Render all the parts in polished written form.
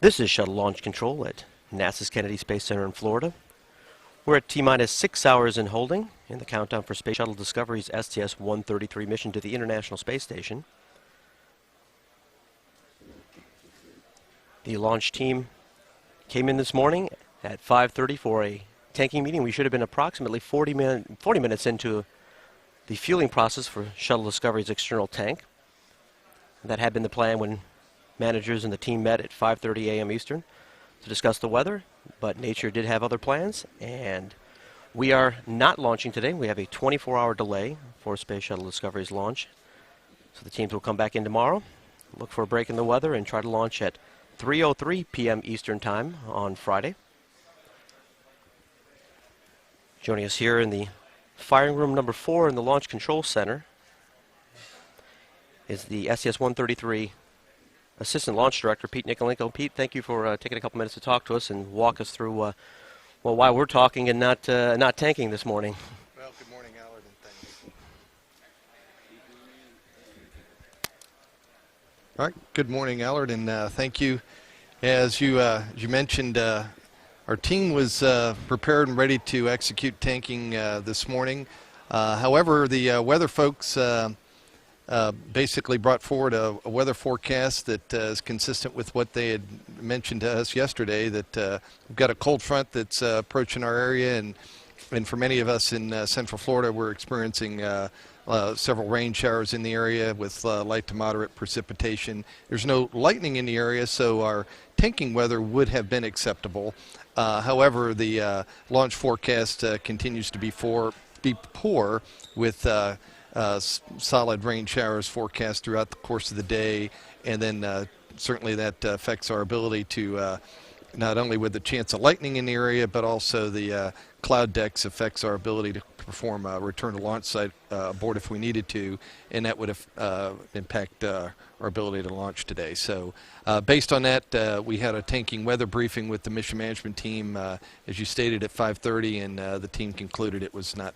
This is Shuttle Launch Control at NASA's Kennedy Space Center in Florida. We're at T-minus 6 hours in holding in the countdown for Space Shuttle Discovery's STS-133 mission to the International Space Station. The launch team came in this morning at 5:30 for a tanking meeting. We should have been approximately 40 minutes into the fueling process for Shuttle Discovery's external tank. That had been the plan when managers and the team met at 5:30 a.m. Eastern to discuss the weather, but nature did have other plans, and we are not launching today. We have a 24-hour delay for Space Shuttle Discovery's launch, so the teams will come back in tomorrow, look for a break in the weather, and try to launch at 3:03 p.m. Eastern Time on Friday. Joining us here in the firing room number 4 in the Launch Control Center is the STS-133 Assistant Launch Director, Pete Nicolenko. Pete, thank you for taking a couple minutes to talk to us and walk us through well, why we're talking and not tanking this morning. Well, good morning, Allard, and thank you. All right, good morning, Allard, and thank you. As you mentioned, our team was prepared and ready to execute tanking this morning. However, the weather folks basically brought forward a weather forecast that is consistent with what they had mentioned to us yesterday, that we've got a cold front that's approaching our area, and for many of us in Central Florida, we're experiencing several rain showers in the area with light to moderate precipitation. There's no lightning in the area, so our tanking weather would have been acceptable. However, the launch forecast continues to be poor with solid rain showers forecast throughout the course of the day, and then certainly that affects our ability to not only with the chance of lightning in the area, but also the cloud decks affects our ability to perform a return to launch site abort if we needed to, and that would impact our ability to launch today. So based on that, we had a tanking weather briefing with the mission management team, as you stated, at 5:30, and the team concluded it was not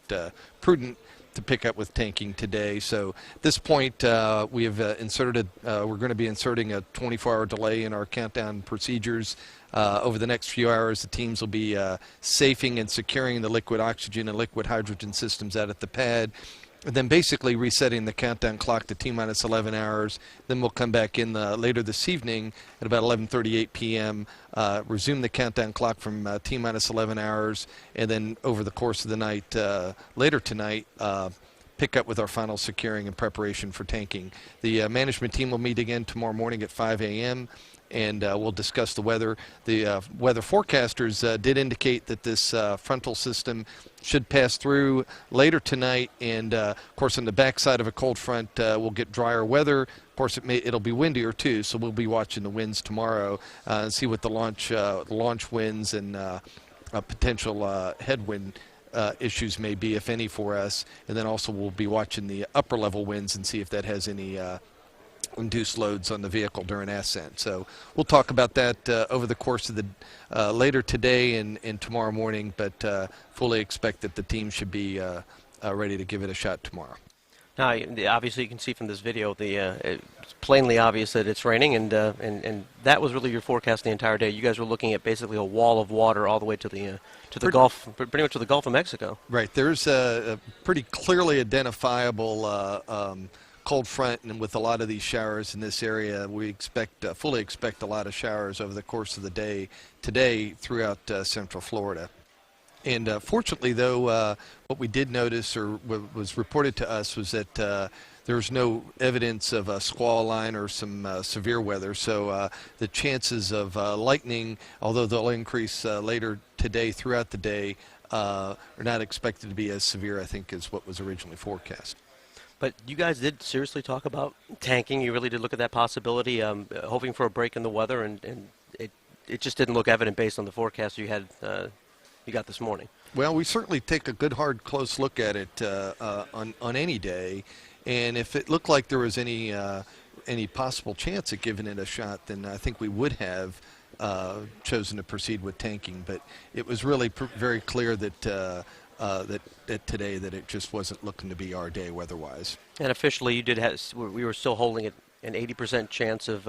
prudent to pick up with tanking today. So at this point, we have inserted, we're going to be inserting a 24-hour delay in our countdown procedures. Over the next few hours, the teams will be safing and securing the liquid oxygen and liquid hydrogen systems out at the pad, and then basically resetting the countdown clock to T-minus 11 hours. Then we'll come back in later this evening at about 11:38 p.m., resume the countdown clock from T-minus 11 hours, and then over the course of the night, later tonight, pick up with our final securing and preparation for tanking. The management team will meet again tomorrow morning at 5 a.m., and we'll discuss the weather. The weather forecasters did indicate that this frontal system should pass through later tonight, and of course on the backside of a cold front we'll get drier weather. Of course it'll be windier too, so we'll be watching the winds tomorrow and see what the launch winds and potential headwind issues may be, if any, for us. And then also we'll be watching the upper level winds and see if that has any induced loads on the vehicle during ascent. So we'll talk about that over the course of the later today and tomorrow morning, but fully expect that the team should be ready to give it a shot tomorrow. Now, obviously you can see from this video, it's plainly obvious that it's raining, and that was really your forecast the entire day. You guys were looking at basically a wall of water all the way to the Gulf, pretty much to the Gulf of Mexico. Right. There's a pretty clearly identifiable cold front, and with a lot of these showers in this area, we fully expect a lot of showers over the course of the day today throughout Central Florida. And fortunately, though, what we did notice, or what was reported to us, was that there was no evidence of a squall line or some severe weather. So the chances of lightning, although they'll increase later today throughout the day, are not expected to be as severe, I think, as what was originally forecast. But you guys did seriously talk about tanking. You really did look at that possibility, hoping for a break in the weather, and it just didn't look evident based on the forecast you had. You got this morning. Well, we certainly take a good, hard, close look at it on any day, and if it looked like there was any possible chance at giving it a shot, then I think we would have chosen to proceed with tanking. But it was really very clear that today that it just wasn't looking to be our day weather-wise. And officially, you did we were still holding it an 80% chance of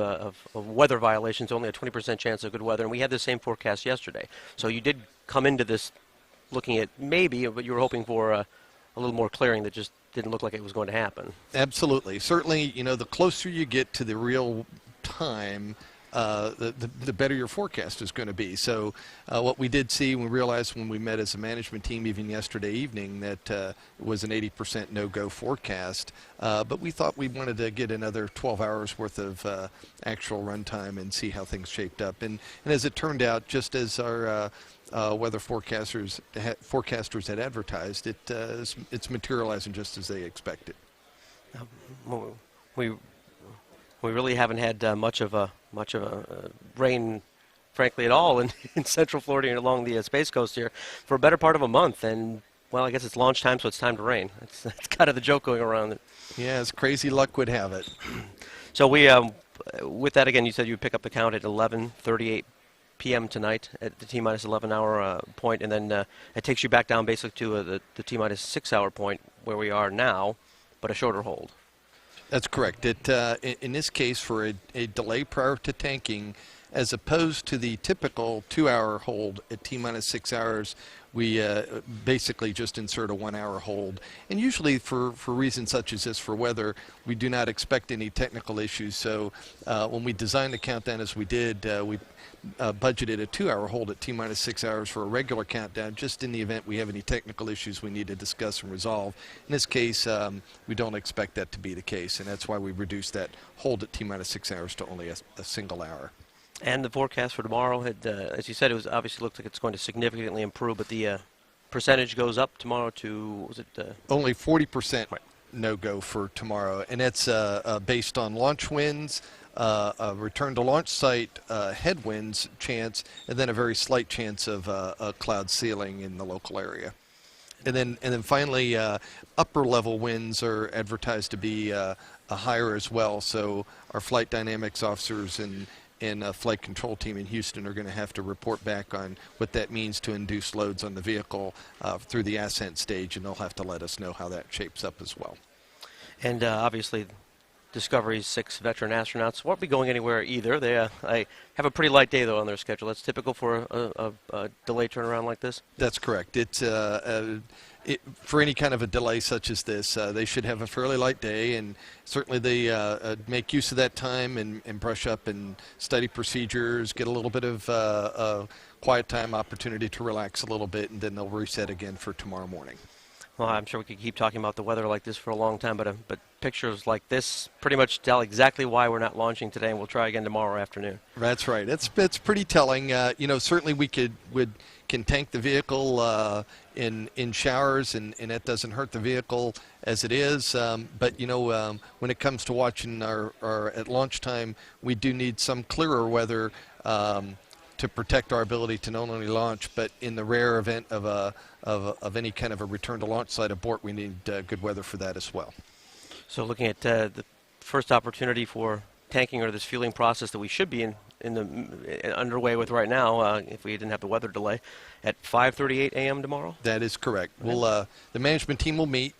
weather violations, only a 20% chance of good weather, and we had the same forecast yesterday. So you did come into this looking at maybe, but you were hoping for a little more clearing that just didn't look like it was going to happen. Absolutely. Certainly, the closer you get to the real time, the better your forecast is going to be. So what we did see, we realized when we met as a management team even yesterday evening that it was an 80% no-go forecast. But we thought we wanted to get another 12 hours worth of actual runtime and see how things shaped up. And as it turned out, just as our weather forecasters had advertised, it's materializing just as they expected. Well, we really haven't had much of a rain, frankly, at all in Central Florida and along the Space Coast here for a better part of a month. And well, I guess it's launch time, so it's time to rain. That's kind of the joke going around. Yeah, as crazy luck would have it. So we, with that again, you said you would pick up the count at 11:38 p.m. tonight at the T-minus 11-hour point, and then it takes you back down basically to the T-minus 6-hour point where we are now, but a shorter hold. That's correct. In this case, for a delay prior to tanking, as opposed to the typical 2-hour hold at T-minus 6 hours, we basically just insert a 1-hour hold. And usually for reasons such as this, for weather, we do not expect any technical issues. So when we designed the countdown as we did, we budgeted a 2-hour hold at T-minus 6 hours for a regular countdown, just in the event we have any technical issues we need to discuss and resolve. In this case, we don't expect that to be the case, and that's why we reduced that hold at T-minus 6 hours to only a single hour. And the forecast for tomorrow, had, as you said, it was obviously looks like it's going to significantly improve, but the percentage goes up tomorrow to, was it? Only 40% no-go for tomorrow, and that's based on launch winds, a return to launch site headwinds chance, and then a very slight chance of a cloud ceiling in the local area. And then finally, upper level winds are advertised to be higher as well. So our flight dynamics officers and flight control team in Houston are going to have to report back on what that means to induce loads on the vehicle through the ascent stage, and they'll have to let us know how that shapes up as well. And obviously, Discovery's 6 veteran astronauts won't be going anywhere either. They have a pretty light day, though, on their schedule. That's typical for a delayed turnaround like this? That's correct. It's for any kind of a delay such as this, they should have a fairly light day, and certainly they make use of that time and brush up and study procedures, get a little bit of quiet time opportunity to relax a little bit, and then they'll reset again for tomorrow morning. Well, I'm sure we could keep talking about the weather like this for a long time, but pictures like this pretty much tell exactly why we're not launching today, and we'll try again tomorrow afternoon. That's right. It's pretty telling. Certainly we can tank the vehicle in showers, and that doesn't hurt the vehicle as it is. But when it comes to watching our at launch time, we do need some clearer weather to protect our ability to not only launch, but in the rare event of any kind of a return to launch site abort, we need good weather for that as well. So looking at the first opportunity for tanking, or this fueling process that we should be underway with right now, if we didn't have the weather delay, at 5:38 a.m. tomorrow? That is correct. We'll the management team will meet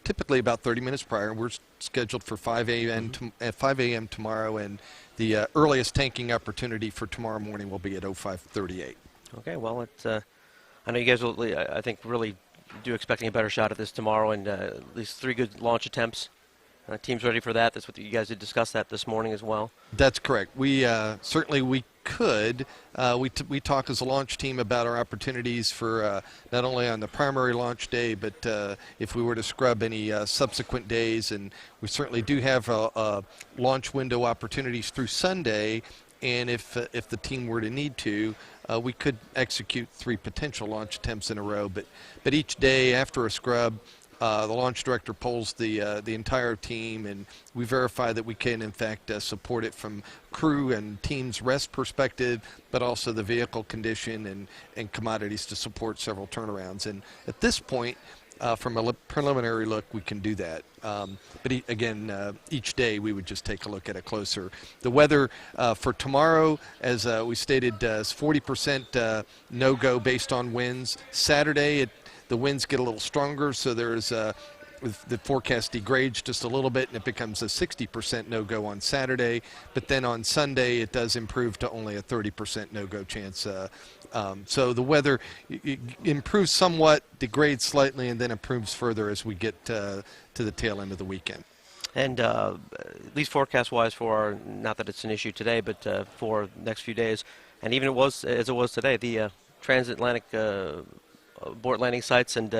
typically about 30 minutes prior. We're scheduled for 5 a.m. At 5 a.m. tomorrow, and the earliest tanking opportunity for tomorrow morning will be at 05:38. Okay, well, I know you guys will, I think, really do expecting a better shot at this tomorrow, and at least 3 good launch attempts. Team's ready for that. That's what you guys did discuss that this morning as well. That's correct. We certainly we could. We talk as a launch team about our opportunities for not only on the primary launch day, but if we were to scrub any subsequent days, and we certainly do have launch window opportunities through Sunday. And if the team were to need to, we could execute 3 potential launch attempts in a row. But each day after a scrub, the launch director polls the entire team, and we verify that we can, in fact, support it from crew and team's rest perspective, but also the vehicle condition and commodities to support several turnarounds. And at this point, from a preliminary look, we can do that. But again, each day we would just take a look at it closer. The weather for tomorrow, as we stated, is 40% no-go based on winds. Saturday, the winds get a little stronger, so there's the forecast degrades just a little bit and it becomes a 60% no-go on Saturday, but then on Sunday it does improve to only a 30% no-go chance. So the weather improves somewhat, degrades slightly, and then improves further as we get to the tail end of the weekend. And at least forecast-wise for, not that it's an issue today, but for the next few days, and even as it was today, the transatlantic abort landing sites and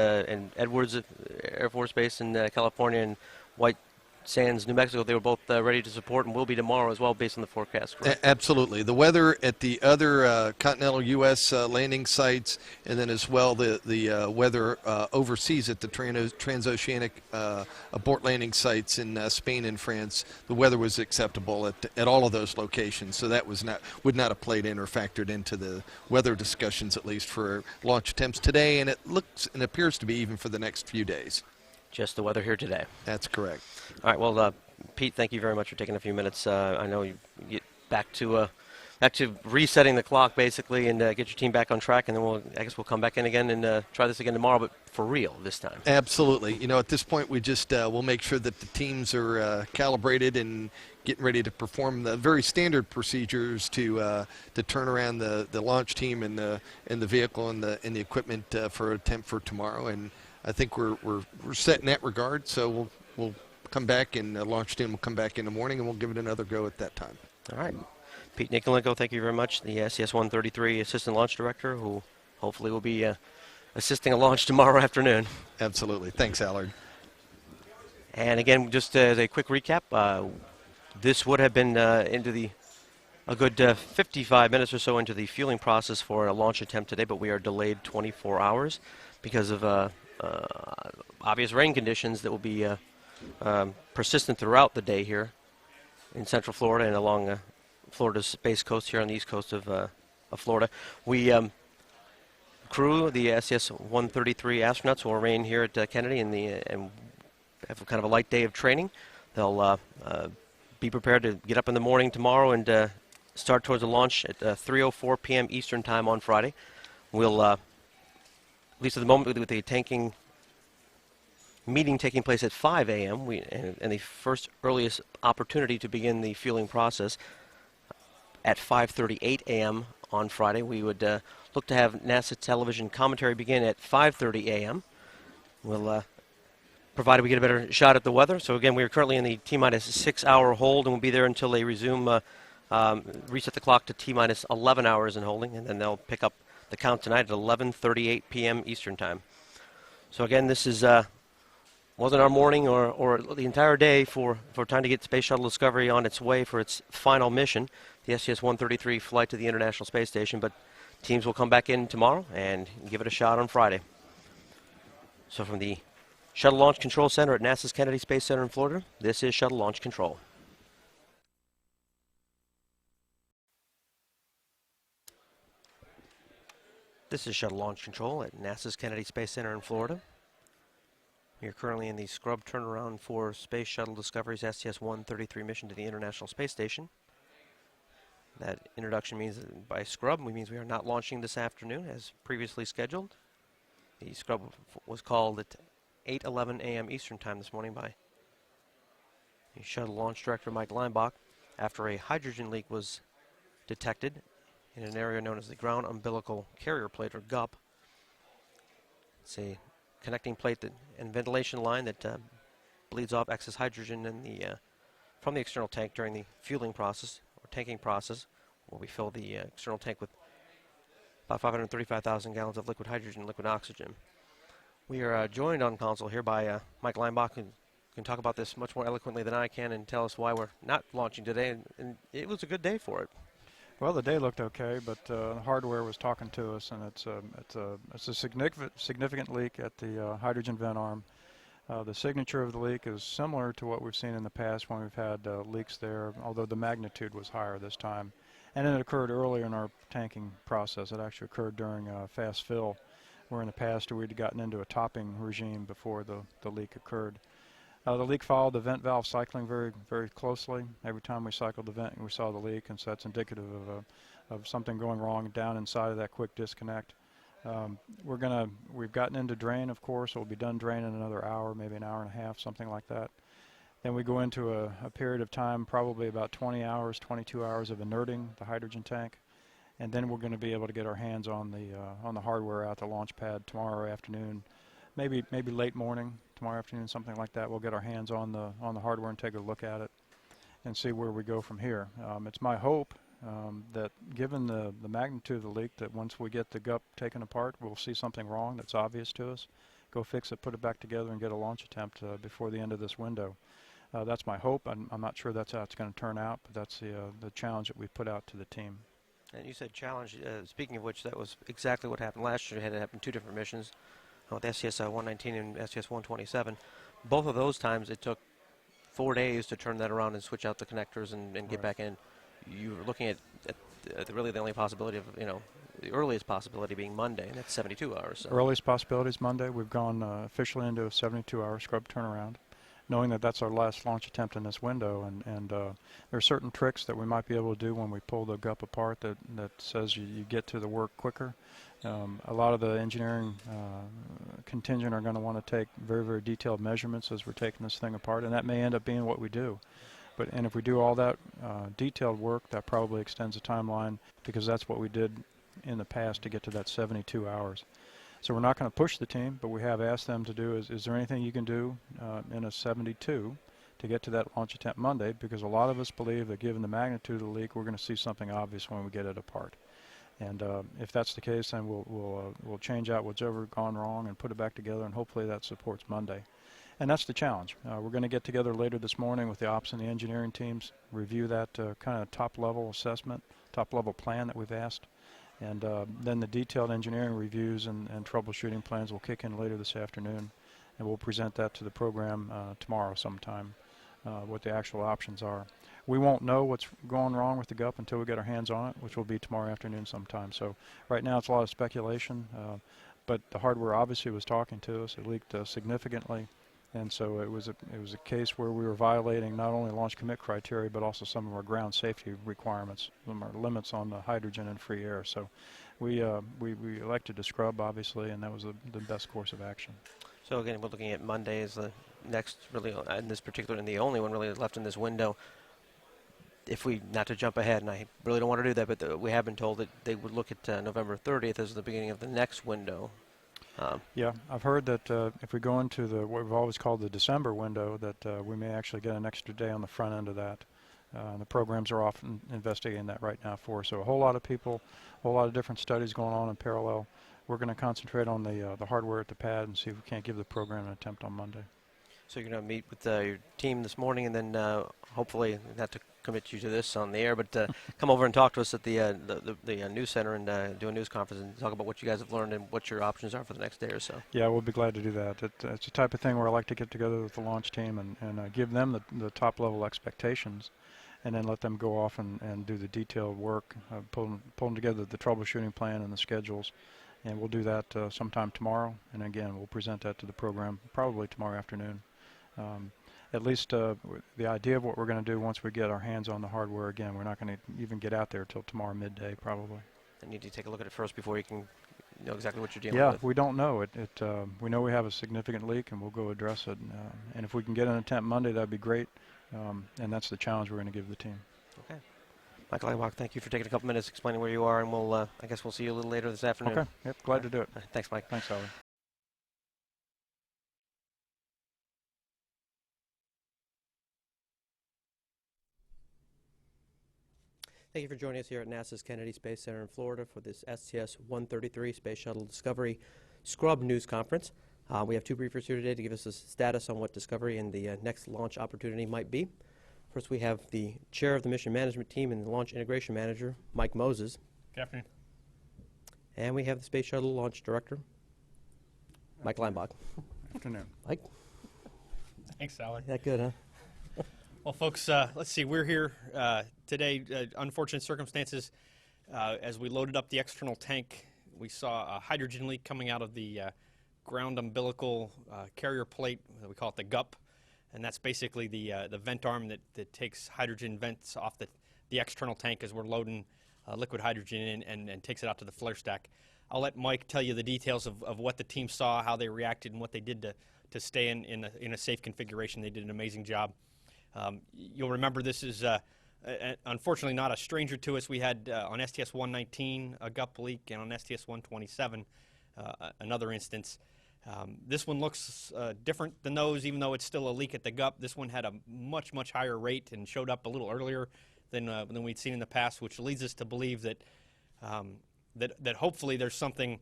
Edwards Air Force Base in California and White Sands, New Mexico, they were both ready to support and will be tomorrow as well based on the forecast, correct? Absolutely. The weather at the other continental U.S. Landing sites, and then as well the weather overseas at the transoceanic abort landing sites in Spain and France, the weather was acceptable at all of those locations. So that would not have played in or factored into the weather discussions, at least for launch attempts today, and it looks and appears to be even for the next few days. Just the weather here today. That's correct. All right. Well, Pete, thank you very much for taking a few minutes. I know you get back to resetting the clock basically, and get your team back on track, and then I guess we'll come back in again and try this again tomorrow, but for real this time. Absolutely. You know, at this point, we just we'll make sure that the teams are calibrated and getting ready to perform the very standard procedures to turn around the launch team and the vehicle and the equipment for attempt for tomorrow. And I think we're set in that regard. So we'll come back, and the launch team will come back in the morning, and we'll give it another go at that time. All right. Pete Nikolenko, thank you very much, the STS-133 Assistant Launch Director, who hopefully will be assisting a launch tomorrow afternoon. Absolutely. Thanks, Allard. And again, just as a quick recap, this would have been a good 55 minutes or so into the fueling process for a launch attempt today, but we are delayed 24 hours because of obvious rain conditions that will be persistent throughout the day here in Central Florida and along Florida's Space Coast here on the east coast of Florida. We crew, the STS-133 astronauts, will remain here at Kennedy and have kind of a light day of training. They'll be prepared to get up in the morning tomorrow and start towards the launch at 3:04 p.m. Eastern Time on Friday. We'll, at least at the moment, with the tanking meeting taking place at 5 a.m., and the first earliest opportunity to begin the fueling process at 5:38 a.m. on Friday. We would look to have NASA television commentary begin at 5:30 a.m. We'll, provided we get a better shot at the weather. So again, we are currently in the T-minus 6-hour hold, and we'll be there until they resume, reset the clock to T-minus 11 hours in holding, and then they'll pick up the count tonight at 11:38 p.m. Eastern Time. So again, this is wasn't our morning or the entire day for time to get Space Shuttle Discovery on its way for its final mission, the STS-133 flight to the International Space Station, but teams will come back in tomorrow and give it a shot on Friday. So from the Shuttle Launch Control Center at NASA's Kennedy Space Center in Florida, this is Shuttle Launch Control. This is Shuttle Launch Control at NASA's Kennedy Space Center in Florida. We are currently in the scrub turnaround for Space Shuttle Discovery's STS-133 mission to the International Space Station. That introduction means that by scrub, it means we are not launching this afternoon as previously scheduled. The scrub was called at 8:11 a.m. Eastern Time this morning by the Shuttle Launch Director Mike Leinbach after a hydrogen leak was detected in an area known as the Ground Umbilical Carrier Plate, or GUP. It's a connecting plate and ventilation line that bleeds off excess hydrogen from the external tank during the fueling process or tanking process, where we fill the external tank with about 535,000 gallons of liquid hydrogen and liquid oxygen. We are joined on console here by Mike Leinbach, who can talk about this much more eloquently than I can and tell us why we're not launching today. And it was a good day for it. Well, the day looked okay, but hardware was talking to us, and it's a significant leak at the hydrogen vent arm. The signature of the leak is similar to what we've seen in the past when we've had leaks there, although the magnitude was higher this time. And it occurred earlier in our tanking process. It actually occurred during fast fill, where in the past we'd gotten into a topping regime before the leak occurred. The leak followed the vent valve cycling very, very closely. Every time we cycled the vent, we saw the leak, and so that's indicative of something going wrong down inside of that quick disconnect. We've gotten into drain, of course. We'll be done drain in another hour, maybe an hour and a half, something like that. Then we go into a period of time, probably about 20 hours, 22 hours of inerting the hydrogen tank. And then we're going to be able to get our hands on the hardware out the launch pad tomorrow afternoon, maybe late morning tomorrow afternoon, something like that. We'll get our hands on the hardware and take a look at it and see where we go from here. It's my hope that given the magnitude of the leak, that once we get the GUP taken apart, we'll see something wrong that's obvious to us, go fix it, put it back together, and get a launch attempt before the end of this window. That's my hope. I'm not sure that's how it's going to turn out, but that's the challenge that we put out to the team. And you said challenge. Speaking of which, that was exactly what happened last year. It had happened 2 different missions with STS-119 and STS-127. Both of those times it took 4 days to turn that around and switch out the connectors and get Right. back in. You were looking at really the only possibility of, the earliest possibility being Monday, and that's 72 hours. So. Earliest possibility is Monday. We've gone officially into a 72-hour scrub turnaround, knowing that that's our last launch attempt in this window. And there are certain tricks that we might be able to do when we pull the GUP apart that says you get to the work quicker. A lot of the engineering contingent are going to want to take very, very detailed measurements as we're taking this thing apart, and that may end up being what we do. And if we do all that detailed work, that probably extends the timeline, because that's what we did in the past to get to that 72 hours. So we're not going to push the team, but we have asked them to do is there anything you can do in a 72 to get to that launch attempt Monday, because a lot of us believe that given the magnitude of the leak, we're going to see something obvious when we get it apart. And if that's the case, then we'll change out what's ever gone wrong and put it back together, and hopefully that supports Monday. And that's the challenge. We're going to get together later this morning with the ops and the engineering teams, review that kind of top-level assessment, top-level plan that we've asked. And then the detailed engineering reviews and troubleshooting plans will kick in later this afternoon, and we'll present that to the program tomorrow sometime, what the actual options are. We won't know what's going wrong with the GUP until we get our hands on it, which will be tomorrow afternoon sometime. So right now it's a lot of speculation, but the hardware obviously was talking to us. It leaked significantly. And so it was a case where we were violating not only launch commit criteria, but also some of our ground safety requirements, some of our limits on the hydrogen and free air. So we elected to scrub, obviously, and that was the best course of action. So again, we're looking at Monday as the next, really, in this particular, and the only one really left in this window. If we, not to jump ahead, and I really don't want to do that, but we have been told that they would look at November 30th as the beginning of the next window. Yeah, I've heard that if we go into what we've always called the December window, that we may actually get an extra day on the front end of that. The programs are often investigating that right now for us. So a whole lot of people, a whole lot of different studies going on in parallel. We're going to concentrate on the hardware at the pad and see if we can't give the program an attempt on Monday. So you're going to meet with your team this morning, and then hopefully, not to commit you to this on the air, but come over and talk to us at the news center and do a news conference and talk about what you guys have learned and what your options are for the next day or so. Yeah, we'll be glad to do that. It's the type of thing where I like to get together with the launch team and give them the top-level expectations, and then let them go off and do the detailed work, pulling together the troubleshooting plan and the schedules. And we'll do that sometime tomorrow, and again, we'll present that to the program probably tomorrow afternoon. At least the idea of what we're going to do once we get our hands on the hardware, again, we're not going to even get out there till tomorrow midday probably. I need to take a look at it first before you can know exactly what you're dealing with. Yeah, we don't know. We know we have a significant leak, and we'll go address it. And if we can get an attempt Monday, that'd be great. And that's the challenge we're going to give the team. Okay. Michael Langbach, thank you for taking a couple minutes explaining where you are, and I guess we'll see you a little later this afternoon. Okay. Yep. Glad to do it. Thanks, Mike. Thanks, Howard. Thank you for joining us here at NASA's Kennedy Space Center in Florida for this STS-133 Space Shuttle Discovery Scrub News Conference. We have 2 briefers here today to give us a status on what Discovery and the next launch opportunity might be. First, we have the chair of the mission management team and the launch integration manager, Mike Moses. Good afternoon. And we have the Space Shuttle launch director, Mike Langbach. Afternoon. Mike? Thanks, Sally. That good, huh? Well, folks, let's see. We're here today. Unfortunate circumstances. As we loaded up the external tank, we saw a hydrogen leak coming out of the ground umbilical carrier plate. We call it the GUP, and that's basically the vent arm that takes hydrogen vents off the external tank as we're loading liquid hydrogen in and takes it out to the flare stack. I'll let Mike tell you the details of what the team saw, how they reacted, and what they did to stay in a safe configuration. They did an amazing job. You'll remember this is unfortunately not a stranger to us. We had on STS-119 a gup leak, and on STS-127 another instance. This one looks different than those, even though it's still a leak at the gup. This one had a much, much higher rate and showed up a little earlier than we'd seen in the past, which leads us to believe that that hopefully there's something,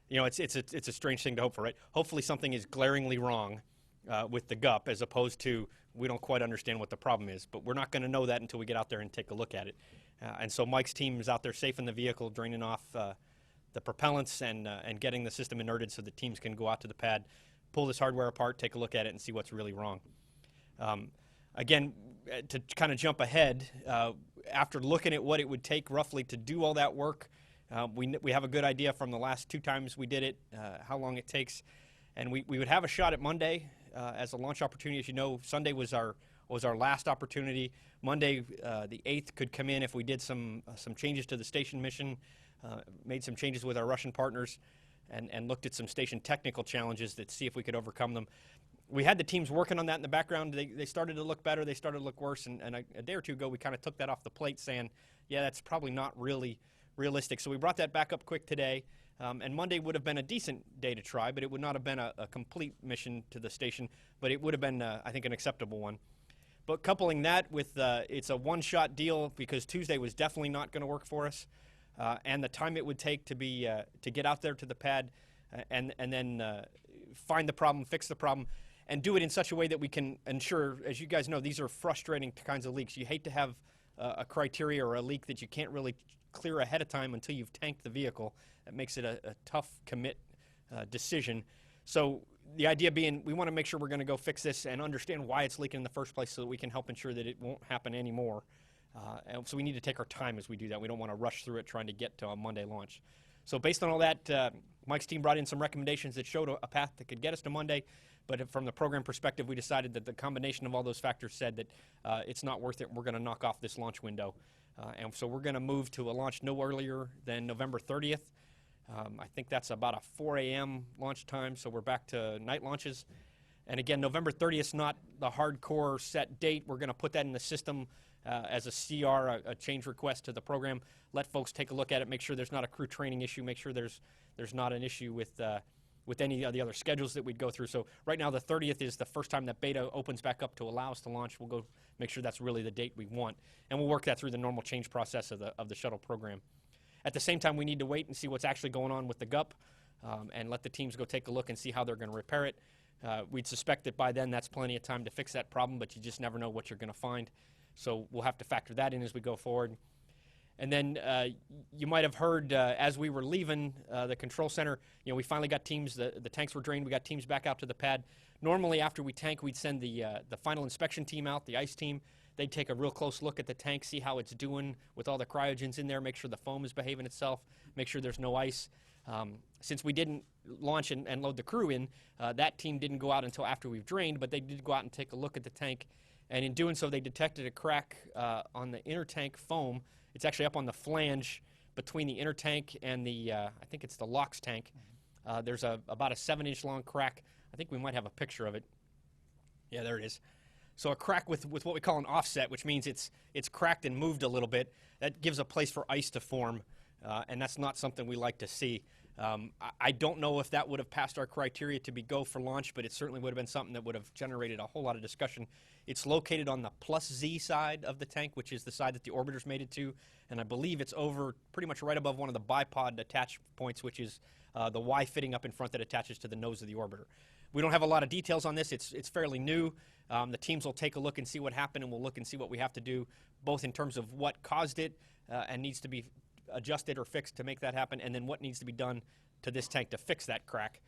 you know, it's a strange thing to hope for, right? Hopefully something is glaringly wrong with the gup, as opposed to we don't quite understand what the problem is. But we're not going to know that until we get out there and take a look at it. And so Mike's team is out there safe in the vehicle, draining off the propellants and getting the system inerted so the teams can go out to the pad, pull this hardware apart, take a look at it, and see what's really wrong. Again, to kind of jump ahead, after looking at what it would take roughly to do all that work, we have a good idea from the last 2 times we did it, how long it takes. And we would have a shot at Monday as a launch opportunity. As you know, Sunday was our last opportunity. Monday, the 8th, could come in if we did some changes to the station mission, made some changes with our Russian partners, and looked at some station technical challenges to see if we could overcome them. We had the teams working on that in the background. They started to look better. They started to look worse. And a day or two ago, we kind of took that off the plate, saying, yeah, that's probably not really realistic. So we brought that back up quick today. And Monday would have been a decent day to try, but it would not have been a complete mission to the station. But it would have been, I think, an acceptable one. But coupling that with it's a one-shot deal, because Tuesday was definitely not going to work for us, and the time it would take to get out there to the pad and then find the problem, fix the problem, and do it in such a way that we can ensure, as you guys know, these are frustrating kinds of leaks. You hate to have a criteria or a leak that you can't really clear ahead of time until you've tanked the vehicle. That makes it a tough commit decision. So the idea being, we want to make sure we're going to go fix this and understand why it's leaking in the first place so that we can help ensure that it won't happen anymore. And so we need to take our time as we do that. We don't want to rush through it trying to get to a Monday launch. So based on all that, Mike's team brought in some recommendations that showed a path that could get us to Monday. But from the program perspective, we decided that the combination of all those factors said that it's not worth it. We're going to knock off this launch window. And so we're going to move to a launch no earlier than November 30th. I think that's about a 4 a.m. launch time, so we're back to night launches. And again, November 30th is not the hardcore set date. We're going to put that in the system as a CR, a change request to the program. Let folks take a look at it, make sure there's not a crew training issue, make sure there's not an issue with any of the other schedules that we'd go through. So right now the 30th is the first time that beta opens back up to allow us to launch. We'll go make sure that's really the date we want, and we'll work that through the normal change process of the shuttle program. At the same time, we need to wait and see what's actually going on with the gup, and let the teams go take a look and see how they're going to repair it. We'd suspect that by then that's plenty of time to fix that problem, but you just never know what you're going to find. So we'll have to factor that in as we go forward. And then you might have heard as we were leaving the control center, you know, we finally got teams, the tanks were drained, we got teams back out to the pad. Normally after we tank, we'd send the final inspection team out, the ice team. They'd take a real close look at the tank, see how it's doing with all the cryogens in there, make sure the foam is behaving itself, make sure there's no ice. Since we didn't launch and load the crew in, that team didn't go out until after we've drained, but they did go out and take a look at the tank. And in doing so, they detected a crack on the inner tank foam. It's actually up on the flange between the inner tank and the, I think it's the LOX tank. There's about a 7-inch long crack. I think we might have a picture of it. Yeah, there it is. So a crack with what we call an offset, which means it's cracked and moved a little bit. That gives a place for ice to form, and that's not something we like to see. I don't know if that would have passed our criteria to be go for launch, but it certainly would have been something that would have generated a whole lot of discussion. It's located on the plus Z side of the tank, which is the side that the orbiter's made it to, and I believe it's over pretty much right above one of the bipod attach points, which is the Y fitting up in front that attaches to the nose of the orbiter. We don't have a lot of details on this. It's fairly new. The teams will take a look and see what happened, and we'll look and see what we have to do, both in terms of what caused it and needs to be adjusted or fixed to make that happen, and then what needs to be done to this tank to fix that crack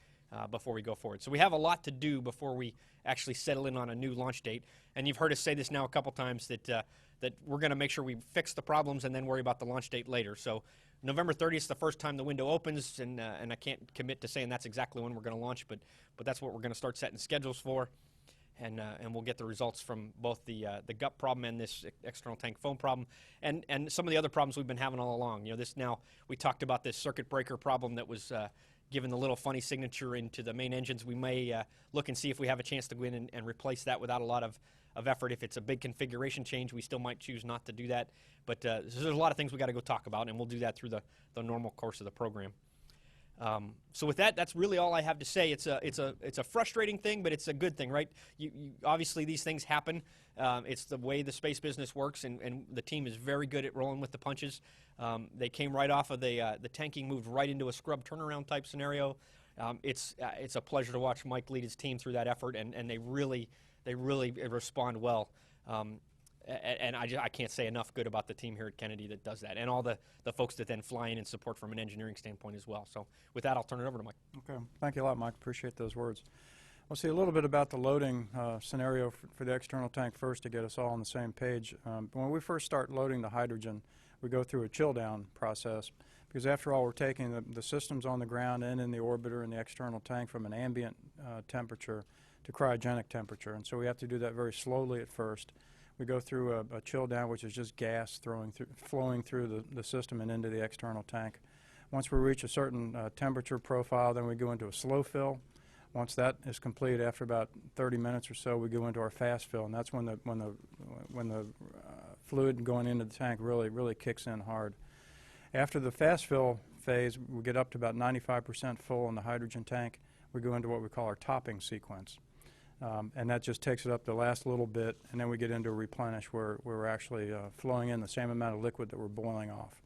before we go forward. So we have a lot to do before we actually settle in on a new launch date. And you've heard us say this now a couple times that that we're going to make sure we fix the problems and then worry about the launch date later. So November 30th is the first time the window opens, and I can't commit to saying that's exactly when we're going to launch, but that's what we're going to start setting schedules for. and we'll get the results from both the gut problem and this external tank foam problem, and some of the other problems we've been having all along. You know, we talked about this circuit breaker problem that was given the little funny signature into the main engines. We may look and see if we have a chance to go in and replace that without a lot of effort. If it's a big configuration change, we still might choose not to do that. But there's a lot of things we got to go talk about, and we'll do that through the normal course of the program. So with that, that's really all I have to say. It's a frustrating thing, but it's a good thing, right? You obviously these things happen. It's the way the space business works, and the team is very good at rolling with the punches. They came right off of the tanking, moved right into a scrub turnaround type scenario. It's a pleasure to watch Mike lead his team through that effort, and they really respond well. And I can't say enough good about the team here at Kennedy that does that, and all the folks that then fly in and support from an engineering standpoint as well. So with that, I'll turn it over to Mike. Okay, thank you a lot, Mike. Appreciate those words. We'll see a little bit about the loading scenario for the external tank first to get us all on the same page. When we first start loading the hydrogen, we go through a chill down process, because after all, we're taking the systems on the ground and in the orbiter and the external tank from an ambient temperature to cryogenic temperature, and so we have to do that very slowly at first. We go through a chill down, which is just gas flowing through the system and into the external tank. Once we reach a certain temperature profile, then we go into a slow fill. Once that is complete, after about 30 minutes or so, we go into our fast fill, and that's when the fluid going into the tank really kicks in hard. After the fast fill phase, we get up to about 95% full in the hydrogen tank. We go into what we call our topping sequence. And that just takes it up the last little bit, and then we get into a replenish where we're actually flowing in the same amount of liquid that we're boiling off.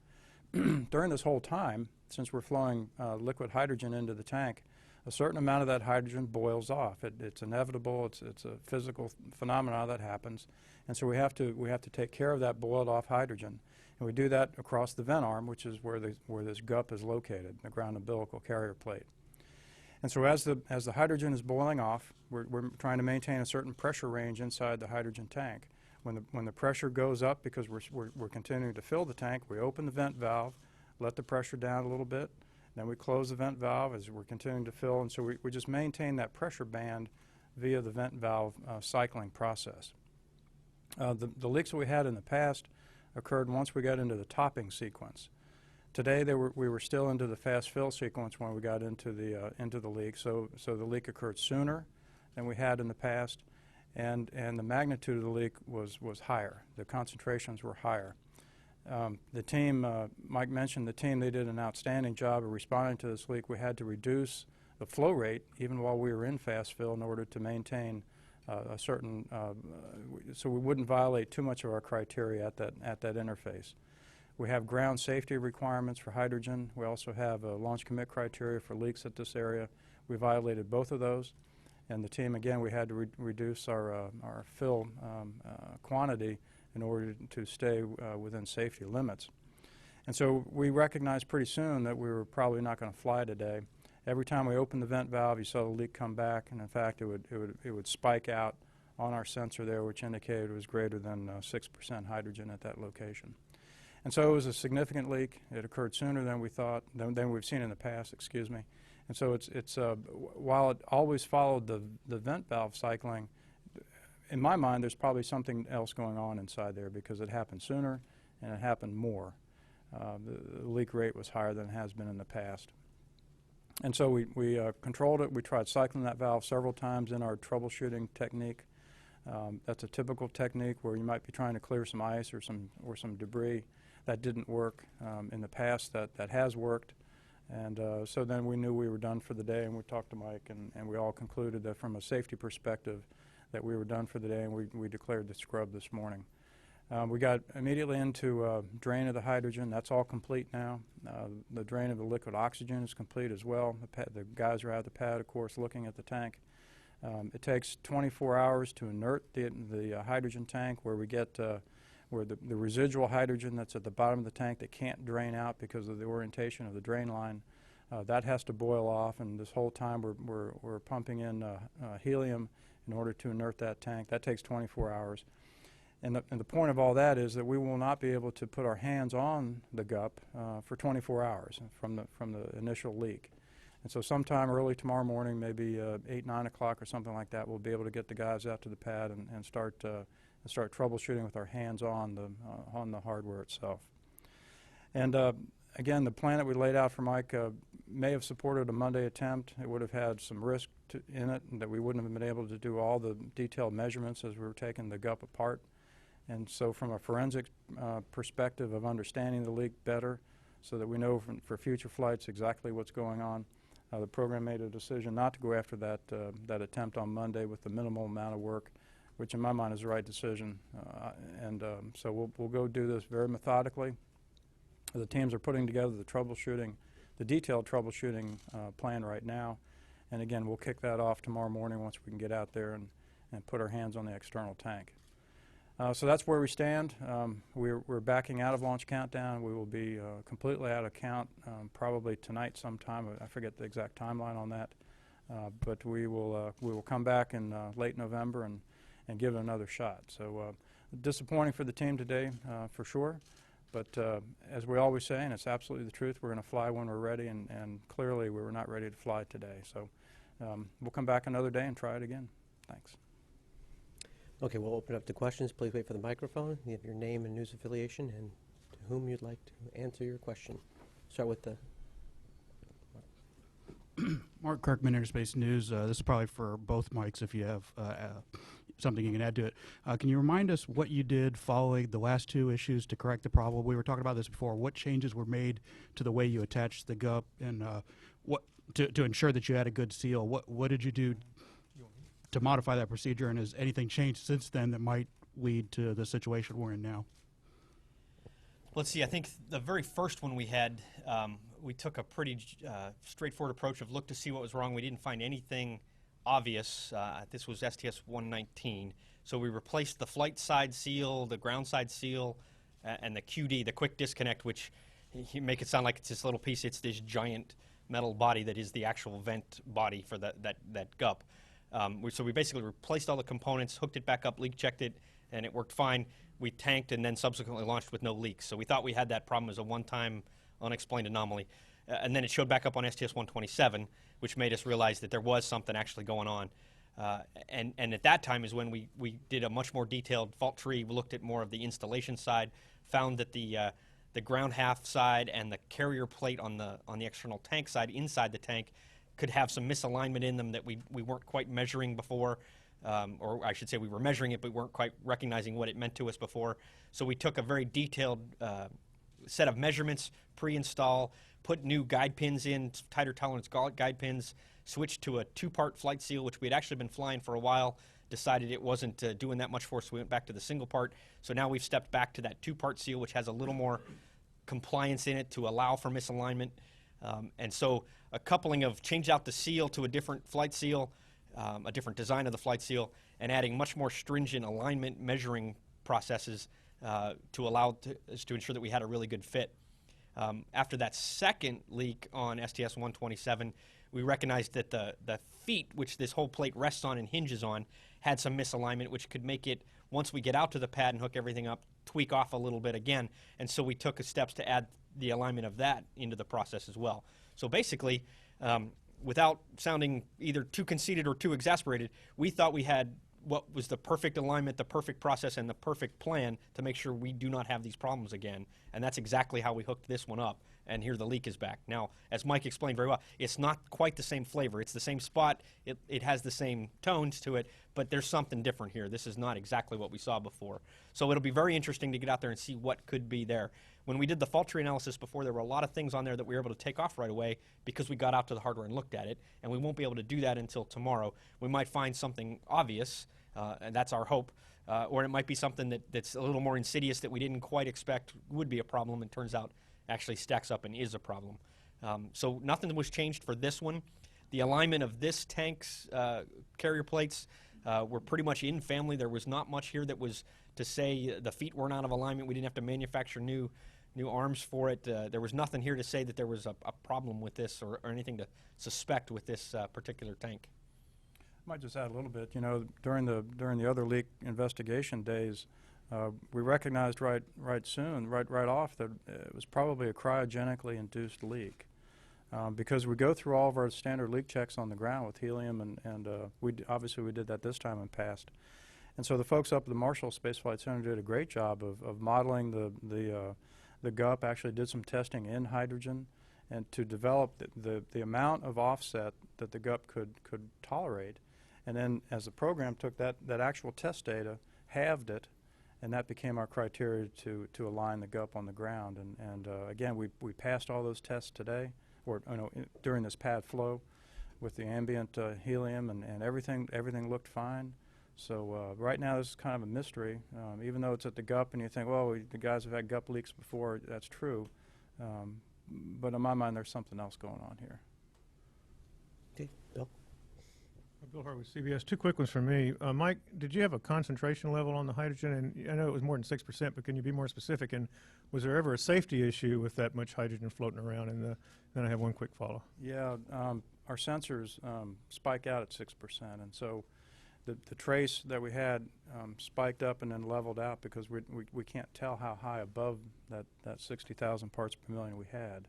During this whole time, since we're flowing liquid hydrogen into the tank, a certain amount of that hydrogen boils off. It's inevitable. It's a physical phenomenon that happens, and so we have to take care of that boiled off hydrogen, and we do that across the vent arm, which is where this GUP is located, the ground umbilical carrier plate. And so as the hydrogen is boiling off, we're trying to maintain a certain pressure range inside the hydrogen tank. When the pressure goes up, because we're continuing to fill the tank, we open the vent valve, let the pressure down a little bit, then we close the vent valve as we're continuing to fill, and so we just maintain that pressure band via the vent valve cycling process. The leaks that we had in the past occurred once we got into the topping sequence. Today we were still into the fast fill sequence when we got into the leak, so the leak occurred sooner than we had in the past, and the magnitude of the leak was higher. The concentrations were higher. The team, Mike mentioned the team, they did an outstanding job of responding to this leak. We had to reduce the flow rate even while we were in fast fill in order to maintain a certain, so we wouldn't violate too much of our criteria at that interface. We have ground safety requirements for hydrogen. We also have a launch commit criteria for leaks at this area. We violated both of those, and the team, again, we had to reduce our fill quantity in order to stay within safety limits. And so we recognized pretty soon that we were probably not going to fly today. Every time we opened the vent valve, you saw the leak come back, and in fact, it would spike out on our sensor there, which indicated it was greater than 6% hydrogen at that location. And so it was a significant leak. It occurred sooner than we thought, than we've seen in the past, excuse me. And so while it always followed the vent valve cycling, in my mind, there's probably something else going on inside there, because it happened sooner and it happened more. The leak rate was higher than it has been in the past. And so we controlled it. We tried cycling that valve several times in our troubleshooting technique. That's a typical technique where you might be trying to clear some ice or some debris. That didn't work. In the past, that has worked. And so then we knew we were done for the day, and we talked to Mike, and we all concluded that from a safety perspective that we were done for the day, and we declared the scrub this morning. We got immediately into drain of the hydrogen. That's all complete now. The drain of the liquid oxygen is complete as well. The guys are out of the pad, of course, looking at the tank. It takes 24 hours to inert the hydrogen tank, where we get where the residual hydrogen that's at the bottom of the tank that can't drain out because of the orientation of the drain line. That has to boil off, and this whole time we're pumping in helium in order to inert that tank. That takes 24 hours. And the point of all that is that we will not be able to put our hands on the GUP for 24 hours from the initial leak. And so sometime early tomorrow morning, maybe 8, 9 o'clock or something like that, we'll be able to get the guys out to the pad and start troubleshooting with our hands on the hardware itself. And again, the plan that we laid out for Mike may have supported a Monday attempt. It would have had some risk in it, and that we wouldn't have been able to do all the detailed measurements as we were taking the gup apart. And so from a forensic perspective of understanding the leak better, so that we know for future flights exactly what's going on, the program made a decision not to go after that attempt on Monday with the minimal amount of work, which in my mind is the right decision. So we'll go do this very methodically. The teams are putting together the detailed troubleshooting plan right now. And again, we'll kick that off tomorrow morning once we can get out there and put our hands on the external tank. So that's where we stand. We're backing out of launch countdown. We will be completely out of count probably tonight sometime. I forget the exact timeline on that. But we will come back in late November and give it another shot. So disappointing for the team today, for sure. But as we always say, and it's absolutely the truth, we're going to fly when we're ready, and clearly we were not ready to fly today. So we'll come back another day and try it again. Thanks. Okay, we'll open up to questions. Please wait for the microphone. You have your name and news affiliation and to whom you'd like to answer your question. Start with the... Mark Kirkman, Interspace News. This is probably for both mics if you have something you can add to it. Can you remind us what you did following the last two issues to correct the problem? We were talking about this before. What changes were made to the way you attached the gup, and what to ensure that you had a good seal? What did you do to modify that procedure, and has anything changed since then that might lead to the situation we're in now? Let's see, I think the very first one we had, we took a pretty straightforward approach of look to see what was wrong. We didn't find anything obvious. This was STS-119. So we replaced the flight side seal, the ground side seal, and the QD, the quick disconnect, which you make it sound like it's this little piece. It's this giant metal body that is the actual vent body for that gup. So we basically replaced all the components, hooked it back up, leak checked it, and it worked fine. We tanked and then subsequently launched with no leaks. So we thought we had that problem as a one-time unexplained anomaly. And then it showed back up on STS-127, which made us realize that there was something actually going on. And at that time is when we did a much more detailed fault tree. We looked at more of the installation side, found that the ground half side and the carrier plate on the external tank side inside the tank could have some misalignment in them that we weren't quite measuring before. Or I should say we were measuring it, but we weren't quite recognizing what it meant to us before. So we took a very detailed set of measurements, pre-install, put new guide pins in, tighter tolerance guide pins, switched to a two-part flight seal, which we had actually been flying for a while, decided it wasn't doing that much for us, so we went back to the single part. So now we've stepped back to that two-part seal, which has a little more compliance in it to allow for misalignment. And so a coupling of change out the seal to a different flight seal, a different design of the flight seal, and adding much more stringent alignment measuring processes to ensure that we had a really good fit. After that second leak on STS-127, we recognized that the feet, which this whole plate rests on and hinges on, had some misalignment, which could make it, once we get out to the pad and hook everything up, tweak off a little bit again. And so we took steps to add the alignment of that into the process as well. So basically, without sounding either too conceited or too exasperated, we thought we had what was the perfect alignment, the perfect process, and the perfect plan to make sure we do not have these problems again. And that's exactly how we hooked this one up. And here the leak is back. Now, as Mike explained very well, it's not quite the same flavor. It's the same spot. It has the same tones to it, but there's something different here. This is not exactly what we saw before. So it'll be very interesting to get out there and see what could be there. When we did the fault tree analysis before, there were a lot of things on there that we were able to take off right away because we got out to the hardware and looked at it, and we won't be able to do that until tomorrow. We might find something obvious, and that's our hope, or it might be something that's a little more insidious that we didn't quite expect would be a problem, and turns out actually stacks up and is a problem. So nothing was changed for this one. The alignment of this tank's carrier plates were pretty much in family. There was not much here that was to say the feet weren't out of alignment. We didn't have to manufacture new arms for it. There was nothing here to say that there was a problem with this or anything to suspect with this particular tank. I might just add a little bit. You know, during the other leak investigation days, we recognized right off that it was probably a cryogenically induced leak. because we go through all of our standard leak checks on the ground with helium, and obviously we did that this time and passed. And so the folks up at the Marshall Space Flight Center did a great job of modeling the GUP, actually did some testing in hydrogen, and to develop the amount of offset that the GUP could tolerate. And then as the program took that actual test data, halved it, and that became our criteria to align the GUP on the ground. And again, we passed all those tests today, or during this pad flow, with the ambient helium, and everything looked fine. So right now this is kind of a mystery, even though it's at the GUP and you think, well, the guys have had GUP leaks before. That's true, but in my mind there's something else going on here. Okay, Bill. Bill Hart with CBS. Two quick ones for me. Mike, did you have a concentration level on the hydrogen? And I know it was more than 6%, but can you be more specific? And was there ever a safety issue with that much hydrogen floating around? And then I have one quick follow. Yeah, our sensors spike out at 6%, and so the trace that we had spiked up and then leveled out because we can't tell how high above that 60,000 parts per million we had.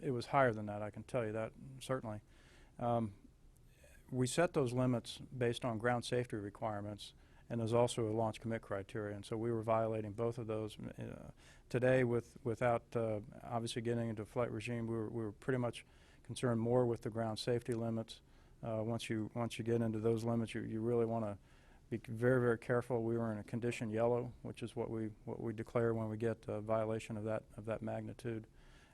It was higher than that, I can tell you that, certainly. We set those limits based on ground safety requirements, and there's also a launch commit criteria, and so we were violating both of those. Today, without obviously getting into flight regime, we were pretty much concerned more with the ground safety limits. Once you get into those limits, you really want to be very, very careful. We were in a condition yellow, which is what we declare when we get a violation of that magnitude,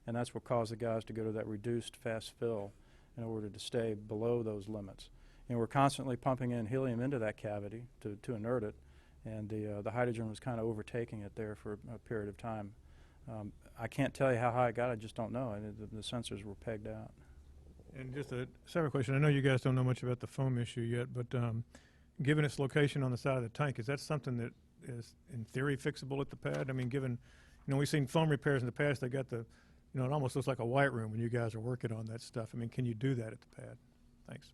and that's what caused the guys to go to that reduced fast fill in order to stay below those limits. And we're constantly pumping in helium into that cavity to inert it, and the hydrogen was kind of overtaking it there for a period of time. I can't tell you how high it got. I just don't know. The sensors were pegged out. And just a separate question. I know you guys don't know much about the foam issue yet, but given its location on the side of the tank, is that something that is, in theory, fixable at the pad? I mean, given, we've seen foam repairs in the past. They got it almost looks like a white room when you guys are working on that stuff. I mean, can you do that at the pad? Thanks.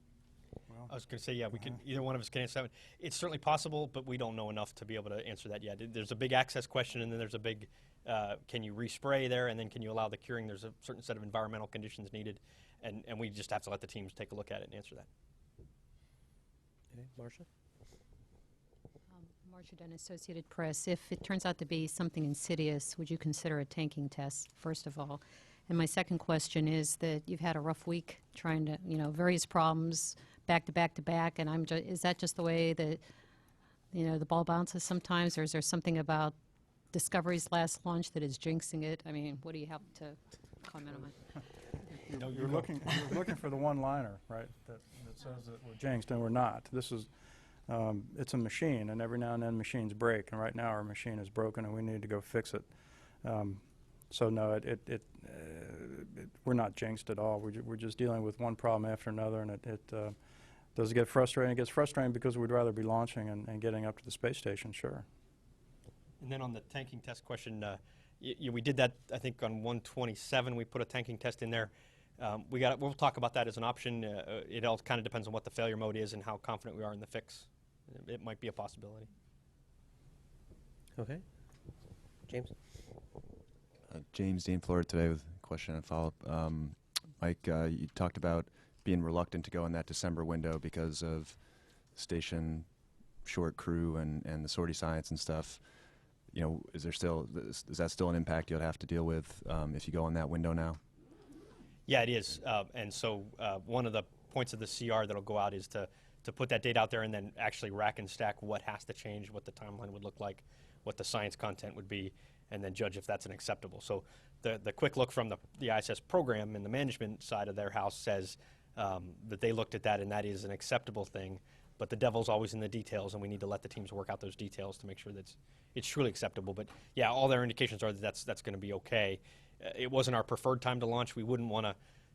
I was going to say, yeah, we can. Either one of us can answer that one. It's certainly possible, but we don't know enough to be able to answer that yet. There's a big access question, and then there's a big, can you respray there, and then can you allow the curing? There's a certain set of environmental conditions needed, and we just have to let the teams take a look at it and answer that. Okay, Marcia? Marcia Dunn, Associated Press. If it turns out to be something insidious, would you consider a tanking test, first of all? And my second question is that you've had a rough week trying to, various problems back to back to back, and is that just the way that, the ball bounces sometimes, or is there something about Discovery's last launch that is jinxing it? I mean, what do you have to comment on? You're looking for the one-liner, right, that says that we're jinxed, and we're not. This is, it's a machine, and every now and then machines break, and right now our machine is broken, and we need to go fix it. So no, we're not jinxed at all. We're just dealing with one problem after another, and it does get frustrating. It gets frustrating because we'd rather be launching and getting up to the space station, sure. And then on the tanking test question, we did that, I think, on 127. We put a tanking test in there. We'll talk about that as an option. It all kind of depends on what the failure mode is and how confident we are in the fix. It might be a possibility. Okay. James? James Dean, Florida Today, with a question and follow-up. Mike, you talked about being reluctant to go in that December window because of station short crew and the sortie science and stuff. Is that still an impact you'll have to deal with if you go in that window now? Yeah, it is. And so one of the points of the CR that'll go out is to put that data out there and then actually rack and stack what has to change, what the timeline would look like, what the science content would be, and then judge if that's an acceptable. So the quick look from the ISS program and the management side of their house says that they looked at that and that is an acceptable thing, but the devil's always in the details, and we need to let the teams work out those details to make sure that it's truly acceptable. But yeah, all their indications are that that's going to be okay. It wasn't our preferred time to launch. We wouldn't want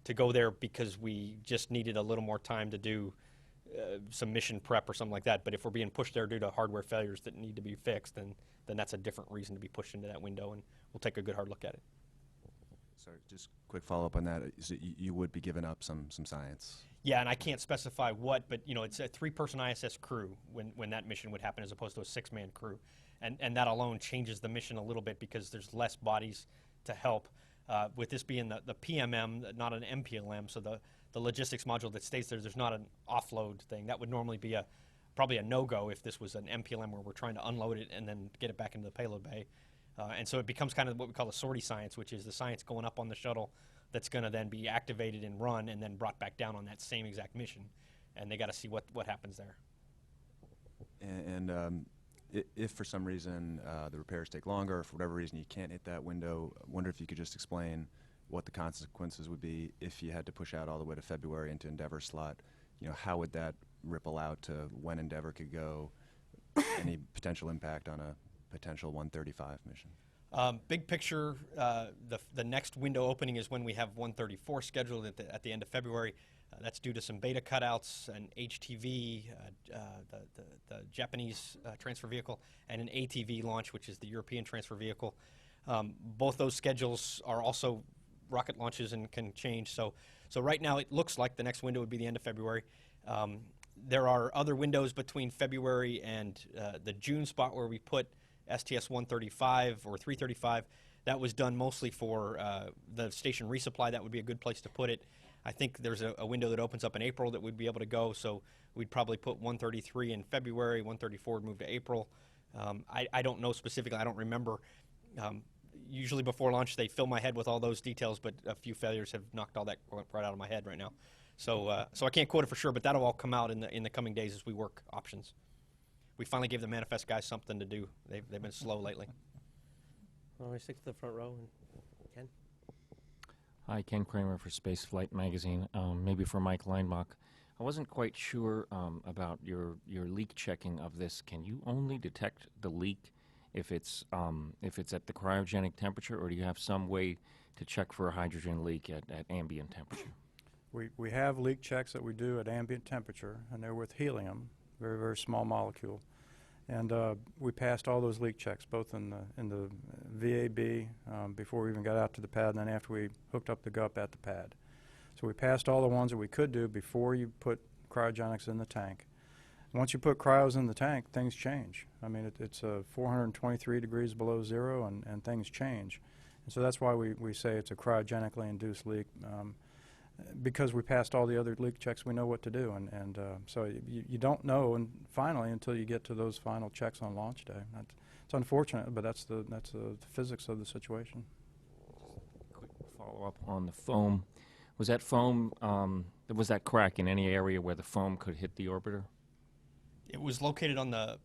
to go there because we just needed a little more time to do some mission prep or something like that. But if we're being pushed there due to hardware failures that need to be fixed, then that's a different reason to be pushed into that window, and we'll take a good hard look at it. Sorry, just quick follow-up on that. Is it you would be giving up some science? Yeah, and I can't specify what, but it's a 3-person ISS crew when that mission would happen as opposed to a 6-man crew. And that alone changes the mission a little bit because there's less bodies to help. With this being the PMM, not an MPLM, so the logistics module that stays there, there's not an offload thing. That would normally be probably a no-go if this was an MPLM where we're trying to unload it and then get it back into the payload bay. And so it becomes kind of what we call the sortie science, which is the science going up on the shuttle that's going to then be activated and run and then brought back down on that same exact mission. And they got to see what happens there. And if for some reason the repairs take longer, or for whatever reason you can't hit that window, I wonder if you could just explain what the consequences would be if you had to push out all the way to February into Endeavour slot. You know, how would that ripple out to when Endeavour could go? Any potential impact on a potential 135 mission? Big picture, the next window opening is when we have 134 scheduled at the end of February. That's due to some beta cutouts, an HTV, the Japanese transfer vehicle, and an ATV launch, which is the European transfer vehicle. Both those schedules are also rocket launches and can change. So right now it looks like the next window would be the end of February. There are other windows between February and the June spot where we put STS-135 or 335. That was done mostly for the station resupply. That would be a good place to put it. I think there's a window that opens up in April that we'd be able to go, so we'd probably put 133 in February, 134 would move to April. I don't know specifically, I don't remember. Usually before launch they fill my head with all those details, but a few failures have knocked all that right out of my head right now. So I can't quote it for sure, but that'll all come out in the coming days as we work options. We finally gave the manifest guys something to do. They've been slow lately. Well, I stick to the front row. And Ken? Hi, Ken Kramer for Spaceflight Magazine. Maybe for Mike Leinbach. I wasn't quite sure about your leak checking of this. Can you only detect the leak if it's at the cryogenic temperature, or do you have some way to check for a hydrogen leak at ambient temperature? We have leak checks that we do at ambient temperature, and they're with helium, very, very small molecule. And we passed all those leak checks, both in the VAB before we even got out to the pad, and then after we hooked up the GUP at the pad. So we passed all the ones that we could do before you put cryogenics in the tank. Once you put cryos in the tank, things change. I mean, it's 423 degrees below zero, and things change. And so that's why we say it's a cryogenically induced leak. Because we passed all the other leak checks, we know what to do, and so you don't know, and finally, until you get to those final checks on launch day. It's unfortunate, but that's the physics of the situation. Quick follow-up on the foam. Was that foam, was that crack in any area where the foam could hit the orbiter? It was located on the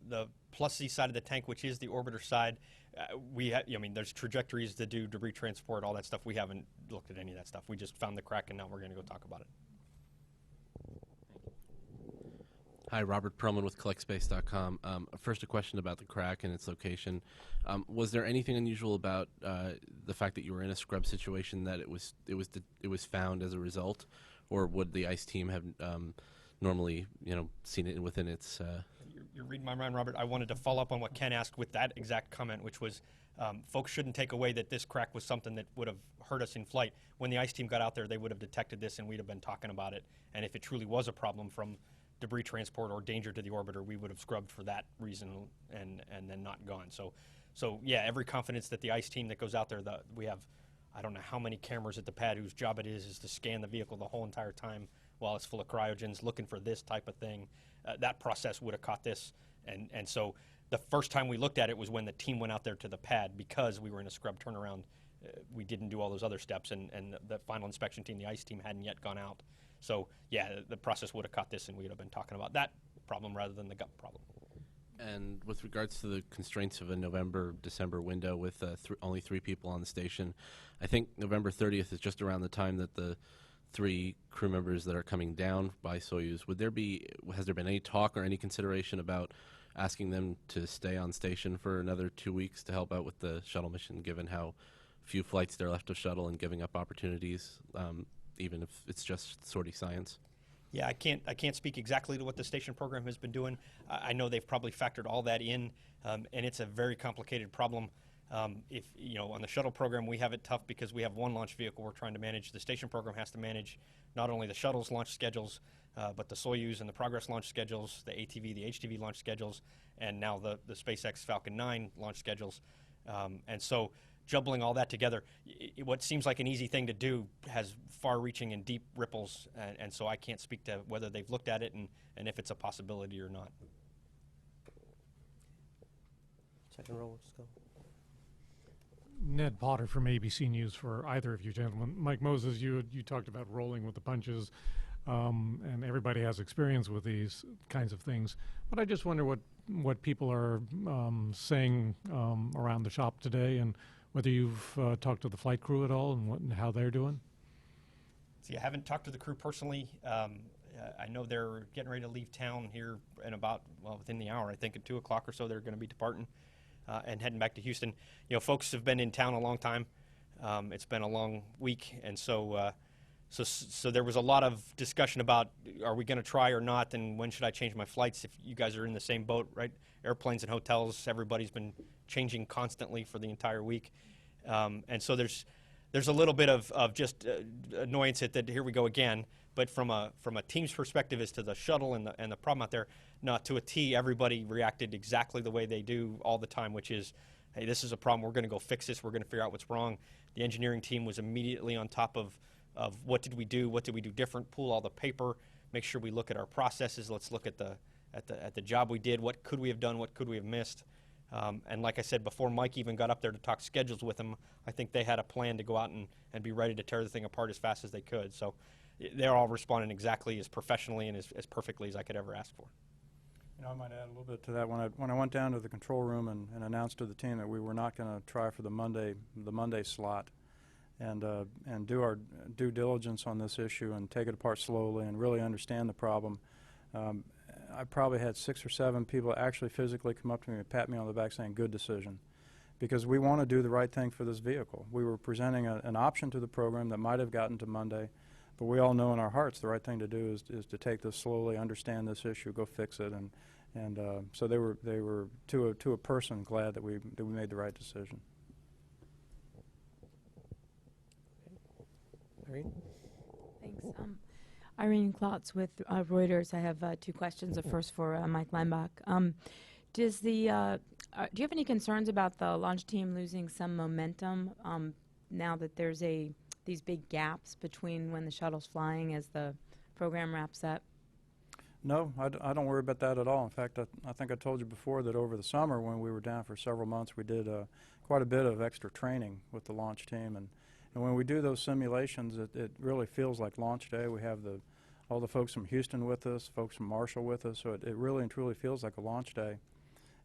plus Z side of the tank, which is the orbiter side. I mean, there's trajectories to do debris transport, all that stuff. We haven't looked at any of that stuff. We just found the crack, and now we're going to go talk about it. Hi, Robert Perlman with CollectSpace.com. First, a question about the crack and its location. Was there anything unusual about the fact that you were in a scrub situation that it was found as a result, or would the ICE team have normally, seen it within its? You're reading my mind, Robert. I wanted to follow up on what Ken asked with that exact comment, which was folks shouldn't take away that this crack was something that would have hurt us in flight. When the ICE team got out there, they would have detected this, and we'd have been talking about it. And if it truly was a problem from debris transport or danger to the orbiter, we would have scrubbed for that reason and then not gone. So yeah, every confidence that the ICE team that goes out there, we have, I don't know how many cameras at the pad whose job it is to scan the vehicle the whole entire time while it's full of cryogens, looking for this type of thing. That process would have caught this, and so the first time we looked at it was when the team went out there to the pad. Because we were in a scrub turnaround, we didn't do all those other steps, and the final inspection team, the ICE team, hadn't yet gone out. So yeah, the process would have caught this, and we would have been talking about that problem rather than the GUP problem. And with regards to the constraints of a November-December window with only 3 people on the station, I think November 30th is just around the time that the 3 crew members that are coming down by Soyuz, has there been any talk or any consideration about asking them to stay on station for another 2 weeks to help out with the shuttle mission, given how few flights there are left of shuttle and giving up opportunities, even if it's just sortie science? Yeah, I can't speak exactly to what the station program has been doing. I know they've probably factored all that in, and it's a very complicated problem. If on the shuttle program, we have it tough because we have one launch vehicle we're trying to manage. The station program has to manage not only the shuttle's launch schedules, but the Soyuz and the Progress launch schedules, the ATV, the HTV launch schedules, and now the SpaceX Falcon 9 launch schedules. And so juggling all that together, what seems like an easy thing to do has far-reaching and deep ripples, and so I can't speak to whether they've looked at it and if it's a possibility or not. Second row, let's go. Ned Potter from ABC News for either of you gentlemen. Mike Moses, you talked about rolling with the punches, and everybody has experience with these kinds of things. But I just wonder what people are saying around the shop today, and whether you've talked to the flight crew at all, and how they're doing. See, I haven't talked to the crew personally. I know they're getting ready to leave town here in about, well, within the hour. I think at 2 o'clock or so they're going to be departing and heading back to Houston. You know, folks have been in town a long time. It's been a long week, and so there was a lot of discussion about, are we going to try or not, and when should I change my flights? If you guys are in the same boat, right? Airplanes and hotels, everybody's been changing constantly for the entire week, and so there's a little bit of just annoyance at that. Here we go again. But from a team's perspective as to the shuttle and the problem out there, not to a T, everybody reacted exactly the way they do all the time, which is, hey, this is a problem. We're going to go fix this. We're going to figure out what's wrong. The engineering team was immediately on top of what did we do different, pull all the paper, make sure we look at our processes. Let's look at the job we did. What could we have done? What could we have missed? And like I said, before Mike even got up there to talk schedules with them, I think they had a plan to go out and be ready to tear the thing apart as fast as they could. So they're all responding exactly as professionally and as perfectly as I could ever ask for. You know, I might add a little bit to that. When I went down to the control room and announced to the team that we were not going to try for the Monday slot, and do our due diligence on this issue and take it apart slowly and really understand the problem, I probably had 6 or 7 people actually physically come up to me and pat me on the back saying, good decision. Because we want to do the right thing for this vehicle. We were presenting an option to the program that might have gotten to Monday, but we all know in our hearts the right thing to do is to take this slowly, understand this issue, go fix it, and so they were to a person glad that we made the right decision. Irene? Thanks. Irene Klotz with Reuters. I have 2 questions. The first for Mike Leinbach. Do you have any concerns about the launch team losing some momentum now that there's these big gaps between when the shuttle's flying as the program wraps up? No, I don't worry about that at all. In fact, I think I told you before that over the summer when we were down for several months, we did quite a bit of extra training with the launch team. And when we do those simulations, it really feels like launch day. We have all the folks from Houston with us, folks from Marshall with us, so it really and truly feels like a launch day.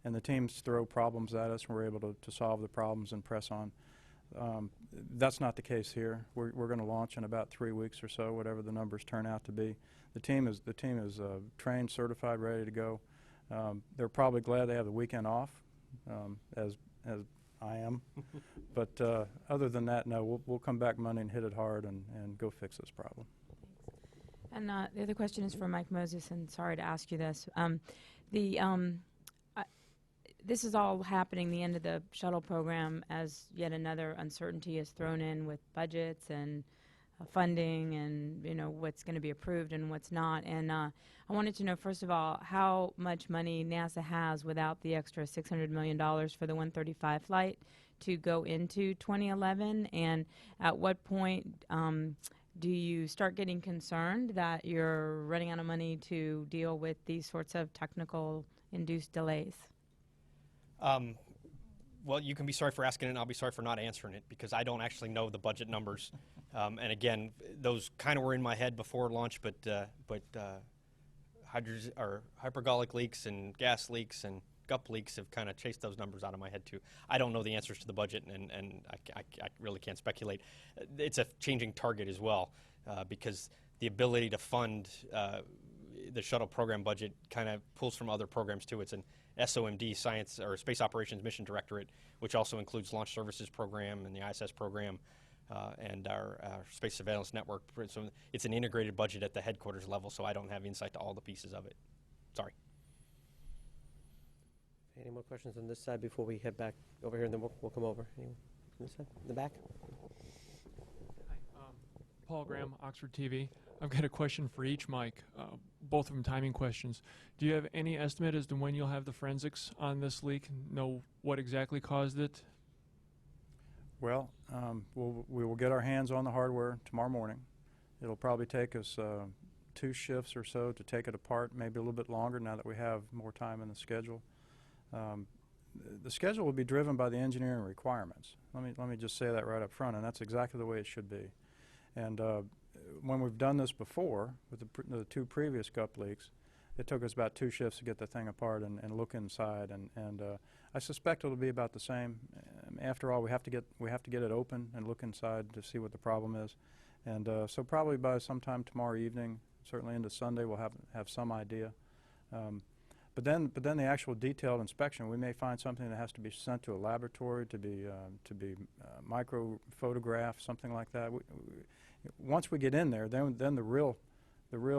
And the teams throw problems at us, and we're able to solve the problems and press on. That's not the case here. We're going to launch in about 3 weeks or so, whatever the numbers turn out to be. The team is trained, certified, ready to go. They're probably glad they have the weekend off, as I am. But other than that, no, we'll come back Monday and hit it hard and go fix this problem. Thanks. And the other question is for Mike Moses, and sorry to ask you this. This is all happening the end of the shuttle program as yet another uncertainty is thrown in with budgets and funding and what's going to be approved and what's not. And I wanted to know, first of all, how much money NASA has without the extra $600 million for the 135 flight to go into 2011, and at what point do you start getting concerned that you're running out of money to deal with these sorts of technical induced delays? Well, you can be sorry for asking it, and I'll be sorry for not answering it, because I don't actually know the budget numbers. And again, those kind of were in my head before launch, but hypergolic leaks and gas leaks and GUP leaks have kind of chased those numbers out of my head too. I don't know the answers to the budget, and I really can't speculate. It's a changing target as well, because the ability to fund the shuttle program budget kind of pulls from other programs too. It's an SOMD, Science or Space Operations Mission Directorate, which also includes Launch Services Program and the ISS program and our Space Surveillance Network. So it's an integrated budget at the headquarters level, so I don't have insight to all the pieces of it. Sorry. Any more questions on this side before we head back over here, and then we'll come over? Anyone on this side? In the back? Hi, Paul Graham, Oxford TV. I've got a question for each Mike, both of them timing questions. Do you have any estimate as to when you'll have the forensics on this leak? Know what exactly caused it? Well, we will get our hands on the hardware tomorrow morning. It'll probably take us 2 shifts or so to take it apart, maybe a little bit longer now that we have more time in the schedule. The schedule will be driven by the engineering requirements. Let me just say that right up front, and that's exactly the way it should be. And when we've done this before with the 2 previous GUP leaks, it took us about 2 shifts to get the thing apart and look inside, and I suspect it'll be about the same. After all, we have to get it open and look inside to see what the problem is, and so probably by sometime tomorrow evening, certainly into Sunday, we'll have some idea. But then the actual detailed inspection, we may find something that has to be sent to a laboratory to be micro photographed, something like that. Once we get in there, then the real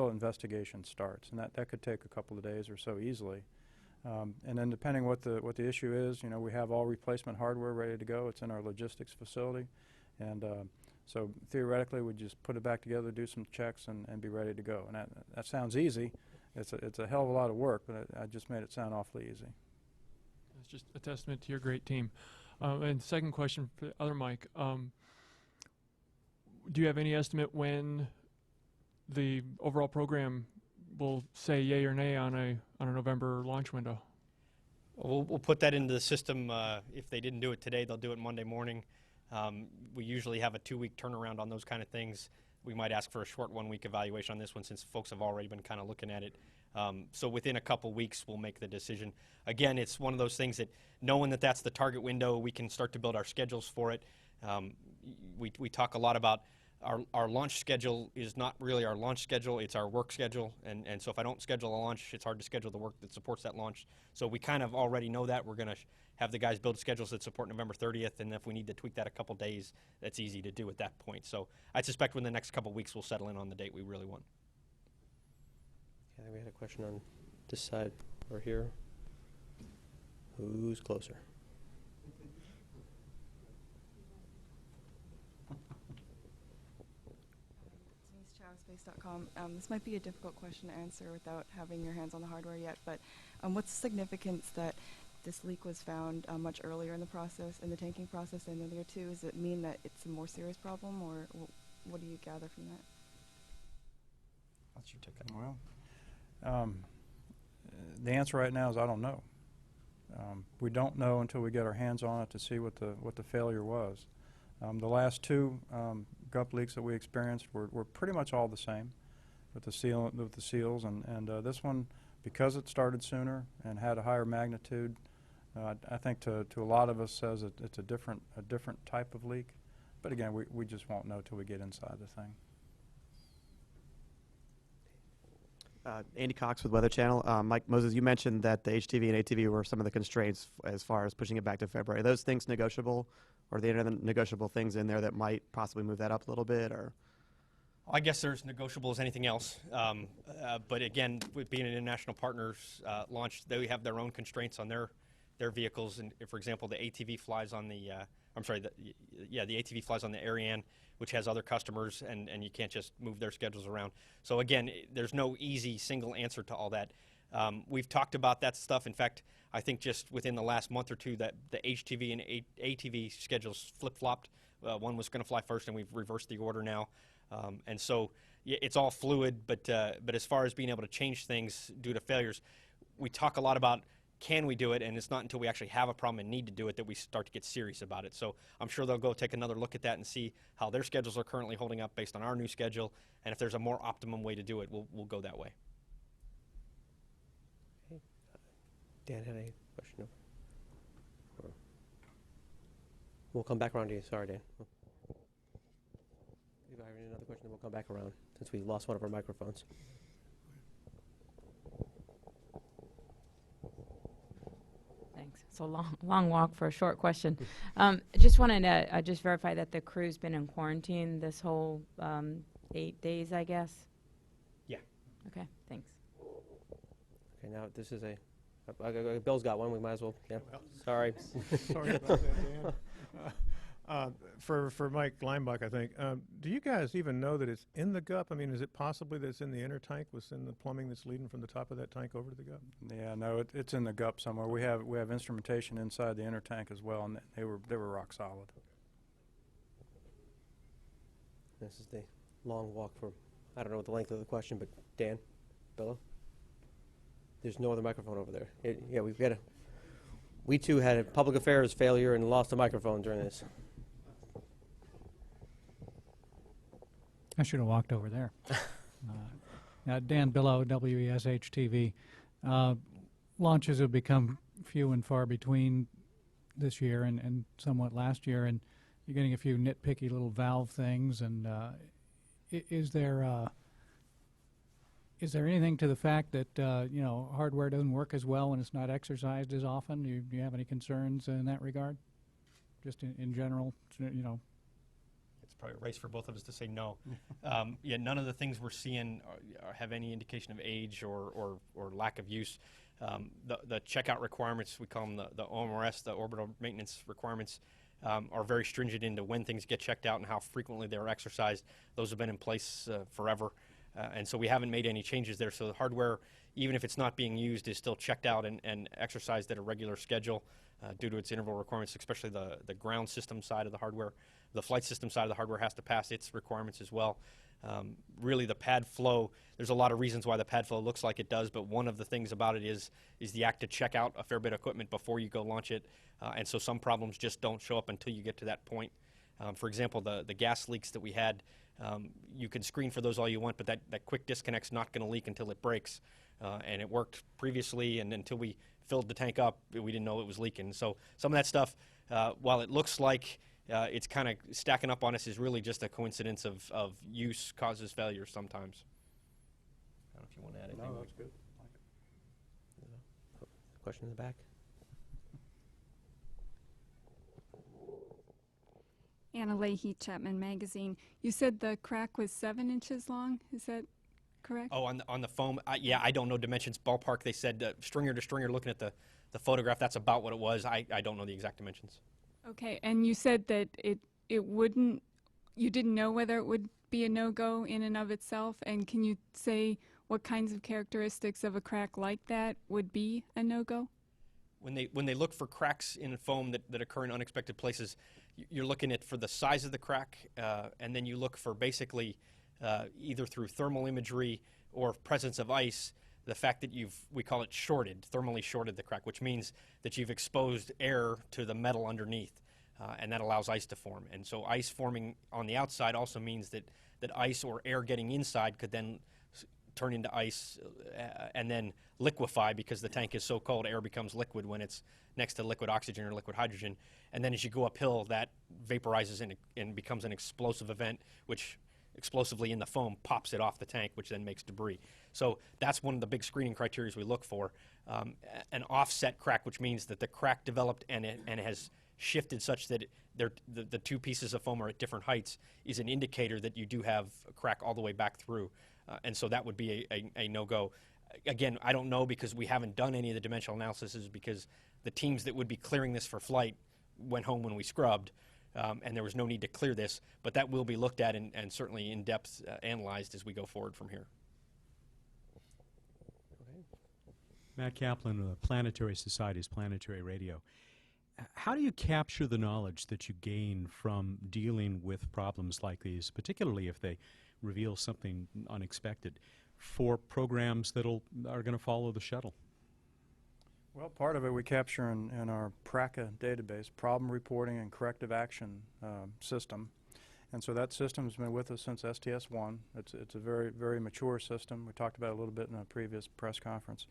investigation starts, and that could take a couple of days or so easily. And then depending what the issue is, we have all replacement hardware ready to go. It's in our logistics facility, and so theoretically we just put it back together, do some checks, and be ready to go. And that sounds easy. It's a hell of a lot of work, but I just made it sound awfully easy. It's just a testament to your great team. And second question for the other Mike. Do you have any estimate when the overall program will say yay or nay on a November launch window? We'll put that into the system. If they didn't do it today, they'll do it Monday morning. We usually have a 2-week turnaround on those kind of things. We might ask for a short 1-week evaluation on this one since folks have already been kind of looking at it. So within a couple weeks, we'll make the decision. Again, it's one of those things that knowing that that's the target window, we can start to build our schedules for it. We talk a lot about our launch schedule is not really our launch schedule, it's our work schedule. And so if I don't schedule a launch, it's hard to schedule the work that supports that launch. So we kind of already know that. We're going to have the guys build schedules that support November 30th, and if we need to tweak that a couple days, that's easy to do at that point. So I suspect within the next couple weeks we'll settle in on the date we really want. Yeah, we had a question on this side or here. Who's closer? Space.com. This might be a difficult question to answer without having your hands on the hardware yet, but what's the significance that this leak was found much earlier in the process, in the tanking process than the other 2? Does it mean that it's a more serious problem, or what do you gather from that? I'll let you take that. Well, the answer right now is I don't know. We don't know until we get our hands on it to see what the failure was. The last 2 GUP leaks that we experienced were pretty much all the same with the seals, and this one, because it started sooner and had a higher magnitude, I think to a lot of us says it's a different type of leak. But again, we just won't know till we get inside the thing. Andy Cox with Weather Channel. Mike Moses, you mentioned that the HTV and ATV were some of the constraints as far as pushing it back to February. Are those things negotiable, or are there any negotiable things in there that might possibly move that up a little bit? Or I guess they're as negotiable as anything else. But again, with being an international partners launch, they have their own constraints on their vehicles. And for example, the ATV flies on the the ATV flies on the Ariane, which has other customers, and you can't just move their schedules around. So again, there's no easy single answer to all that. We've talked about that stuff. In fact, I think just within the last month or 2 that the HTV and ATV schedules flip-flopped. One was going to fly first, and we've reversed the order now. And so it's all fluid, but as far as being able to change things due to failures, we talk a lot about can we do it, and it's not until we actually have a problem and need to do it that we start to get serious about it. So I'm sure they'll go take another look at that and see how their schedules are currently holding up based on our new schedule, and if there's a more optimum way to do it, we'll go that way. Okay. Dan had a question. We'll come back around to you. Sorry, Dan. If I have another question, then we'll come back around since we lost one of our microphones. Thanks. So long walk for a short question. Just wanted to just verify that the crew's been in quarantine this whole 8 days, I guess. Yeah. Okay. Thanks. Okay. Now this is Bill's got one. We might as well. Yeah. Sorry. Sorry about that, Dan. For Mike Leinbach, I think, do you guys even know that it's in the GUP? I mean, is it possibly that it's in the inner tank, within the plumbing that's leading from the top of that tank over to the GUP? Yeah, no, it's in the GUP somewhere. We have instrumentation inside the inner tank as well, and they were rock solid. This is the long walk from, I don't know what the length of the question, but Dan, Bella? There's no other microphone over there. Yeah, we too had a public affairs failure and lost a microphone during this. I should have walked over there. Dan Billow, WESH-TV. Launches have become few and far between this year and somewhat last year, and you're getting a few nitpicky little valve things. And is there anything to the fact that hardware doesn't work as well when it's not exercised as often? Do you have any concerns in that regard? Just in general, It's probably a race for both of us to say no. Yeah, none of the things we're seeing have any indication of age or lack of use. The checkout requirements, we call them the OMRS, the orbital maintenance requirements, are very stringent into when things get checked out and how frequently they're exercised. Those have been in place forever. And so we haven't made any changes there. So the hardware, even if it's not being used, is still checked out and exercised at a regular schedule due to its interval requirements, especially the ground system side of the hardware. The flight system side of the hardware has to pass its requirements as well. Really, the pad flow, there's a lot of reasons why the pad flow looks like it does, but one of the things about it is the act to check out a fair bit of equipment before you go launch it. And so some problems just don't show up until you get to that point. For example, the gas leaks that we had, you can screen for those all you want, but that quick disconnect's not going to leak until it breaks. And it worked previously, and until we filled the tank up, we didn't know it was leaking. So some of that stuff, while it looks like it's kind of stacking up on us, is really just a coincidence of use causes failure sometimes. I don't know if you want to add anything. No, that's good. Question in the back? Anna Leahy, Chapman Magazine. You said the crack was 7 inches long. Is that correct? Oh, on the foam, yeah, I don't know dimensions. Ballpark, they said stringer to stringer, looking at the photograph, that's about what it was. I don't know the exact dimensions. Okay, and you said that it wouldn't, you didn't know whether it would be a no-go in and of itself, and can you say what kinds of characteristics of a crack like that would be a no-go? When they look for cracks in foam that occur in unexpected places, you're looking at for the size of the crack, and then you look for basically either through thermal imagery or presence of ice, the fact that we call it shorted, thermally shorted the crack, which means that you've exposed air to the metal underneath, and that allows ice to form. And so ice forming on the outside also means that ice or air getting inside could then turn into ice and then liquefy, because the tank is so cold, air becomes liquid when it's next to liquid oxygen or liquid hydrogen. And then as you go uphill, that vaporizes and becomes an explosive event, which explosively in the foam pops it off the tank, which then makes debris. So that's one of the big screening criteria we look for. An offset crack, which means that the crack developed and it has shifted such that the two pieces of foam are at different heights, is an indicator that you do have a crack all the way back through. And so that would be a no-go. Again, I don't know, because we haven't done any of the dimensional analysis, because the teams that would be clearing this for flight went home when we scrubbed, and there was no need to clear this, but that will be looked at and certainly in depth analyzed as we go forward from here. Matt Kaplan of the Planetary Society's Planetary Radio. How do you capture the knowledge that you gain from dealing with problems like these, particularly if they reveal something unexpected, for programs that are going to follow the shuttle? Well, part of it we capture in our PRACA database, Problem Reporting and Corrective Action system. And so that system has been with us since STS-1. It's a very, very mature system. We talked about it a little bit in a previous press conference.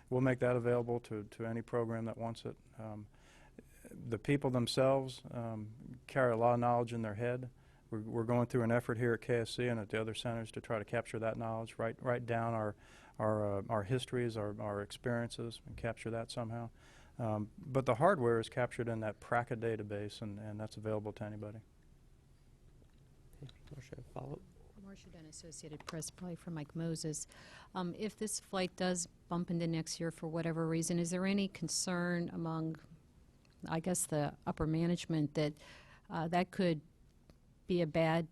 We'll make that available to any program that wants it. The people themselves carry a lot of knowledge in their head. We're going through an effort here at KSC and at the other centers to try to capture that knowledge, write down our histories, our experiences, and capture that somehow. But the hardware is captured in that PRACA database, and that's available to anybody. Marcia, follow-up? Marcia Dunn, Associated Press, probably for Mike Moses. If this flight does bump into next year for whatever reason, is there any concern among, I guess, the upper management that that could be a bad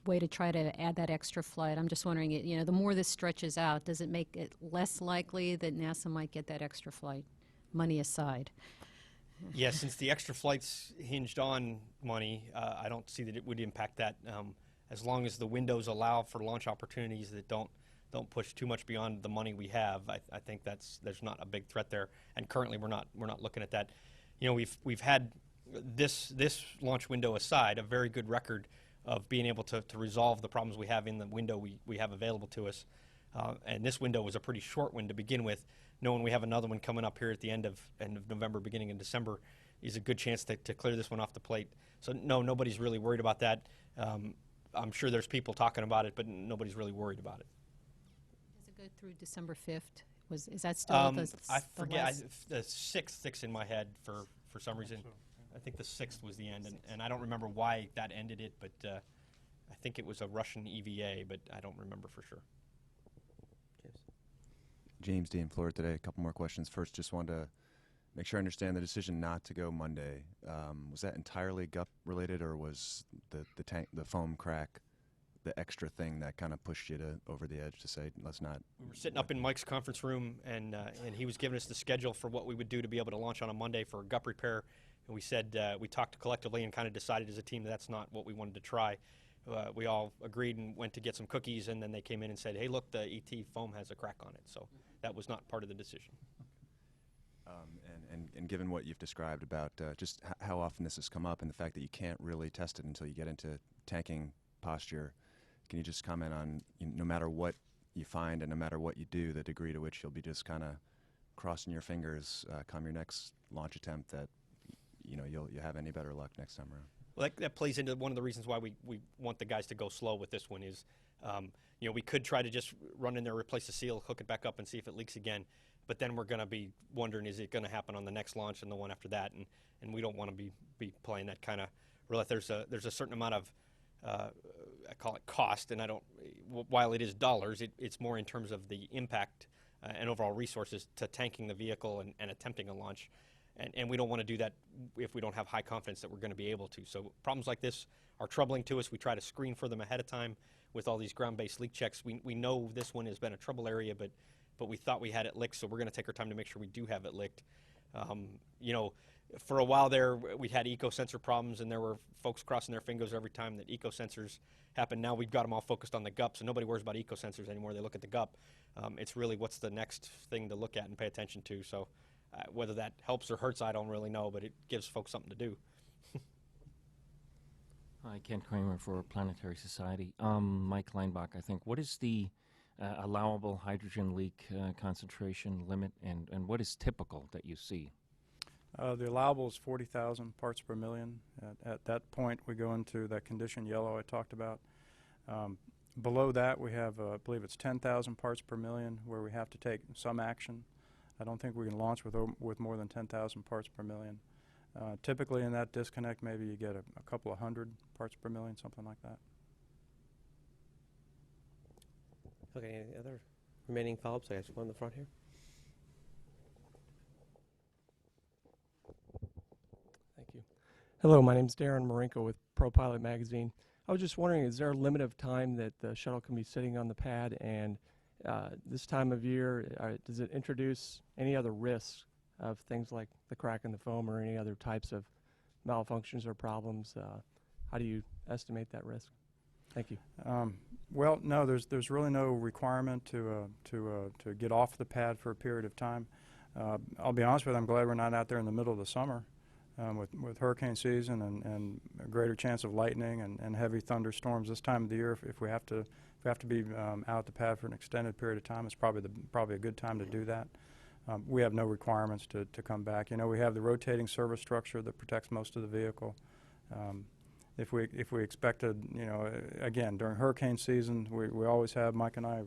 way to try to add that extra flight? I'm just wondering, the more this stretches out, does it make it less likely that NASA might get that extra flight, money aside? Yeah, since the extra flights hinged on money, I don't see that it would impact that. As long as the windows allow for launch opportunities that don't push too much beyond the money we have, I think there's not a big threat there. And currently, we're not looking at that. You know, we've had this launch window aside a very good record of being able to resolve the problems we have in the window we have available to us. And this window was a pretty short one to begin with. Knowing we have another one coming up here at the end of November, beginning of December, is a good chance to clear this one off the plate. So no, nobody's really worried about that. I'm sure there's people talking about it, but nobody's really worried about it. Does it go through December 5th? Is that still I forget. The 6th sticks in my head for some reason. I think the 6th was the end, and I don't remember why that ended it, but I think it was a Russian EVA, but I don't remember for sure. James Dean, Florida Today. A couple more questions. First, just wanted to make sure I understand the decision not to go Monday. Was that entirely GUP related, or was the tank, the foam crack, the extra thing that kind of pushed you over the edge to say let's not? We were sitting up in Mike's conference room, and he was giving us the schedule for what we would do to be able to launch on a Monday for a GUP repair. And we said we talked collectively and kind of decided as a team that's not what we wanted to try. We all agreed and went to get some cookies, and then they came in and said, "Hey, look, the ET foam has a crack on it." So that was not part of the decision. And given what you've described about just how often this has come up and the fact that you can't really test it until you get into tanking posture, can you just comment on, no matter what you find and no matter what you do, the degree to which you'll be just kind of crossing your fingers come your next launch attempt that you'll have any better luck next time around? Well, that plays into one of the reasons why we want the guys to go slow with this one is, we could try to just run in there, replace the seal, hook it back up, and see if it leaks again. But then we're going to be wondering, is it going to happen on the next launch and the one after that? And we don't want to be playing that kind of roulette. There's a certain amount of, I call it cost, and while it is dollars, it's more in terms of the impact and overall resources to tanking the vehicle and attempting a launch. And we don't want to do that if we don't have high confidence that we're going to be able to. So problems like this are troubling to us. We try to screen for them ahead of time with all these ground-based leak checks. We know this one has been a trouble area, but we thought we had it licked, so we're going to take our time to make sure we do have it licked. For a while there, we had eco-sensor problems, and there were folks crossing their fingers every time that eco-sensors happened. Now we've got them all focused on the GUP, so nobody worries about eco-sensors anymore. They look at the GUP. It's really what's the next thing to look at and pay attention to. So whether that helps or hurts, I don't really know, but it gives folks something to do. Hi, Ken Kramer for Planetary Society. Mike Leinbach, I think. What is the allowable hydrogen leak concentration limit, and what is typical that you see? The allowable is 40,000 parts per million. At that point, we go into that condition yellow I talked about. Below that, we have, I believe it's 10,000 parts per million, where we have to take some action. I don't think we can launch with more than 10,000 parts per million. Typically in that disconnect, maybe you get a couple of hundred parts per million, something like that. Okay, any other remaining follow-ups? I guess one in the front here. Thank you. Hello, my name is Darren Marinko with Pro Pilot Magazine. I was just wondering, is there a limit of time that the shuttle can be sitting on the pad? And this time of year, does it introduce any other risks of things like the crack in the foam or any other types of malfunctions or problems? How do you estimate that risk? Thank you. Well, no, there's really no requirement to get off the pad for a period of time. I'll be honest with you, I'm glad we're not out there in the middle of the summer with hurricane season and a greater chance of lightning and heavy thunderstorms this time of the year. If we have to be out at the pad for an extended period of time, it's probably a good time to do that. We have no requirements to come back. We have the rotating service structure that protects most of the vehicle. If we expected, again, during hurricane season, we always have, Mike and I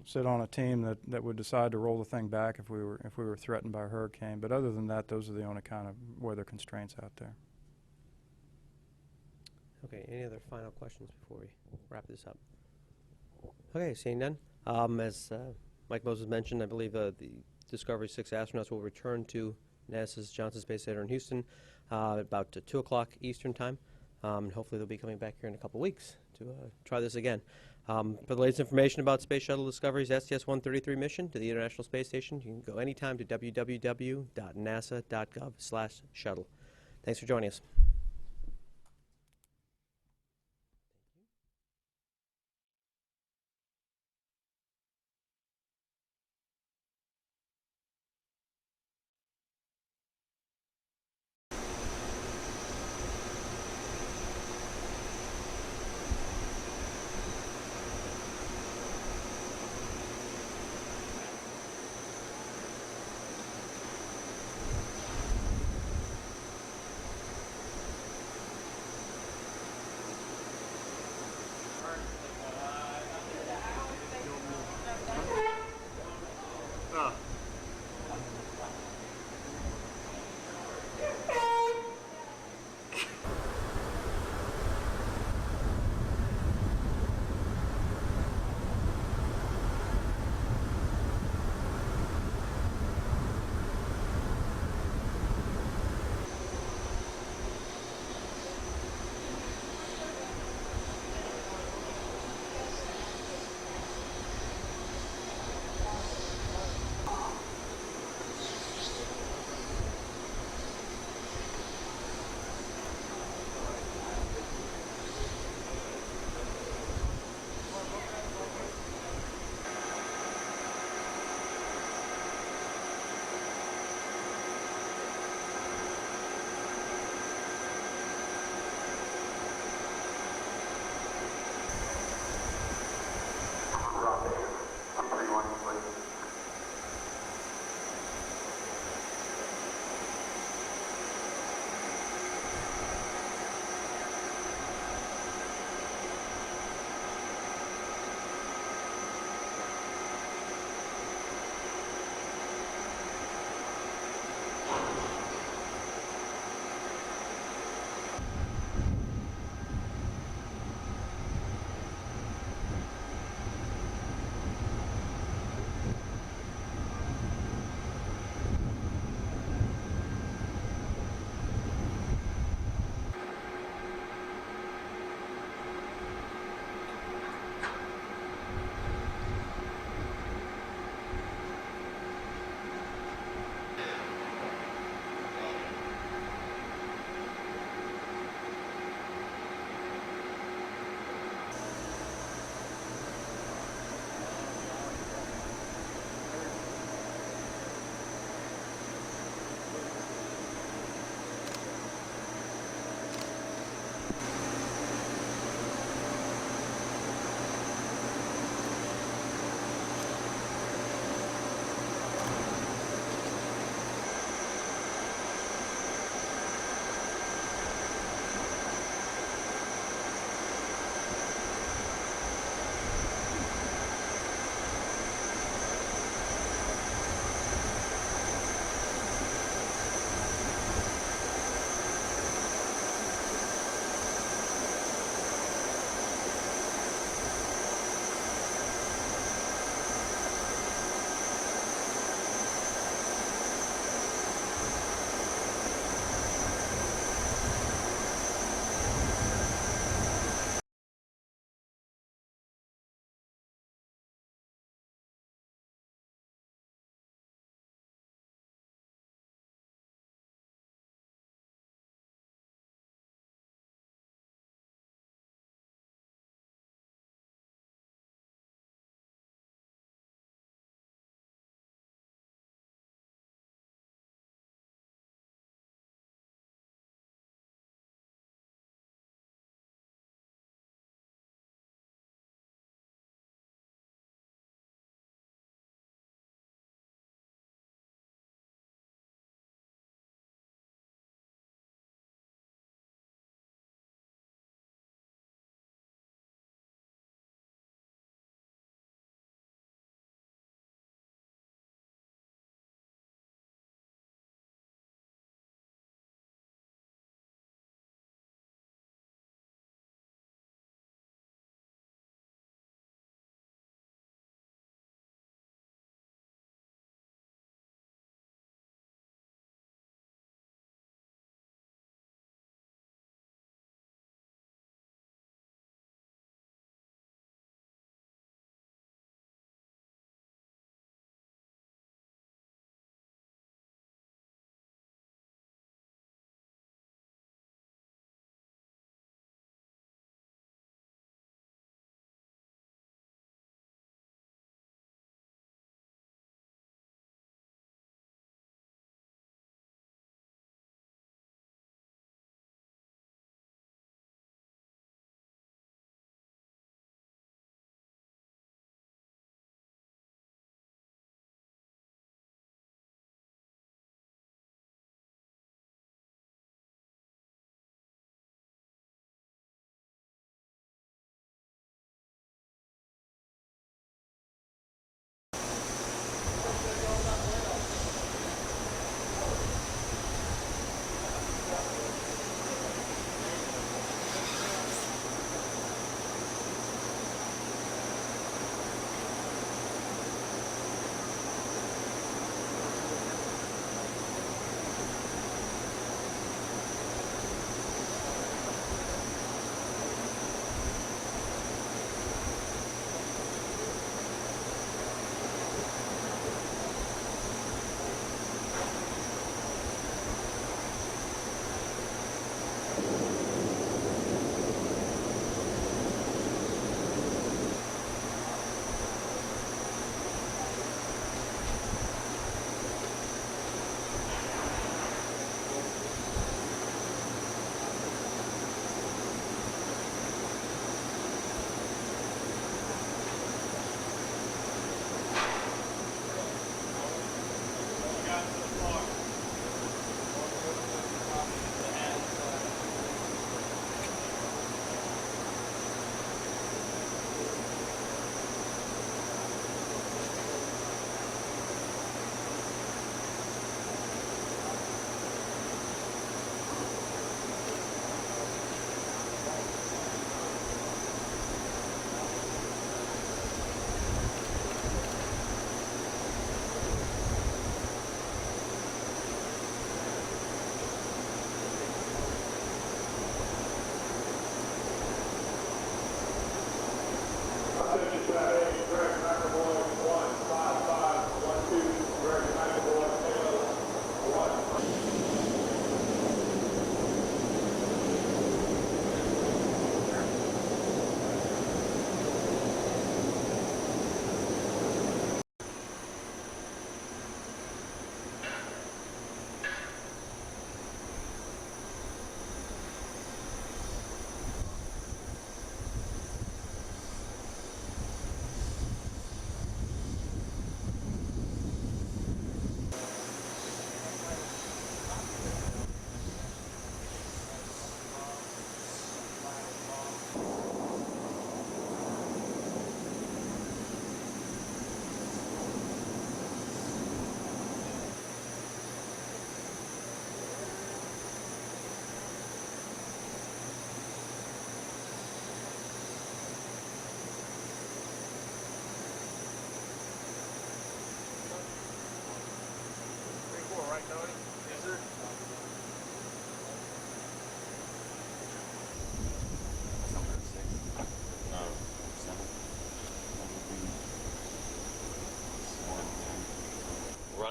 sit on a team that would decide to roll the thing back if we were threatened by a hurricane. But other than that, those are the only kind of weather constraints out there. Okay, any other final questions before we wrap this up? Okay, seeing none. As Mike Moses mentioned, I believe the Discovery 6 astronauts will return to NASA's Johnson Space Center in Houston about 2 o'clock Eastern time. And hopefully they'll be coming back here in a couple weeks to try this again. For the latest information about Space Shuttle Discovery's STS-133 mission to the International Space Station, you can go anytime to www.nasa.gov/shuttle. Thanks for joining us.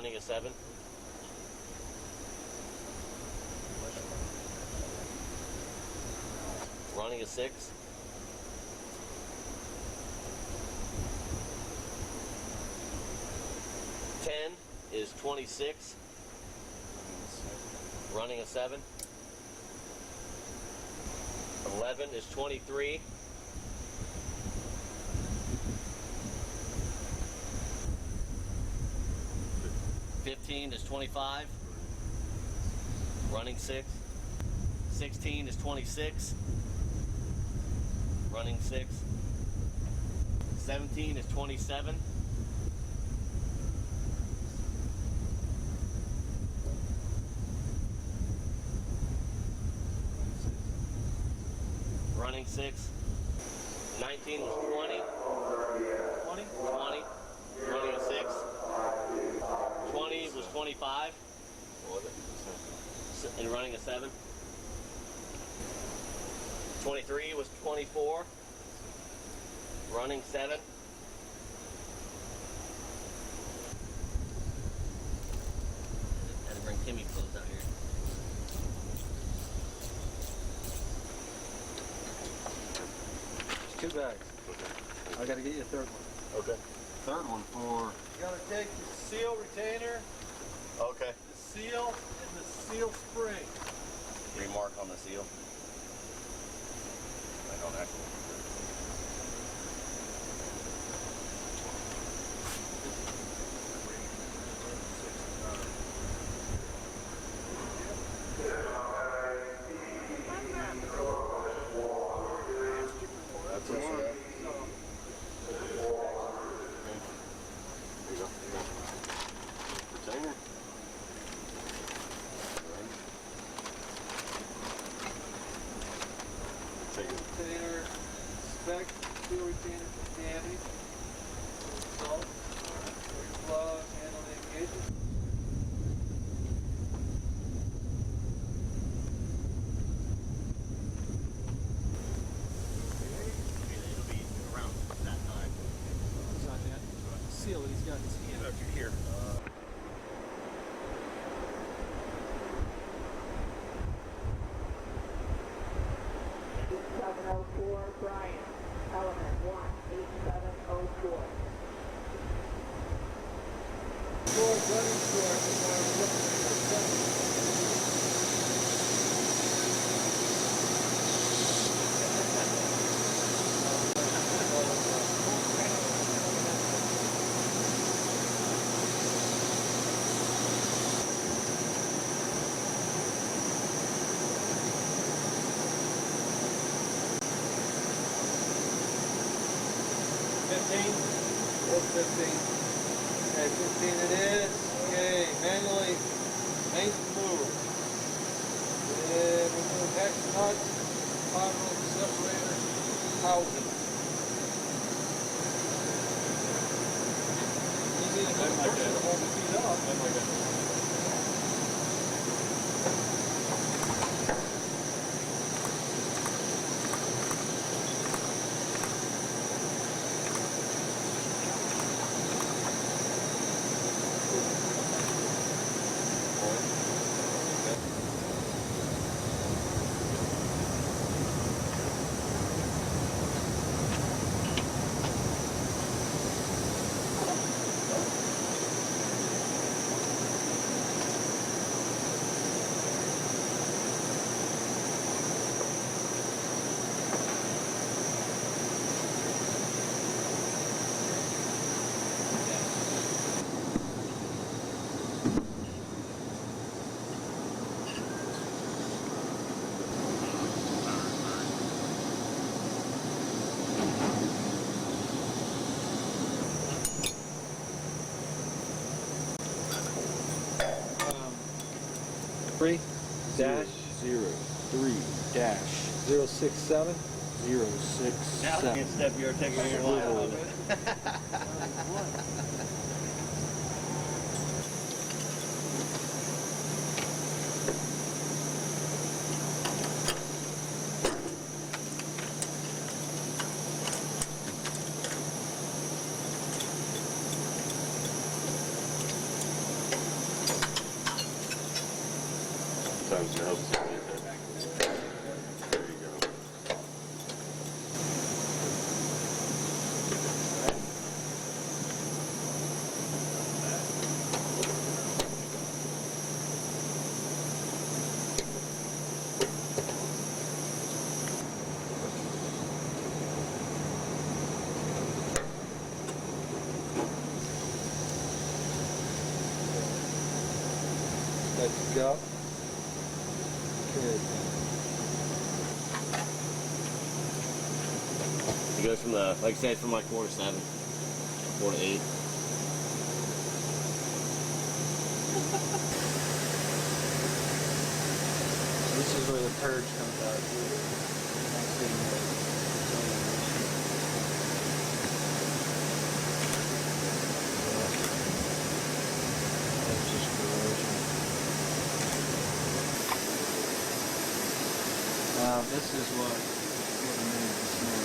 Running a 7. Running a 6. Ten is 26. Running a 7. 11 is 23. 15 is 25. Running 6. 16 is 26. Running 6. 17 is 27. Running 6. 19 was 20. 20? 20. Running a 6. 20 was 25. And running a 7. 23 was 24. Running 7. Had to bring Timmy clothes out here. Two bags. I gotta get you a third one. Okay. Third one for... You gotta take the seal retainer, Okay. the seal, and the seal spring. Remark on the seal. I don't actually. That's the one. There you go. Retainer. Retainer, spec, seal retainer for damage, salt, gloves, handle the engagement. It'll be around that time. It's not that seal that he's got in his hand. Actually, here. Brian, element 18704. Okay, 15 it is. Okay, manually, main move. Remove X nuts, spiral separator, housing. You need another person to hold the feet up. dash 03 dash 067. 067. Step you're taking your line on it. Sometimes it helps to get that. There you go. Let's go. It goes from the, like I said, from like 4 to 7, 4 to 8. This is where the purge comes out. This is what made the smell.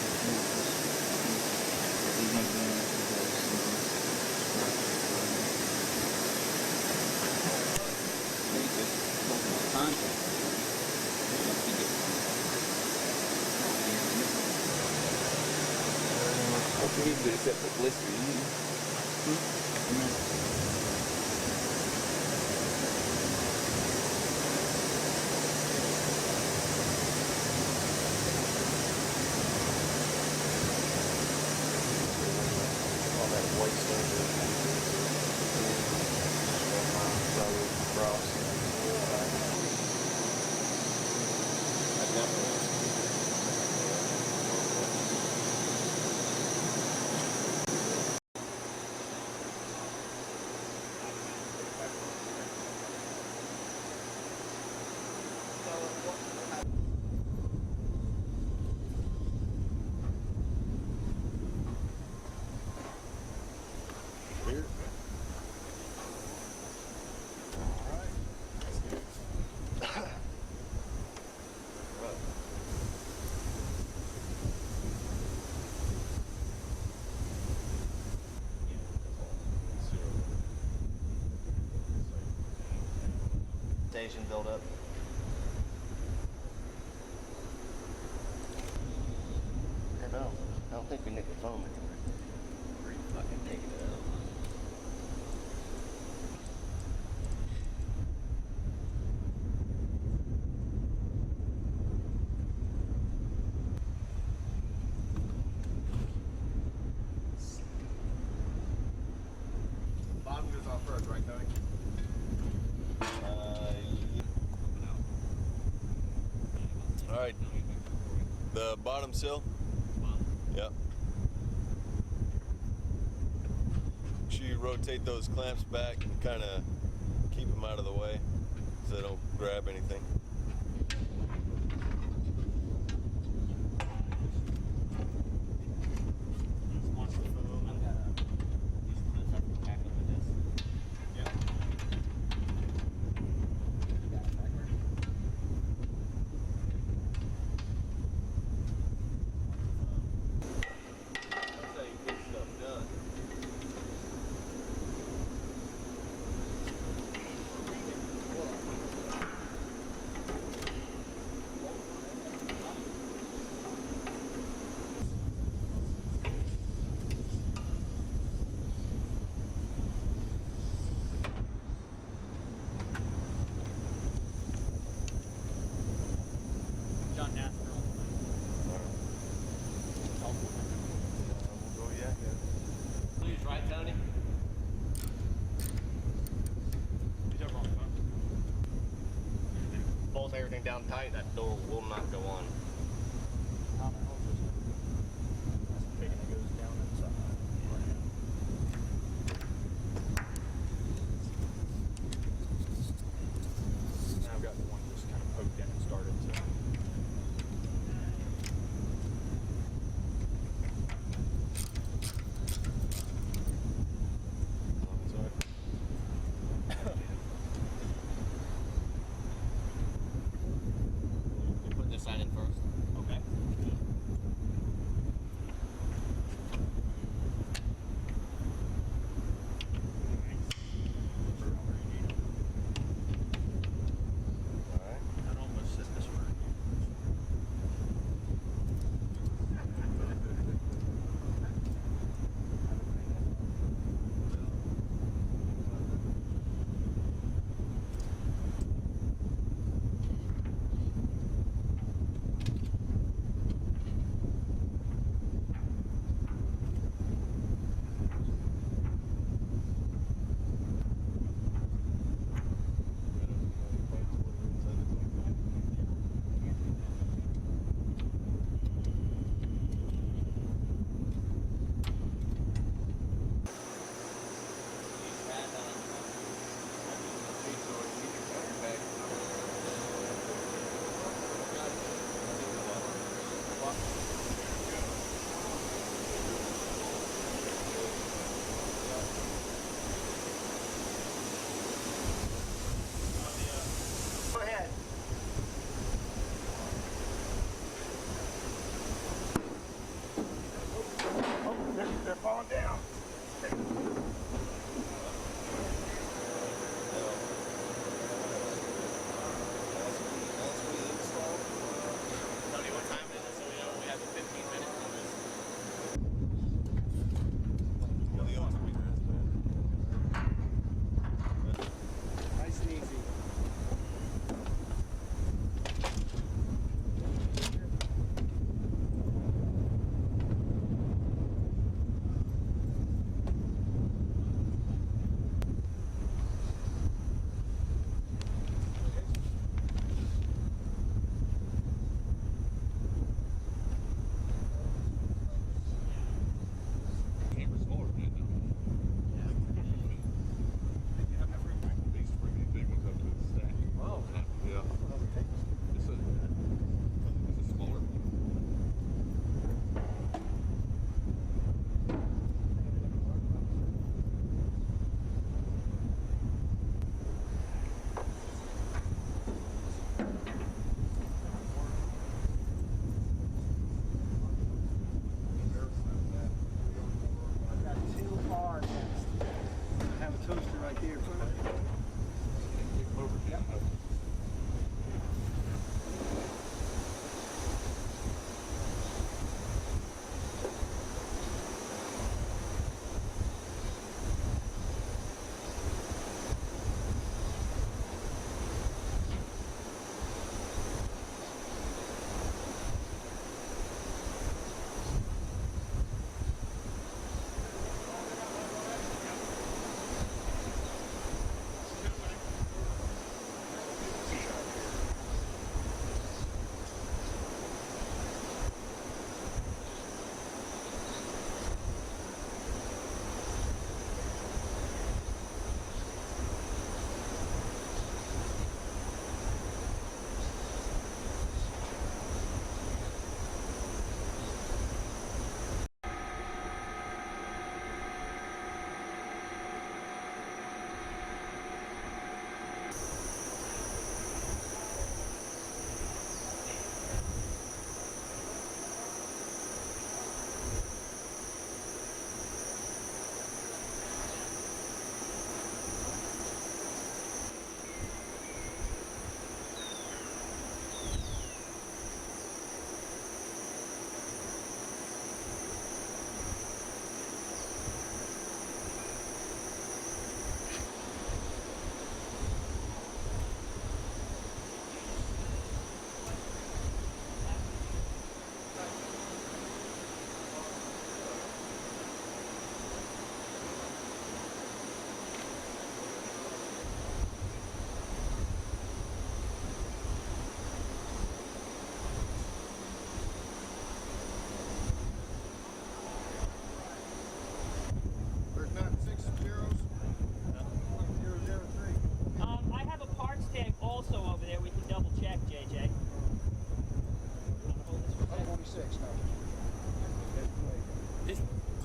What you need to do except for blister, All that white Station build up. I know. I don't think we nicked the foam anywhere. We're fucking taking it out. Bottom goes off first, right, Tony? All right. The bottom sill? Yep. Make sure you rotate those clamps back and kind of keep them out of the way so they don't grab anything. Everything down tight, that door will not go on. I've got one just kind of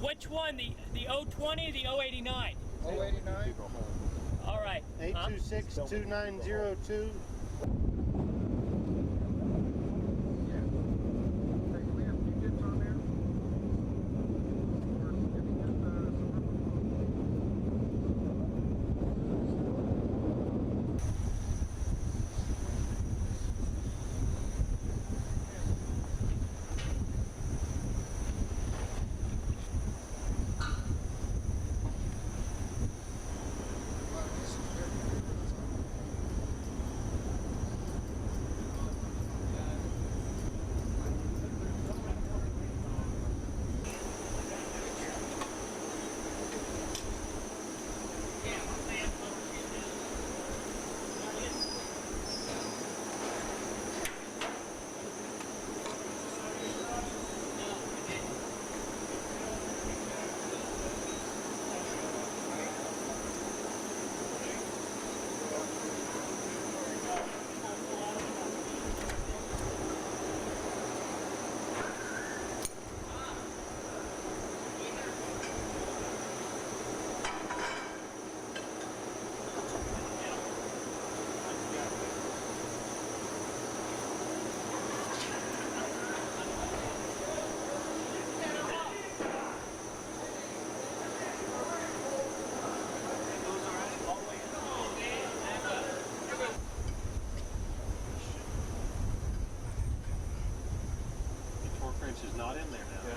Which one? The 020 or the 089? 089. All right. 826-2902. Is not in there now.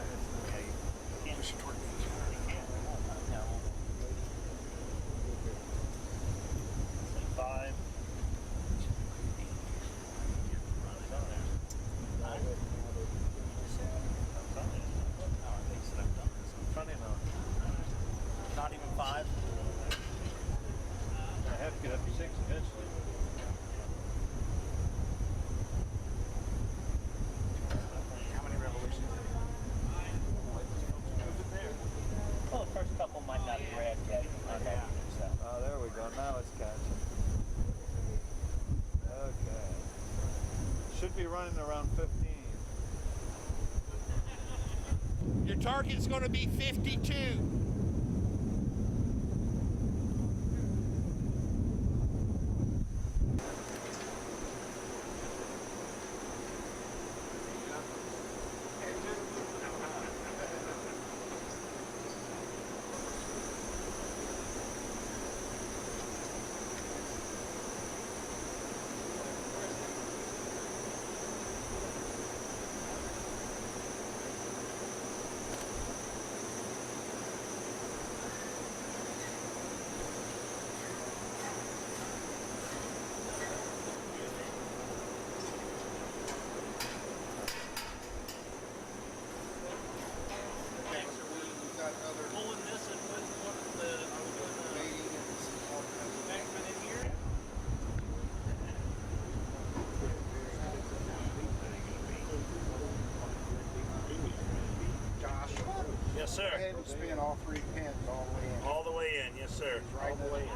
Yeah, it's not. Five. Not even five. I have to get up to six eventually. How many revolutions? Well, the first couple might not be red yet. Oh, there we go. Now it's catching. Okay. Should be running around 15. Your target's going to be 52. Pulling this and putting one of the backman in here. Josh. Yes, sir. Go ahead and spin all three pins all the way in. All the way in, yes, sir. All the way in.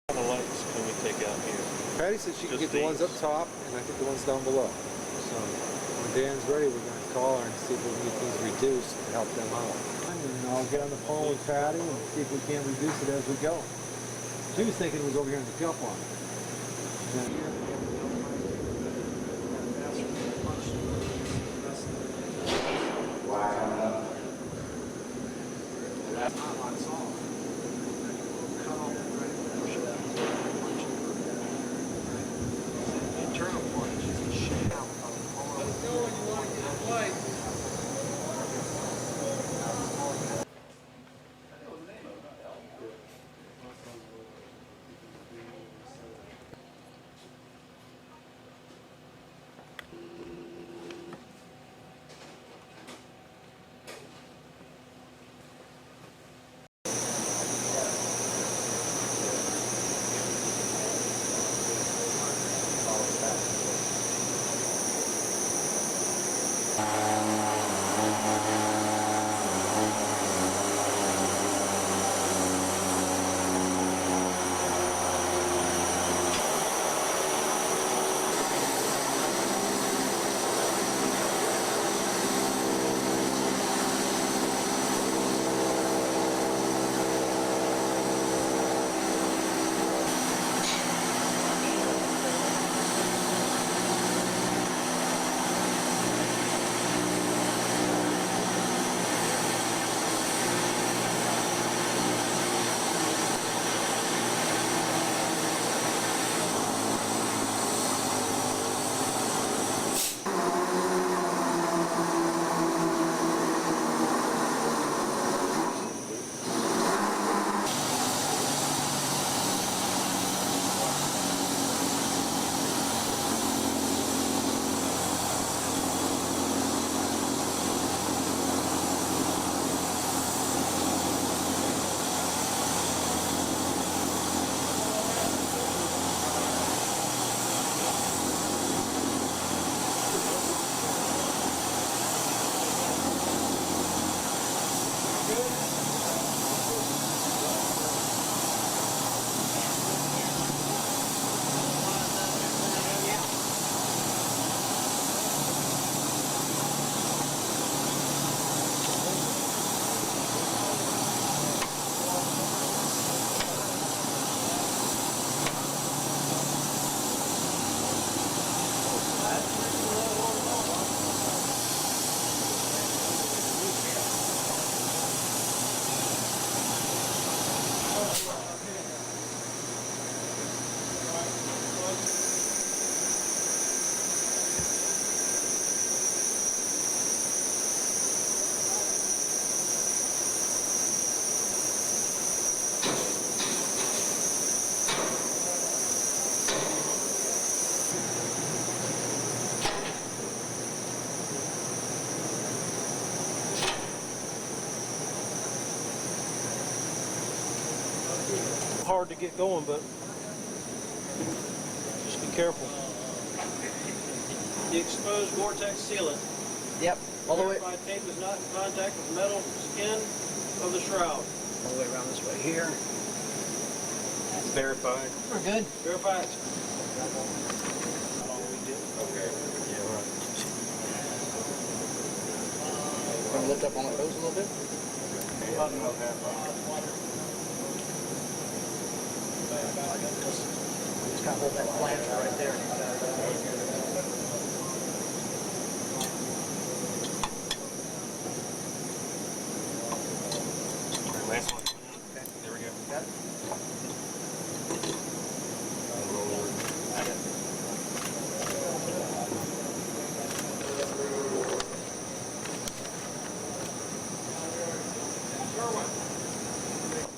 The lights can we take out here? Patty said she can get the ones up top, and I think the ones down below. So when Dan's ready, we're going to call her and see if we can get these reduced to help them out. And I'll get on the phone with Patty and see if we can reduce it as we go. She was thinking it was over here in the jump line. Hard to get going, but just be careful. The exposed vortex sealant. Yep, all the way. Verified tape is not in contact with metal skin of the shroud. All the way around this way here. That's verified. We're good. Verified. Okay. Yeah, right. Can we lift up on the hose a little bit? Just kind of hold that flange right there. Last one. Okay. There we go. Got it?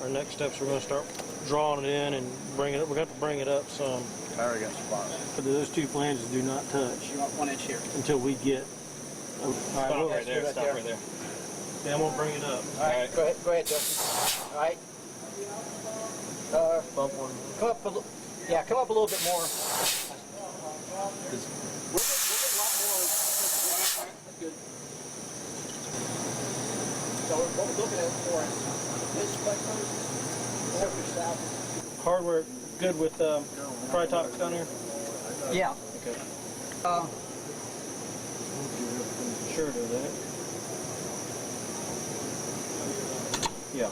Our next steps, we're going to start drawing it in and bring it up. We're going to have to bring it up some. I already got spots. But those two flanges do not touch. You want 1 inch here. Until we get. All right, Stop right there. Stop right there. Yeah, I'm going to bring it up. All right. Go ahead, Justin. All right. Bump one. Come up a little. Yeah, come up a little bit more. We'll get a lot more. That's good. So what we're looking at for is this spec north or south. Hardware good with pry tops down here? Yeah. Okay. Uh, Sure do that. Yeah.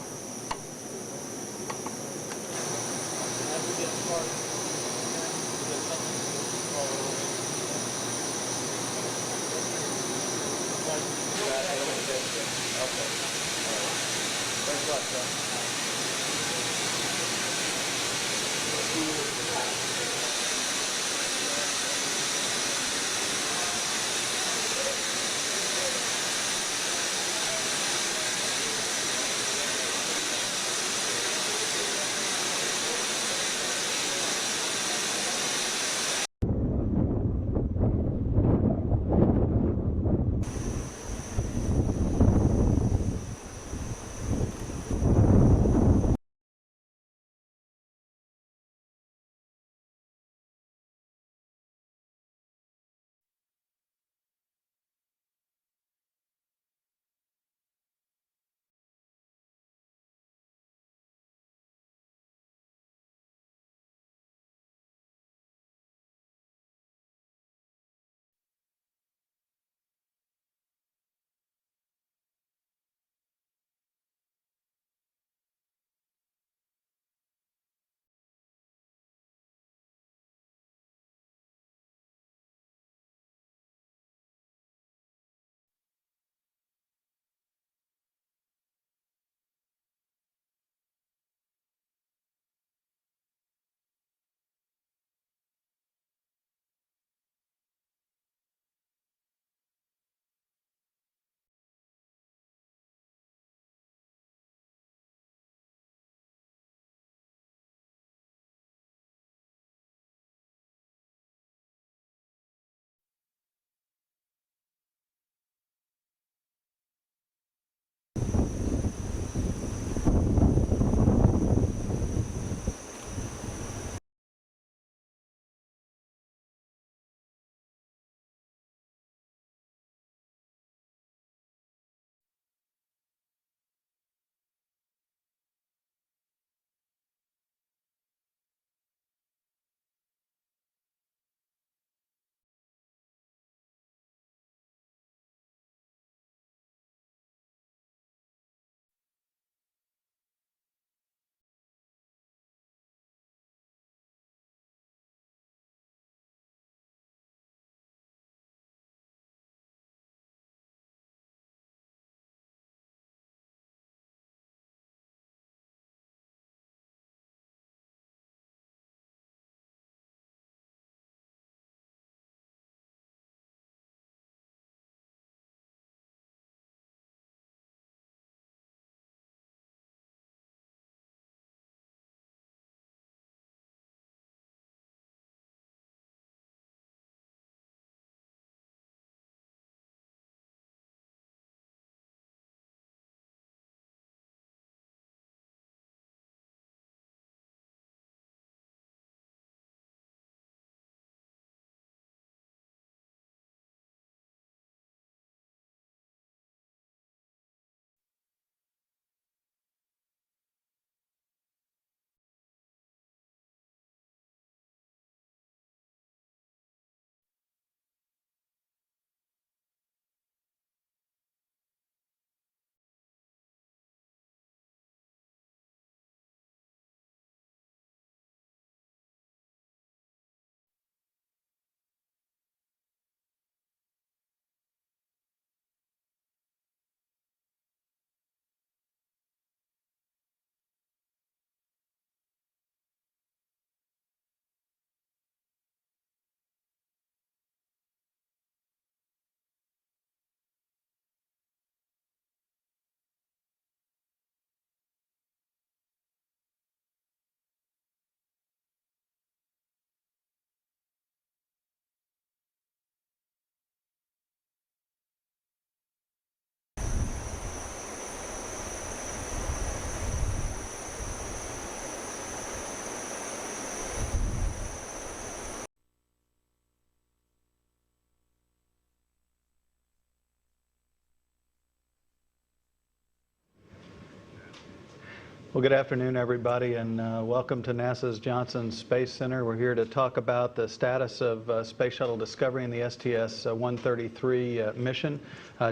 Well, good afternoon, everybody, and welcome to NASA's Johnson Space Center. We're here to talk about the status of Space Shuttle Discovery and the STS-133 mission.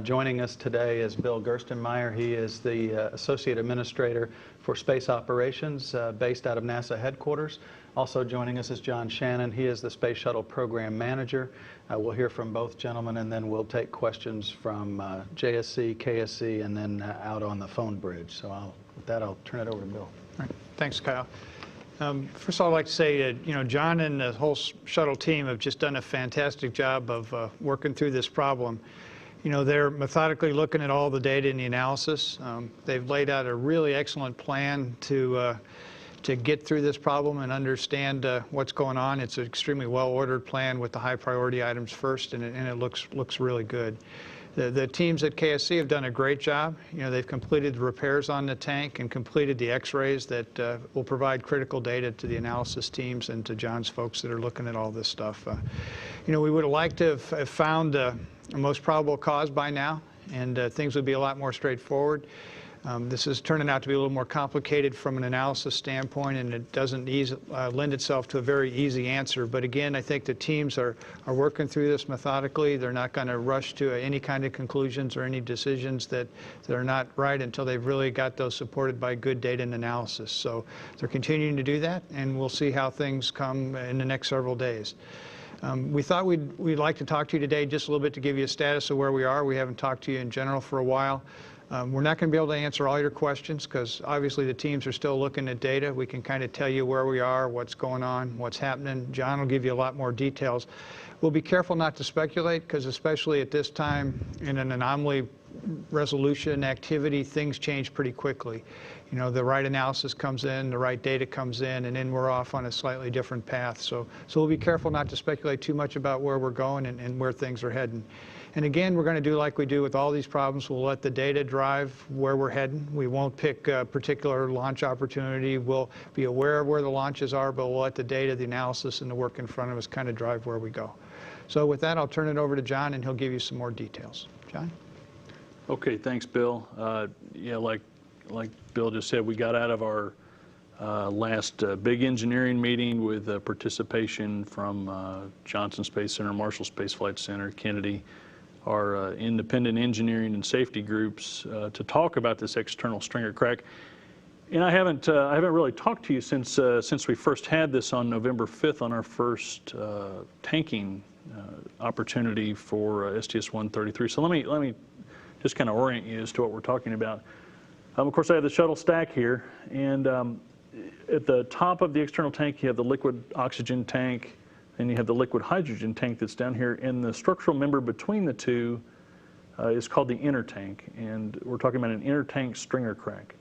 Joining us today is Bill Gerstenmaier. He is the Associate Administrator for Space Operations based out of NASA headquarters. Also joining us is John Shannon. He is the Space Shuttle Program Manager. We'll hear from both gentlemen, and then we'll take questions from JSC, KSC, and then out on the phone bridge. So with that, I'll turn it over to Bill. All right. Thanks, Kyle. First of all, I'd like to say, John and the whole shuttle team have just done a fantastic job of working through this problem. They're methodically looking at all the data and the analysis. They've laid out a really excellent plan to get through this problem and understand what's going on. It's an extremely well-ordered plan with the high priority items first, and it looks really good. The teams at KSC have done a great job. They've completed the repairs on the tank and completed the x-rays that will provide critical data to the analysis teams and to John's folks that are looking at all this stuff. We would have liked to have found a most probable cause by now, and things would be a lot more straightforward. This is turning out to be a little more complicated from an analysis standpoint, and it doesn't lend itself to a very easy answer. But again, I think the teams are working through this methodically. They're not going to rush to any kind of conclusions or any decisions that are not right until they've really got those supported by good data and analysis. So they're continuing to do that, and we'll see how things come in the next several days. We thought we'd like to talk to you today just a little bit to give you a status of where we are. We haven't talked to you in general for a while. We're not going to be able to answer all your questions because obviously the teams are still looking at data. We can kind of tell you where we are, what's going on, what's happening. John will give you a lot more details. We'll be careful not to speculate because especially at this time in an anomaly resolution activity, things change pretty quickly. The right analysis comes in, the right data comes in, and then we're off on a slightly different path. So we'll be careful not to speculate too much about where we're going and where things are heading. And again, we're going to do like we do with all these problems. We'll let the data drive where we're heading. We won't pick a particular launch opportunity. We'll be aware of where the launches are, but we'll let the data, the analysis, and the work in front of us kind of drive where we go. So with that, I'll turn it over to John, and he'll give you some more details. John? Okay, thanks, Bill. Yeah, like Bill just said, we got out of our last big engineering meeting with participation from Johnson Space Center, Marshall Space Flight Center, Kennedy, our independent engineering and safety groups to talk about this external stringer crack. And I haven't really talked to you since we first had this on November 5th on our first tanking opportunity for STS-133. So let me just kind of orient you as to what we're talking about. Of course, I have the shuttle stack here, and at the top of the external tank, you have the liquid oxygen tank, and you have the liquid hydrogen tank that's down here, and the structural member between the two is called the inner tank, and we're talking about an inner tank stringer crack.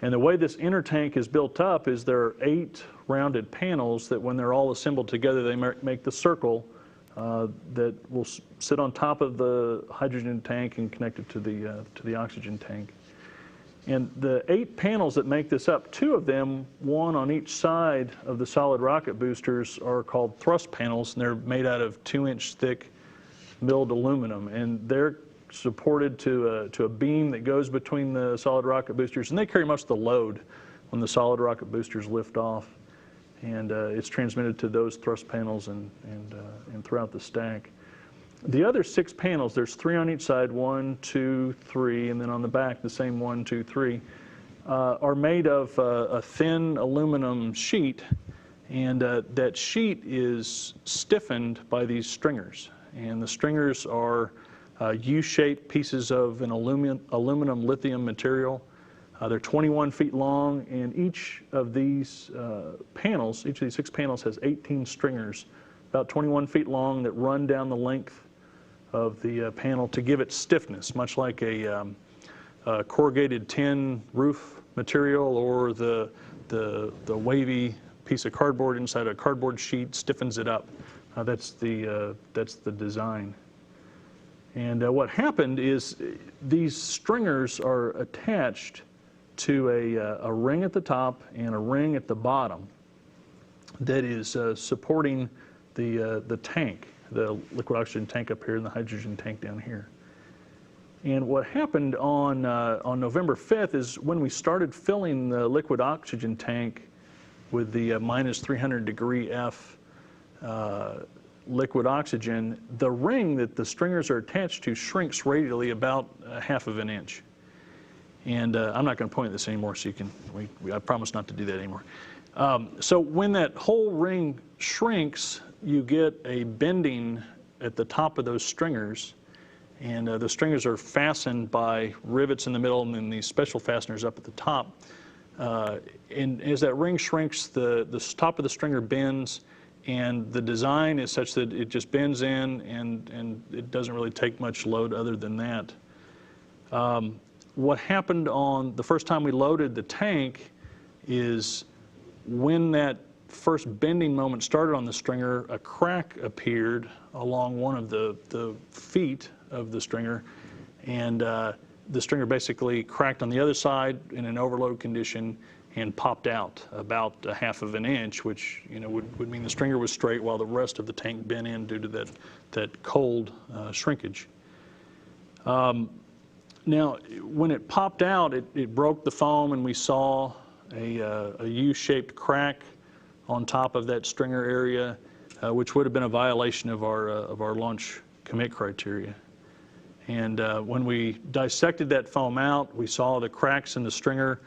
And the way this inner tank is built up is there are 8 rounded panels that when they're all assembled together, they make the circle that will sit on top of the hydrogen tank and connect it to the oxygen tank. And the 8 panels that make this up, 2 of them, one on each side of the solid rocket boosters, are called thrust panels, and they're made out of 2-inch thick milled aluminum. And they're supported to a beam that goes between the solid rocket boosters, and they carry most of the load when the solid rocket boosters lift off. And it's transmitted to those thrust panels and throughout the stack. The other 6 panels, there's 3 on each side, 1, 2, 3, and then on the back the same 1, 2, 3, are made of a thin aluminum sheet, and that sheet is stiffened by these stringers. And the stringers are U-shaped pieces of an aluminum lithium material. They're 21 feet long, and each of these panels, each of these 6 panels has 18 stringers, about 21 feet long, that run down the length of the panel to give it stiffness, much like a corrugated tin roof material, or the wavy piece of cardboard inside a cardboard sheet stiffens it up. That's the design. And what happened is these stringers are attached to a ring at the top and a ring at the bottom that is supporting the tank, the liquid oxygen tank up here and the hydrogen tank down here. And what happened on November 5th is when we started filling the liquid oxygen tank with the minus 300 degree F liquid oxygen, the ring that the stringers are attached to shrinks radially about 1/2 of an inch. And I'm not going to point at this anymore, so you can, I promise not to do that anymore. So when that whole ring shrinks, you get a bending at the top of those stringers, and the stringers are fastened by rivets in the middle and then these special fasteners up at the top. And as that ring shrinks, the top of the stringer bends, and the design is such that it just bends in, and it doesn't really take much load other than that. What happened on the first time we loaded the tank is when that first bending moment started on the stringer, a crack appeared along one of the feet of the stringer, and the stringer basically cracked on the other side in an overload condition and popped out about 1/2 of an inch, which would mean the stringer was straight while the rest of the tank bent in due to that cold shrinkage. Now, when it popped out, it broke the foam, and we saw a U-shaped crack on top of that stringer area, which would have been a violation of our launch commit criteria. And when we dissected that foam out, we saw the cracks in the stringer.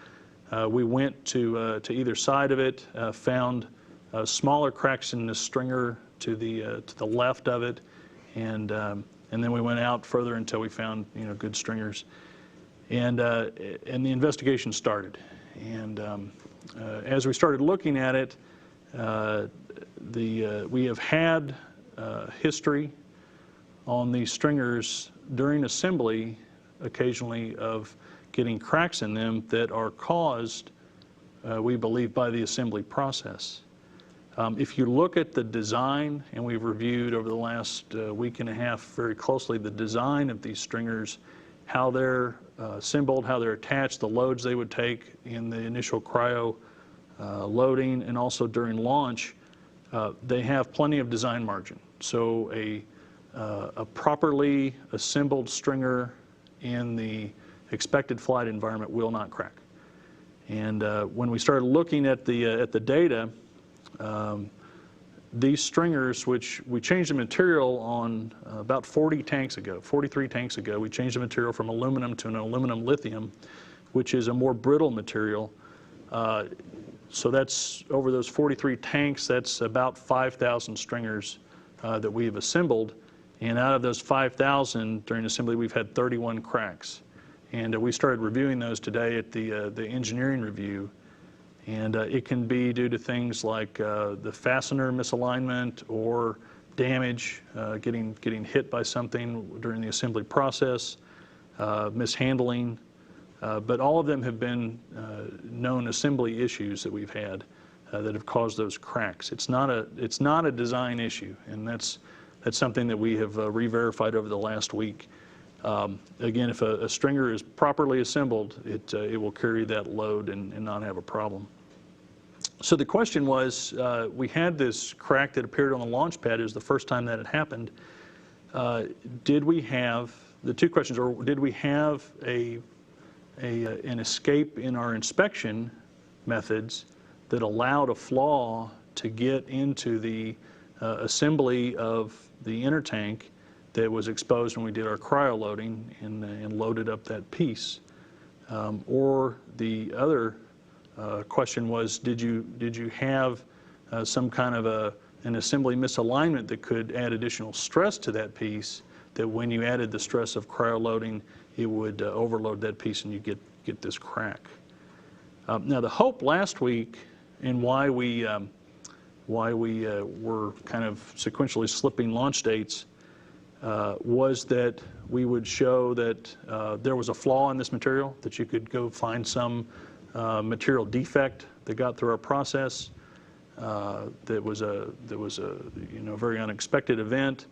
We went to either side of it, found smaller cracks in the stringer to the left of it, and then we went out further until we found good stringers, and the investigation started. And as we started looking at it, we have had history on these stringers during assembly occasionally of getting cracks in them that are caused, we believe, by the assembly process. If you look at the design, and we've reviewed over the last week and a half very closely the design of these stringers, how they're assembled, how they're attached, the loads they would take in the initial cryo loading, and also during launch, they have plenty of design margin. So a properly assembled stringer in the expected flight environment will not crack. And when we started looking at the data, these stringers, which we changed the material on about 43 tanks ago, we changed the material from aluminum to an aluminum lithium, which is a more brittle material. So that's, over those 43 tanks, that's about 5,000 stringers that we have assembled. And out of those 5,000, during assembly, we've had 31 cracks. And we started reviewing those today at the engineering review. And it can be due to things like the fastener misalignment or damage, getting hit by something during the assembly process, mishandling. But all of them have been known assembly issues that we've had that have caused those cracks. It's not a design issue, and that's something that we have re-verified over the last week. Again, if a stringer is properly assembled, it will carry that load and not have a problem. So the question was, we had this crack that appeared on the launch pad. It was the first time that had happened. Did we have, the two questions are, did we have an escape in our inspection methods that allowed a flaw to get into the assembly of the inner tank that was exposed when we did our cryo loading and loaded up that piece? Or the other question was, did you have some kind of an assembly misalignment that could add additional stress to that piece, that when you added the stress of cryo loading, it would overload that piece and you get this crack? Now, the hope last week, and why we were kind of sequentially slipping launch dates, was that we would show that there was a flaw in this material, that you could go find some material defect that got through our process, that was a very unexpected event.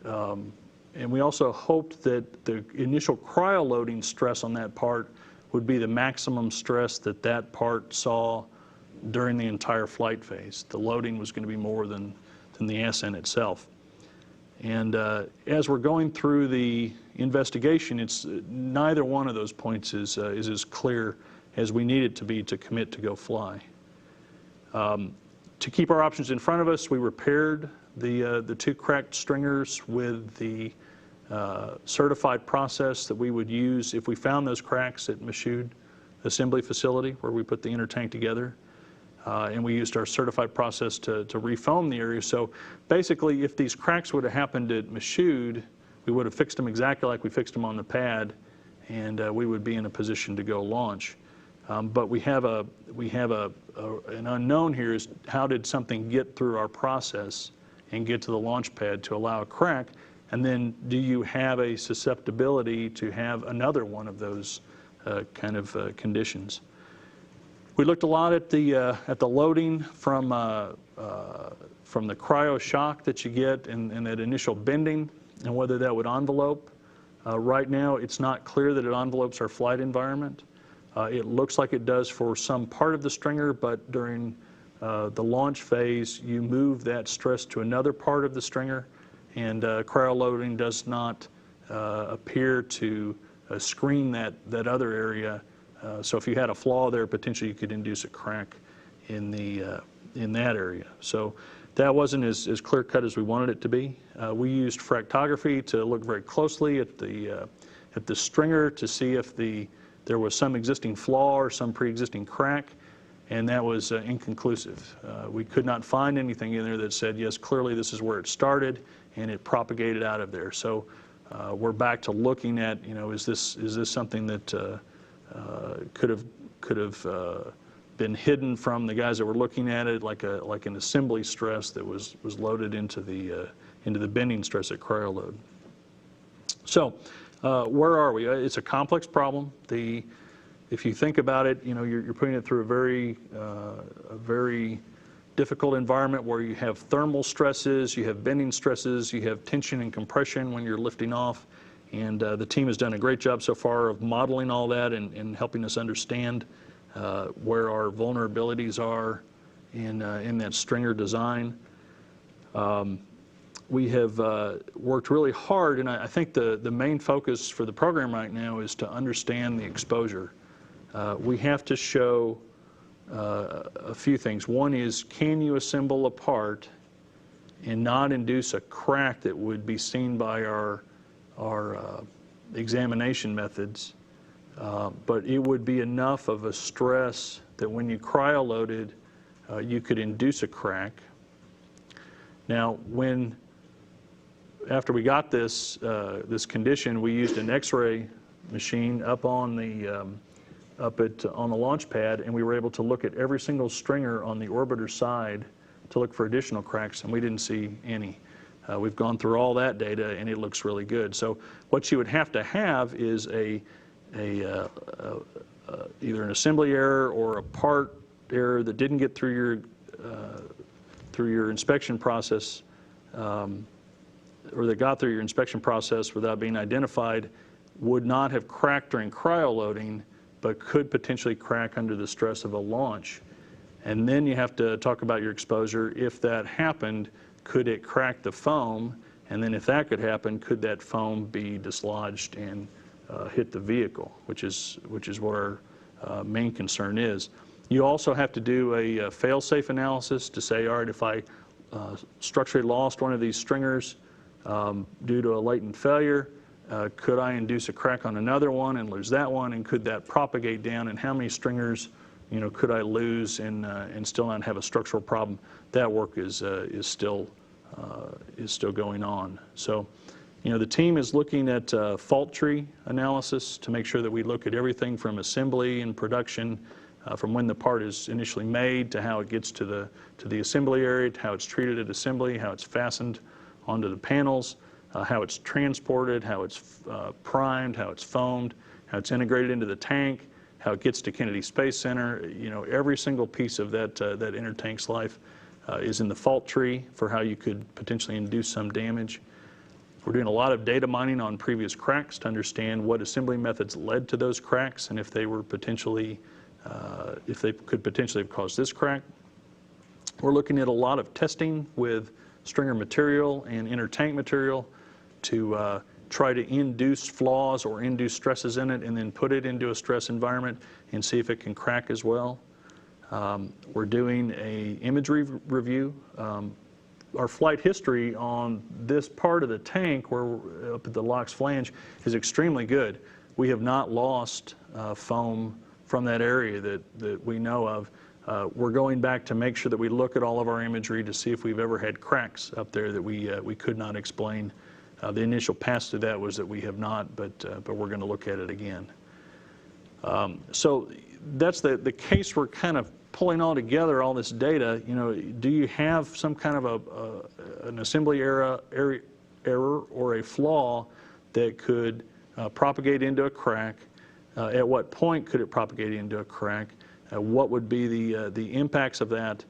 And we also hoped that the initial cryo loading stress on that part would be the maximum stress that part saw during the entire flight phase. The loading was going to be more than the ascent itself. And as we're going through the investigation, it's neither one of those points is as clear as we need it to be to commit to go fly. To keep our options in front of us, we repaired the two cracked stringers with the certified process that we would use if we found those cracks at Michoud assembly facility where we put the inner tank together. And we used our certified process to refoam the area. So basically, if these cracks would have happened at Michoud, we would have fixed them exactly like we fixed them on the pad, and we would be in a position to go launch. But we have an unknown here is how did something get through our process and get to the launch pad to allow a crack, and then do you have a susceptibility to have another one of those kind of conditions? We looked a lot at the loading from the cryo shock that you get and that initial bending and whether that would envelope. Right now, it's not clear that it envelopes our flight environment. It looks like it does for some part of the stringer, but during the launch phase, you move that stress to another part of the stringer, and cryo loading does not appear to screen that other area. So if you had a flaw there, potentially you could induce a crack in that area. So that wasn't as clear-cut as we wanted it to be. We used fractography to look very closely at the stringer to see if there was some existing flaw or some pre-existing crack, and that was inconclusive. We could not find anything in there that said, yes, clearly this is where it started, and it propagated out of there. So we're back to looking at, is this something that could have been hidden from the guys that were looking at it, like an assembly stress that was loaded into the bending stress at cryo load. So where are we? It's a complex problem. If you think about it, you're putting it through a very difficult environment where you have thermal stresses, you have bending stresses, you have tension and compression when you're lifting off. And the team has done a great job so far of modeling all that and helping us understand where our vulnerabilities are in that stringer design. We have worked really hard, and I think the main focus for the program right now is to understand the exposure. We have to show a few things. One is, can you assemble a part and not induce a crack that would be seen by our examination methods, but it would be enough of a stress that when you cryo-loaded, you could induce a crack. Now, after we got this condition, we used an X-ray machine up on the launch pad, and we were able to look at every single stringer on the orbiter side to look for additional cracks, and we didn't see any. We've gone through all that data, and it looks really good. So what you would have to have is either an assembly error or a part error that didn't get through your inspection process, or that got through your inspection process without being identified, would not have cracked during cryo loading, but could potentially crack under the stress of a launch. And then you have to talk about your exposure. If that happened, could it crack the foam? And then if that could happen, could that foam be dislodged and hit the vehicle, which is what our main concern is. You also have to do a fail-safe analysis to say, all right, if I structurally lost one of these stringers due to a latent failure, could I induce a crack on another one and lose that one, and could that propagate down, and how many stringers could I lose and still not have a structural problem? That work is still going on. So, the team is looking at fault tree analysis to make sure that we look at everything from assembly and production, from when the part is initially made to how it gets to the assembly area, to how it's treated at assembly, how it's fastened onto the panels, how it's transported, how it's primed, how it's foamed, how it's integrated into the tank, how it gets to Kennedy Space Center. Every single piece of that inner tank's life is in the fault tree for how you could potentially induce some damage. We're doing a lot of data mining on previous cracks to understand what assembly methods led to those cracks and if they were potentially, if they could potentially have caused this crack. We're looking at a lot of testing with stringer material and inner tank material to try to induce flaws or induce stresses in it, and then put it into a stress environment and see if it can crack as well. We're doing a imagery review. Our flight history on this part of the tank, where we're up at the LOX flange, is extremely good. We have not lost foam from that area that we know of. We're going back to make sure that we look at all of our imagery to see if we've ever had cracks up there that we could not explain. The initial pass through that was that we have not, but we're going to look at it again. So that's the case. We're kind of pulling all together, all this data. You know, do you have some kind of an assembly error or a flaw that could propagate into a crack? At what point could it propagate into a crack? What would be the impacts of that?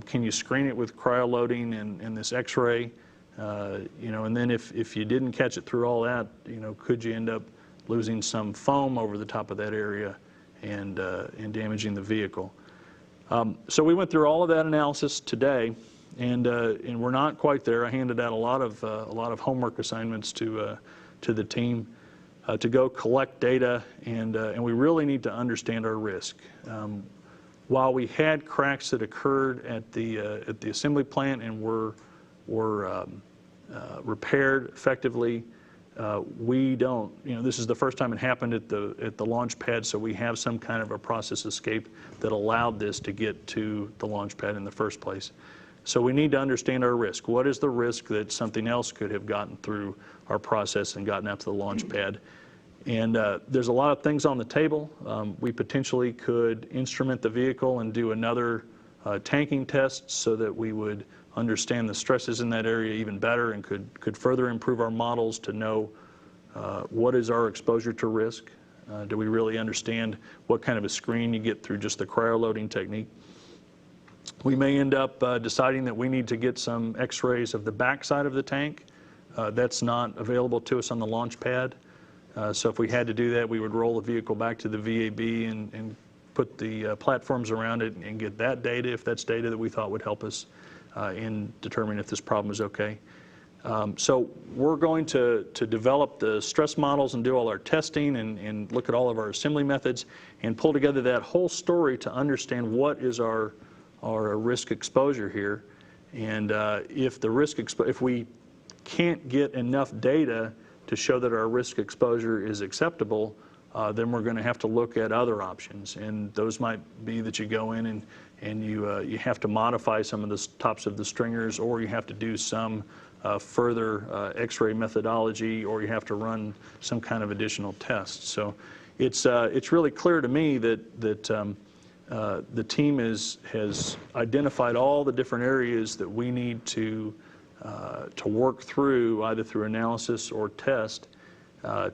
Can you screen it with cryoloading and this X-ray? You know, and then if you didn't catch it through all that, you know, could you end up losing some foam over the top of that area and damaging the vehicle? So we went through all of that analysis today, and we're not quite there. I handed out a lot of homework assignments to the team to go collect data, and we really need to understand our risk. While we had cracks that occurred at the assembly plant and were repaired effectively, we don't, you know, this is the first time it happened at the launch pad, so we have some kind of a process escape that allowed this to get to the launch pad in the first place. So we need to understand our risk. What is the risk that something else could have gotten through our process and gotten out to the launch pad? And there's a lot of things on the table. We potentially could instrument the vehicle and do another tanking test so that we would understand the stresses in that area even better and could further improve our models to know what is our exposure to risk. Do we really understand what kind of a screen you get through just the cryoloading technique? We may end up deciding that we need to get some X-rays of the backside of the tank. That's not available to us on the launch pad. So if we had to do that, we would roll the vehicle back to the VAB and put the platforms around it and get that data, if that's data that we thought would help us in determining if this problem is okay. So we're going to develop the stress models and do all our testing and look at all of our assembly methods and pull together that whole story to understand what is our risk exposure here. And if we can't get enough data to show that our risk exposure is acceptable, then we're going to have to look at other options. And those might be that you go in and you have to modify some of the tops of the stringers, or you have to do some further X-ray methodology, or you have to run some kind of additional tests. So it's really clear to me that the team has identified all the different areas that we need to work through, either through analysis or test,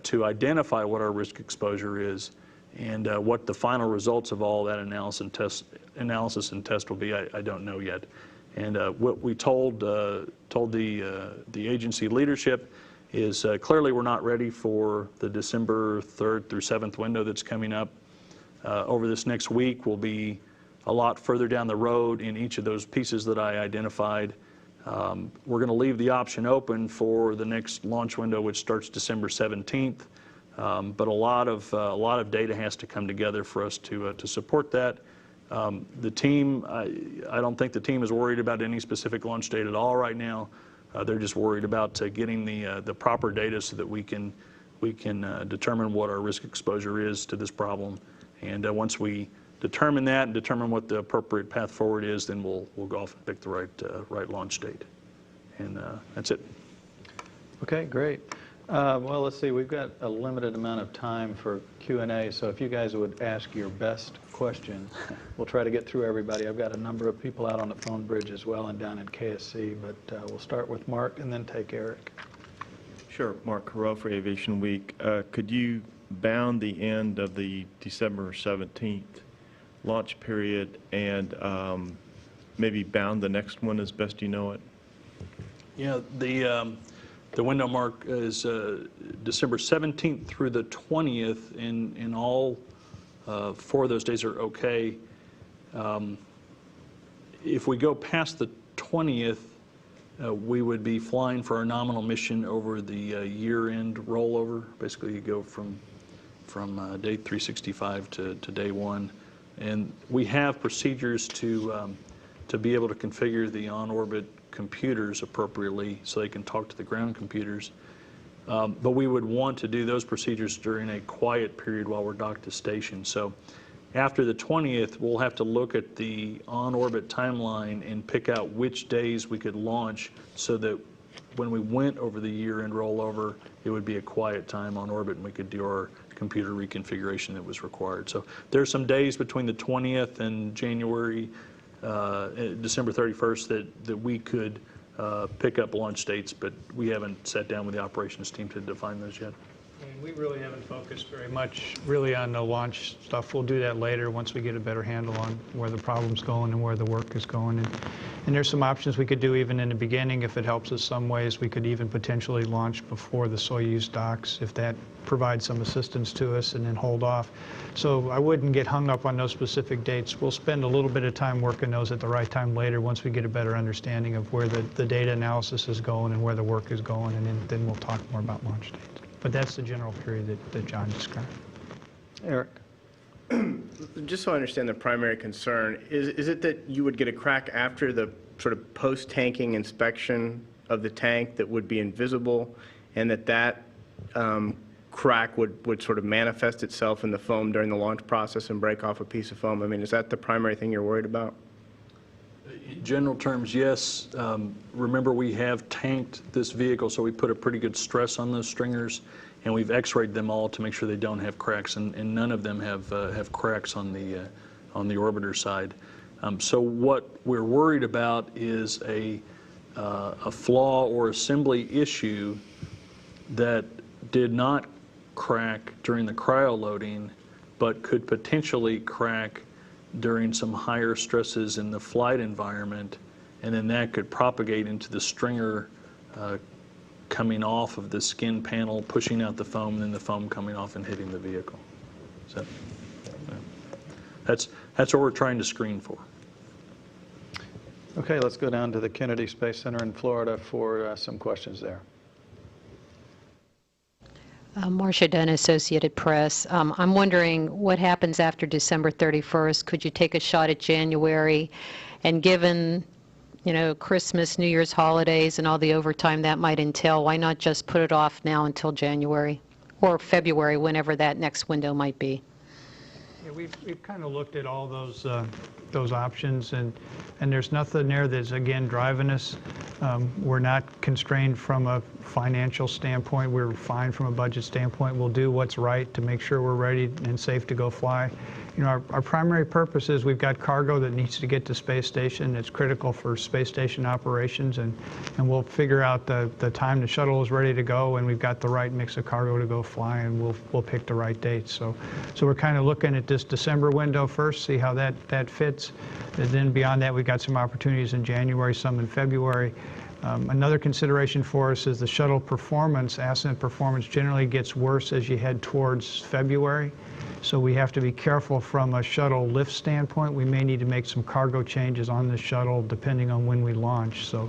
to identify what our risk exposure is, and what the final results of all that analysis and test will be, I don't know yet. And what we told the agency leadership is clearly we're not ready for the December 3rd through 7th window that's coming up. Over this next week, we'll be a lot further down the road in each of those pieces that I identified. We're going to leave the option open for the next launch window, which starts December 17th. But a lot of data has to come together for us to support that. The team, I don't think the team is worried about any specific launch date at all right now. They're just worried about getting the proper data so that we can determine what our risk exposure is to this problem. And once we determine that and determine what the appropriate path forward is, then we'll go off and pick the right launch date. And that's it. Okay, great. Well, let's see. We've got a limited amount of time for Q&A, so if you guys would ask your best question, we'll try to get through everybody. I've got a number of people out on the phone bridge as well and down in KSC, but we'll start with Mark and then take Eric. Sure. Mark Carell for Aviation Week. Could you bound the end of the December 17th launch period and maybe bound the next one as best you know it? Yeah, the window mark is December 17th through the 20th, and all 4 of those days are okay. If we go past the 20th, we would be flying for our nominal mission over the year-end rollover. Basically, you go from day 365 to day 1. And we have procedures to be able to configure the on-orbit computers appropriately so they can talk to the ground computers. But we would want to do those procedures during a quiet period while we're docked to station. So after the 20th, we'll have to look at the on-orbit timeline and pick out which days we could launch so that when we went over the year-end rollover, it would be a quiet time on orbit and we could do our computer reconfiguration that was required. So there's some days between the 20th and December 31st that we could pick up launch dates, but we haven't sat down with the operations team to define those yet. And we really haven't focused very much really on the launch stuff. We'll do that later once we get a better handle on where the problem's going and where the work is going. And there's some options we could do even in the beginning if it helps us some ways. We could even potentially launch before the Soyuz docks if that provides some assistance to us, and then hold off. So I wouldn't get hung up on those specific dates. We'll spend a little bit of time working those at the right time later once we get a better understanding of where the data analysis is going and where the work is going, and then we'll talk more about launch dates. But that's the general period that John described. Eric? Just so I understand the primary concern, is it that you would get a crack after the sort of post-tanking inspection of the tank that would be invisible, and that crack would sort of manifest itself in the foam during the launch process and break off a piece of foam? I mean, is that the primary thing you're worried about? In general terms, yes. Remember, we have tanked this vehicle, so we put a pretty good stress on those stringers, and we've x-rayed them all to make sure they don't have cracks, and none of them have cracks on the orbiter side. So what we're worried about is a flaw or assembly issue that did not crack during the cryoloading, but could potentially crack during some higher stresses in the flight environment, and then that could propagate into the stringer coming off of the skin panel, pushing out the foam, and then the foam coming off and hitting the vehicle. So that's what we're trying to screen for. Okay, let's go down to the Kennedy Space Center in Florida for some questions there. Marcia Dunn, Associated Press. I'm wondering what happens after December 31st. Could you take a shot at January? And given, Christmas, New Year's holidays, and all the overtime that might entail, why not just put it off now until January or February, whenever that next window might be? Yeah, we've kind of looked at all those options, and there's nothing there that's, again, driving us. We're not constrained from a financial standpoint. We're fine from a budget standpoint. We'll do what's right to make sure we're ready and safe to go fly. Our primary purpose is we've got cargo that needs to get to space station. It's critical for space station operations, and we'll figure out the time the shuttle is ready to go, and we've got the right mix of cargo to go fly, and we'll pick the right dates. So we're kind of looking at this December window first, see how that fits. And then beyond that, we've got some opportunities in January, some in February. Another consideration for us is the shuttle performance, ascent performance generally gets worse as you head towards February. So we have to be careful from a shuttle lift standpoint. We may need to make some cargo changes on the shuttle depending on when we launch. So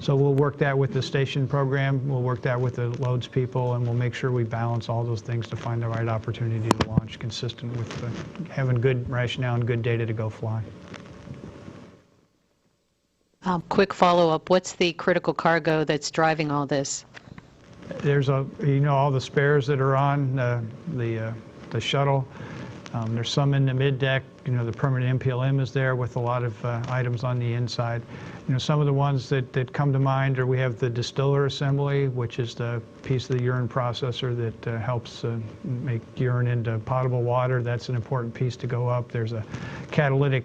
we'll work that with the station program, we'll work that with the loads people, and we'll make sure we balance all those things to find the right opportunity to launch consistent with having good rationale and good data to go fly. Quick follow-up, what's the critical cargo that's driving all this? There's all the spares that are on the shuttle. There's some in the mid-deck. The permanent MPLM is there with a lot of items on the inside. Some of the ones that come to mind are we have the distiller assembly, which is the piece of the urine processor that helps make urine into potable water. That's an important piece to go up. There's a catalytic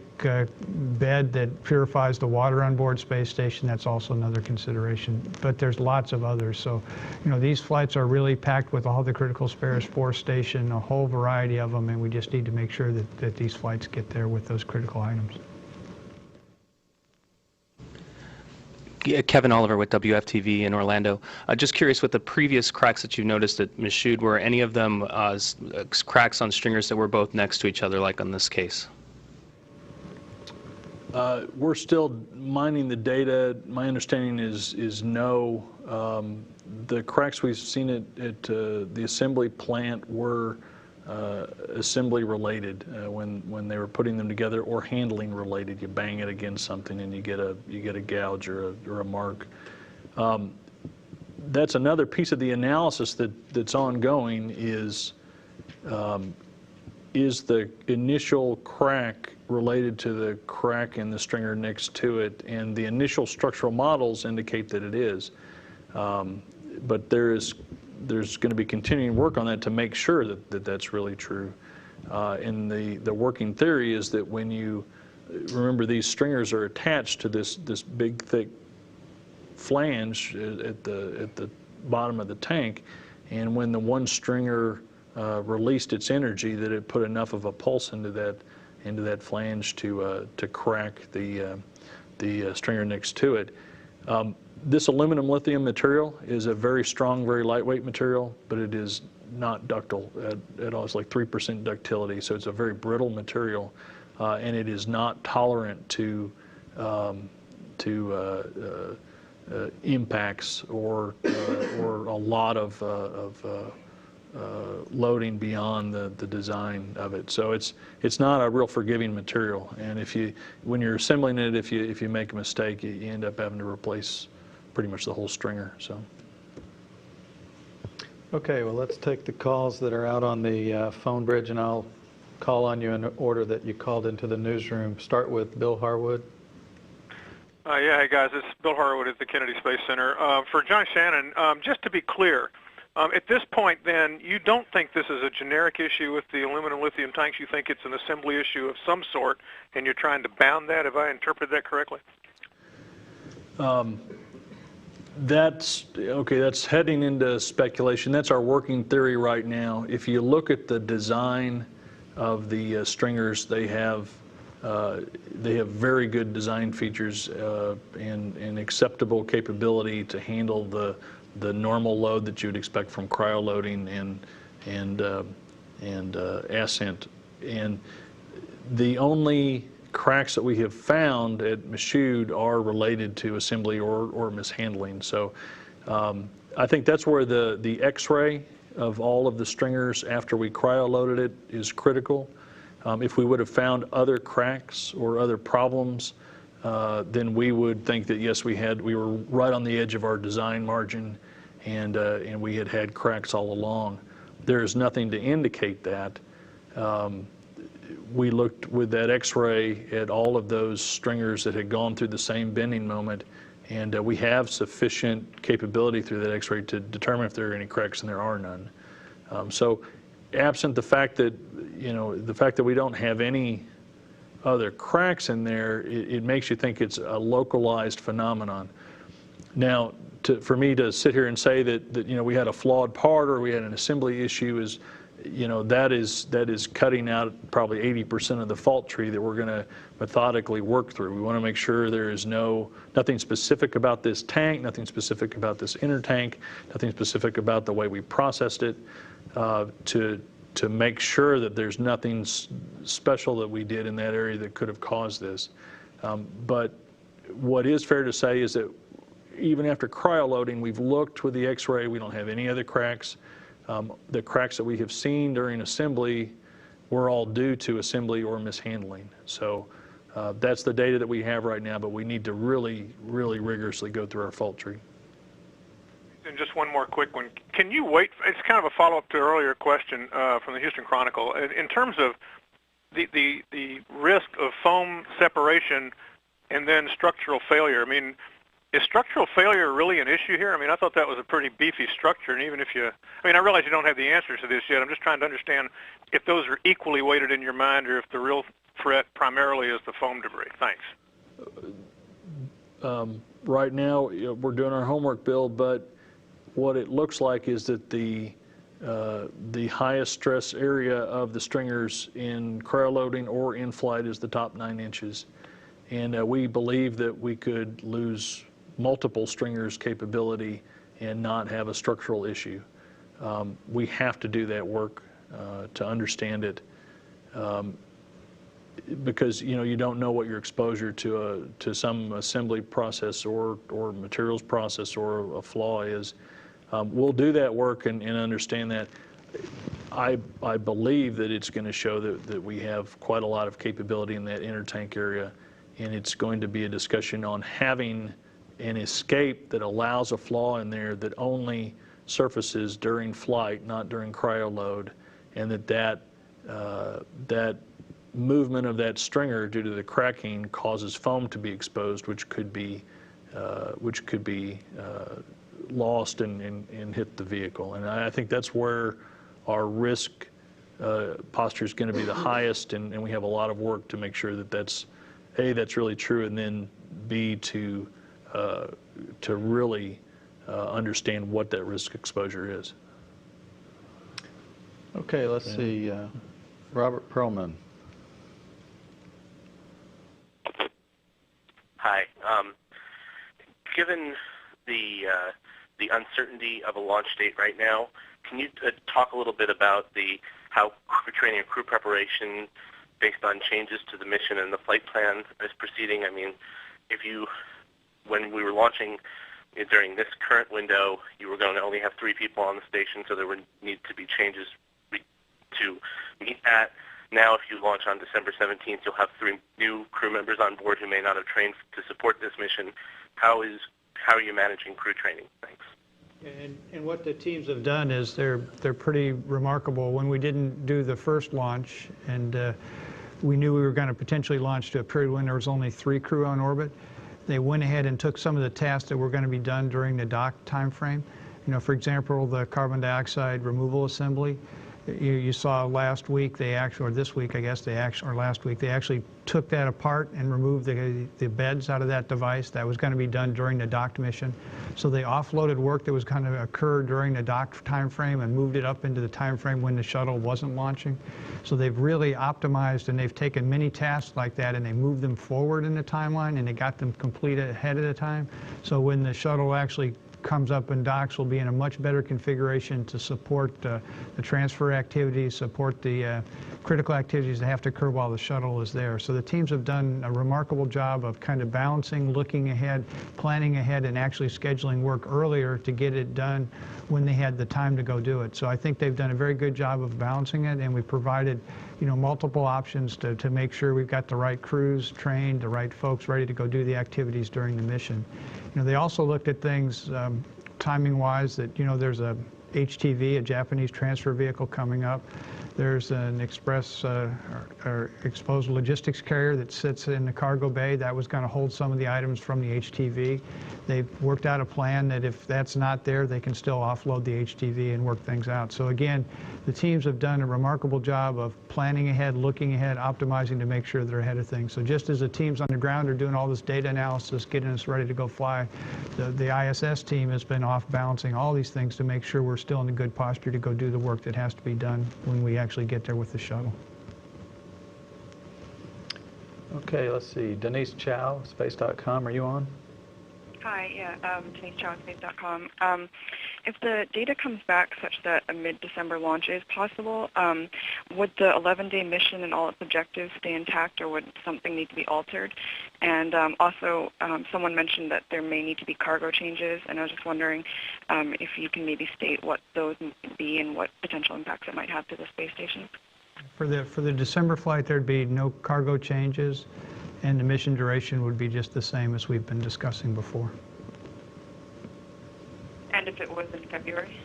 bed that purifies the water on board space station. That's also another consideration. But there's lots of others. So, these flights are really packed with all the critical spares for station, a whole variety of them, and we just need to make sure that these flights get there with those critical items. Kevin Oliver with WFTV in Orlando. Just curious, with the previous cracks that you noticed at Michoud, were any of them cracks on stringers that were both next to each other, like on this case? We're still mining the data. My understanding is no. The cracks we've seen at the assembly plant were assembly related when they were putting them together, or handling related. You bang it against something and you get a gouge or a mark. That's another piece of the analysis that's ongoing is the initial crack related to the crack in the stringer next to it, and the initial structural models indicate that it is. But there's going to be continuing work on that to make sure that that's really true. And the working theory is that when you remember, these stringers are attached to this big thick flange at the bottom of the tank, and when the one stringer released its energy, that it put enough of a pulse into that flange to crack the stringer next to it. This aluminum lithium material is a very strong, very lightweight material, but it is not ductile at all. It's like 3% ductility, so it's a very brittle material, and it is not tolerant to impacts or a lot of loading beyond the design of it. So it's not a real forgiving material, and when you're assembling it, if you make a mistake, you end up having to replace pretty much the whole stringer. So. Okay, well, let's take the calls that are out on the phone bridge, and I'll call on you in order that you called into the newsroom. Start with Bill Harwood. Yeah, hey guys, it's Bill Harwood at the Kennedy Space Center. For John Shannon, just to be clear, at this point then, you don't think this is a generic issue with the aluminum lithium tanks. You think it's an assembly issue of some sort, and you're trying to bound that. Have I interpreted that correctly? That's heading into speculation. That's our working theory right now. If you look at the design of the stringers, they have very good design features and acceptable capability to handle the normal load that you would expect from cryo loading and ascent. And the only cracks that we have found at Michoud are related to assembly or mishandling. So I think that's where the X-ray of all of the stringers after we cryo loaded it is critical. If we would have found other cracks or other problems, then we would think that yes, we were right on the edge of our design margin, and we had cracks all along. There is nothing to indicate that. We looked with that X-ray at all of those stringers that had gone through the same bending moment, and we have sufficient capability through that X-ray to determine if there are any cracks, and there are none. So, absent the fact that we don't have any other cracks in there, it makes you think it's a localized phenomenon. Now, for me to sit here and say that we had a flawed part or we had an assembly issue is, that is cutting out probably 80% of the fault tree that we're going to methodically work through. We want to make sure there is nothing specific about this tank, nothing specific about this inner tank, nothing specific about the way we processed it, to make sure that there's nothing special that we did in that area that could have caused this. But what is fair to say is that even after cryo loading, we've looked with the X-ray, we don't have any other cracks. The cracks that we have seen during assembly were all due to assembly or mishandling. So that's the data that we have right now, but we need to really, really rigorously go through our fault tree. And just one more quick one. Can you wait? It's kind of a follow-up to an earlier question from the Houston Chronicle. In terms of the risk of foam separation and then structural failure, I mean, is structural failure really an issue here? I mean, I thought that was a pretty beefy structure, and even if I realize you don't have the answers to this yet. I'm just trying to understand if those are equally weighted in your mind, or if the real threat primarily is the foam debris. Thanks. Right now, we're doing our homework, Bill, but what it looks like is that the highest stress area of the stringers in cryo loading or in flight is the top 9 inches. And we believe that we could lose multiple stringers capability and not have a structural issue. We have to do that work to understand it. because you don't know what your exposure to some assembly process or materials process or a flaw is. We'll do that work and understand that. I believe that it's going to show that we have quite a lot of capability in that inner tank area, and it's going to be a discussion on having an escape that allows a flaw in there that only surfaces during flight, not during cryo load, and that movement of that stringer due to the cracking causes foam to be exposed, which could be lost and hit the vehicle. And I think that's where our risk posture is going to be the highest, and we have a lot of work to make sure that that's really true, and then B, to really understand what that risk exposure is. Okay, let's see. Robert Perlman. Hi. Given the uncertainty of a launch date right now, can you talk a little bit about how crew training and crew preparation, based on changes to the mission and the flight plan, is proceeding? I mean, when we were launching during this current window, you were going to only have 3 people on the station, so there would need to be changes to meet that. Now, if you launch on December 17th, you'll have 3 new crew members on board who may not have trained to support this mission. How are you managing crew training? Thanks. And what the teams have done is they're pretty remarkable. When we didn't do the first launch, and we knew we were going to potentially launch to a period when there was only 3 crew on orbit, they went ahead and took some of the tasks that were going to be done during the dock time frame. For example, the carbon dioxide removal assembly. You saw last week, or this week, I guess, or last week, they actually took that apart and removed the beds out of that device. That was going to be done during the docked mission. So they offloaded work that was going to occur during the docked time frame and moved it up into the time frame when the shuttle wasn't launching. So they've really optimized, and they've taken many tasks like that and they moved them forward in the timeline, and they got them completed ahead of the time. So when the shuttle actually comes up and docks, will be in a much better configuration to support the transfer activities, support the critical activities that have to occur while the shuttle is there. So the teams have done a remarkable job of kind of balancing, looking ahead, planning ahead, and actually scheduling work earlier to get it done when they had the time to go do it. So I think they've done a very good job of balancing it, and we provided multiple options to make sure we've got the right crews trained, the right folks ready to go do the activities during the mission. They also looked at things timing-wise, that there's a HTV, a Japanese transfer vehicle, coming up. There's an express or exposed logistics carrier that sits in the cargo bay that was going to hold some of the items from the HTV. They've worked out a plan that if that's not there, they can still offload the HTV and work things out. So again, the teams have done a remarkable job of planning ahead, looking ahead, optimizing to make sure they're ahead of things. So just as the teams on the ground are doing all this data analysis, getting us ready to go fly, the ISS team has been off balancing all these things to make sure we're still in a good posture to go do the work that has to be done when we actually get there with the shuttle. Okay, let's see. Denise Chow, space.com, are you on? Hi, yeah, Denise Chow, space.com. If the data comes back such that a mid-December launch is possible, would the 11-day mission and all its objectives stay intact, or would something need to be altered? And also, someone mentioned that there may need to be cargo changes, and I was just wondering if you can maybe state what those might be and what potential impacts it might have to the space station. For the December flight, there'd be no cargo changes, and the mission duration would be just the same as we've been discussing before. And if it was in February?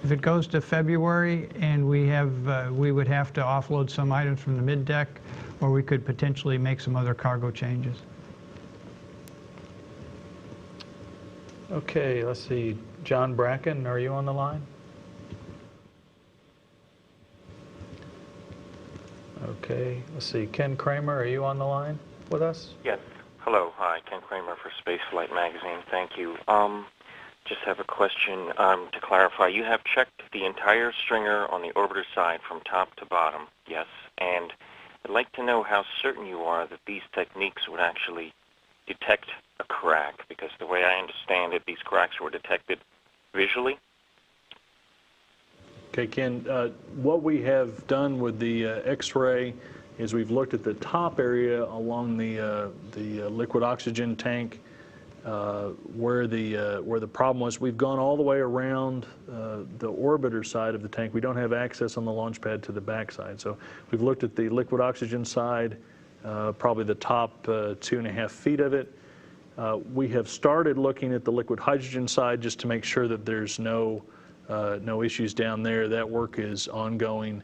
If it goes to February and we would have to offload some items from the mid-deck, or we could potentially make some other cargo changes. Okay, let's see. John Bracken, are you on the line? Okay, let's see. Ken Kramer, are you on the line with us? Yes. Hello. Hi, Ken Kramer for Spaceflight Magazine. Thank you. Just have a question to clarify. You have checked the entire stringer on the orbiter side from top to bottom, yes? And I'd like to know how certain you are that these techniques would actually detect a crack, because the way I understand it, these cracks were detected visually. Okay, Ken, what we have done with the X-ray is we've looked at the top area along the liquid oxygen tank where the problem was. We've gone all the way around the orbiter side of the tank. We don't have access on the launch pad to the back side. So we've looked at the liquid oxygen side, probably the top 2.5 feet of it. We have started looking at the liquid hydrogen side just to make sure that there's no issues down there. That work is ongoing.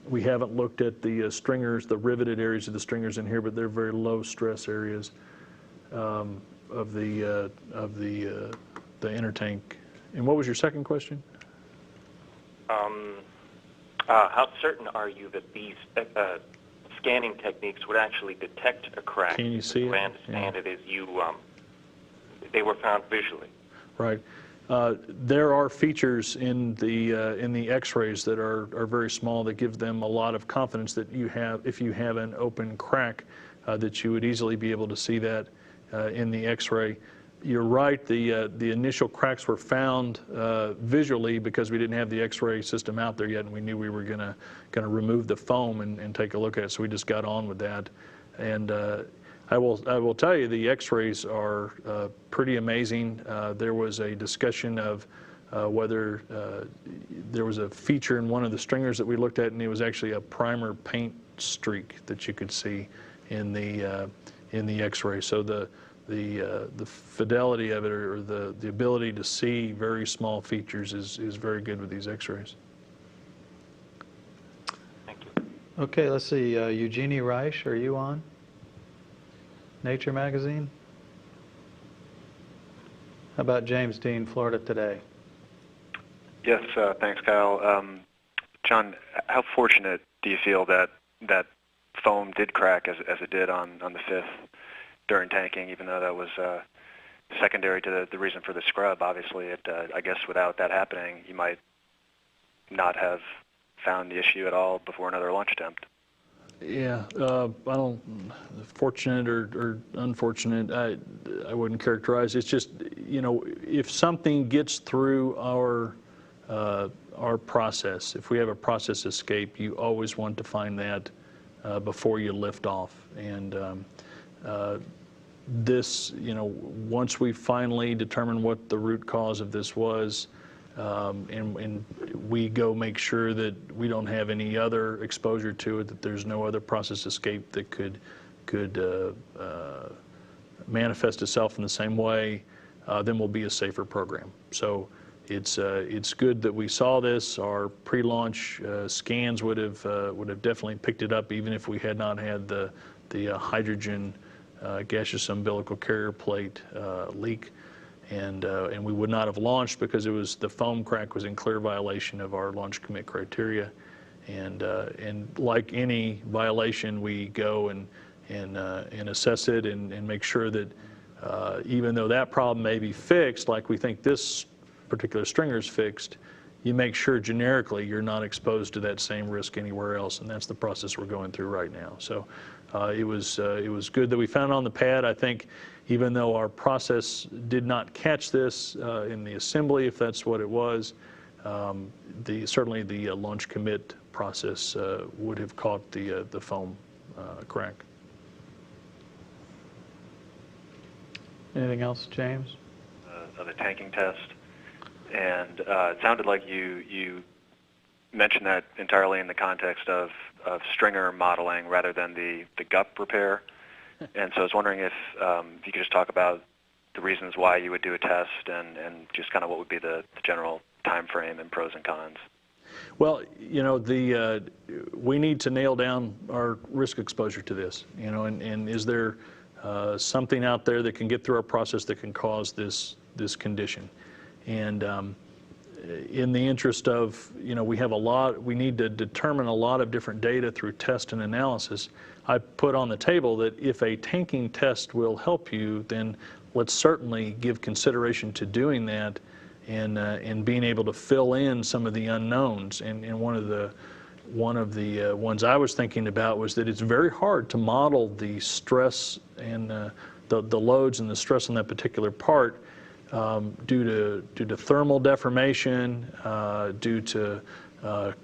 We haven't looked at the stringers, the riveted areas of the stringers in here, but they're very low stress areas of the inner tank. And what was your second question? How certain are you that these scanning techniques would actually detect a crack? Can you see it? I understand it is they were found visually. Right. There are features in the X-rays that are very small that give them a lot of confidence that if you have an open crack, that you would easily be able to see that in the X-ray. You're right. The initial cracks were found visually because we didn't have the X-ray system out there yet, and we knew we were going to remove the foam and take a look at it. So we just got on with that. And I will tell you, the X-rays are pretty amazing. There was a discussion of whether there was a feature in one of the stringers that we looked at, and it was actually a primer paint streak that you could see in the X-ray. So the fidelity of it, or the ability to see very small features, is very good with these X-rays. Thank you. Okay, let's see. Eugenie Reich, are you on? Nature Magazine? How about James Dean, Florida Today? Yes, thanks, Kyle. John, how fortunate do you feel that foam did crack as it did on the 5th during tanking, even though that was secondary to the reason for the scrub? Obviously, I guess without that happening, you might not have found the issue at all before another launch attempt. Yeah, I don't, fortunate or unfortunate, I wouldn't characterize. It's just, if something gets through our process, if we have a process escape, you always want to find that before you lift off. And this, once we finally determine what the root cause of this was, and we go make sure that we don't have any other exposure to it, that there's no other process escape that could manifest itself in the same way, then we'll be a safer program. So it's good that we saw this. Our pre-launch scans would have definitely picked it up, even if we had not had the hydrogen gaseous umbilical carrier plate leak. And we would not have launched because the foam crack was in clear violation of our launch commit criteria. And like any violation, we go and assess it and make sure that even though that problem may be fixed, like we think this particular stringer is fixed, you make sure generically you're not exposed to that same risk anywhere else, and that's the process we're going through right now. So it was good that we found it on the pad. I think even though our process did not catch this in the assembly, if that's what it was, certainly the launch commit process would have caught the foam crack. Anything else, James? Of the tanking test, and it sounded like you mentioned that entirely in the context of stringer modeling rather than the gup repair. And so I was wondering if you could just talk about the reasons why you would do a test and just kind of what would be the general time frame and pros and cons. Well, we need to nail down our risk exposure to this, and is there something out there that can get through our process that can cause this condition? And in the interest of, we need to determine a lot of different data through test and analysis. I put on the table that if a tanking test will help you, then let's certainly give consideration to doing that and being able to fill in some of the unknowns. And one of the ones I was thinking about was that it's very hard to model the stress and the loads and the stress on that particular part due to thermal deformation, due to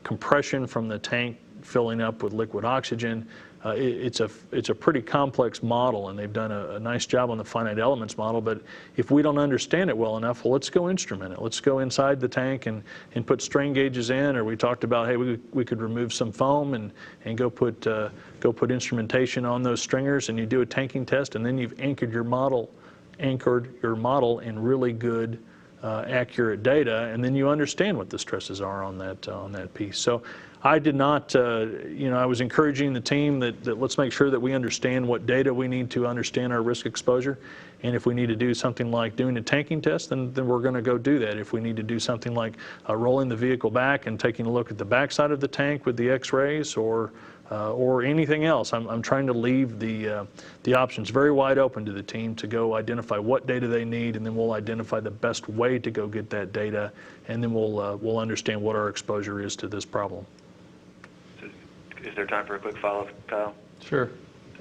compression from the tank filling up with liquid oxygen. It's a pretty complex model, and they've done a nice job on the finite elements model. But if we don't understand it well enough, well, let's go instrument it. Let's go inside the tank and put strain gauges in. Or we talked about, hey, we could remove some foam and go put instrumentation on those stringers, and you do a tanking test, and then you've anchored your model in really good, accurate data, and then you understand what the stresses are on that piece. So I did not, I was encouraging the team that let's make sure that we understand what data we need to understand our risk exposure. And if we need to do something like doing a tanking test, then we're going to go do that. If we need to do something like rolling the vehicle back and taking a look at the backside of the tank with the X-rays or anything else, I'm trying to leave the options very wide open to the team to go identify what data they need, and then we'll identify the best way to go get that data, and then we'll understand what our exposure is to this problem. Is there time for a quick follow-up, Kyle? Sure.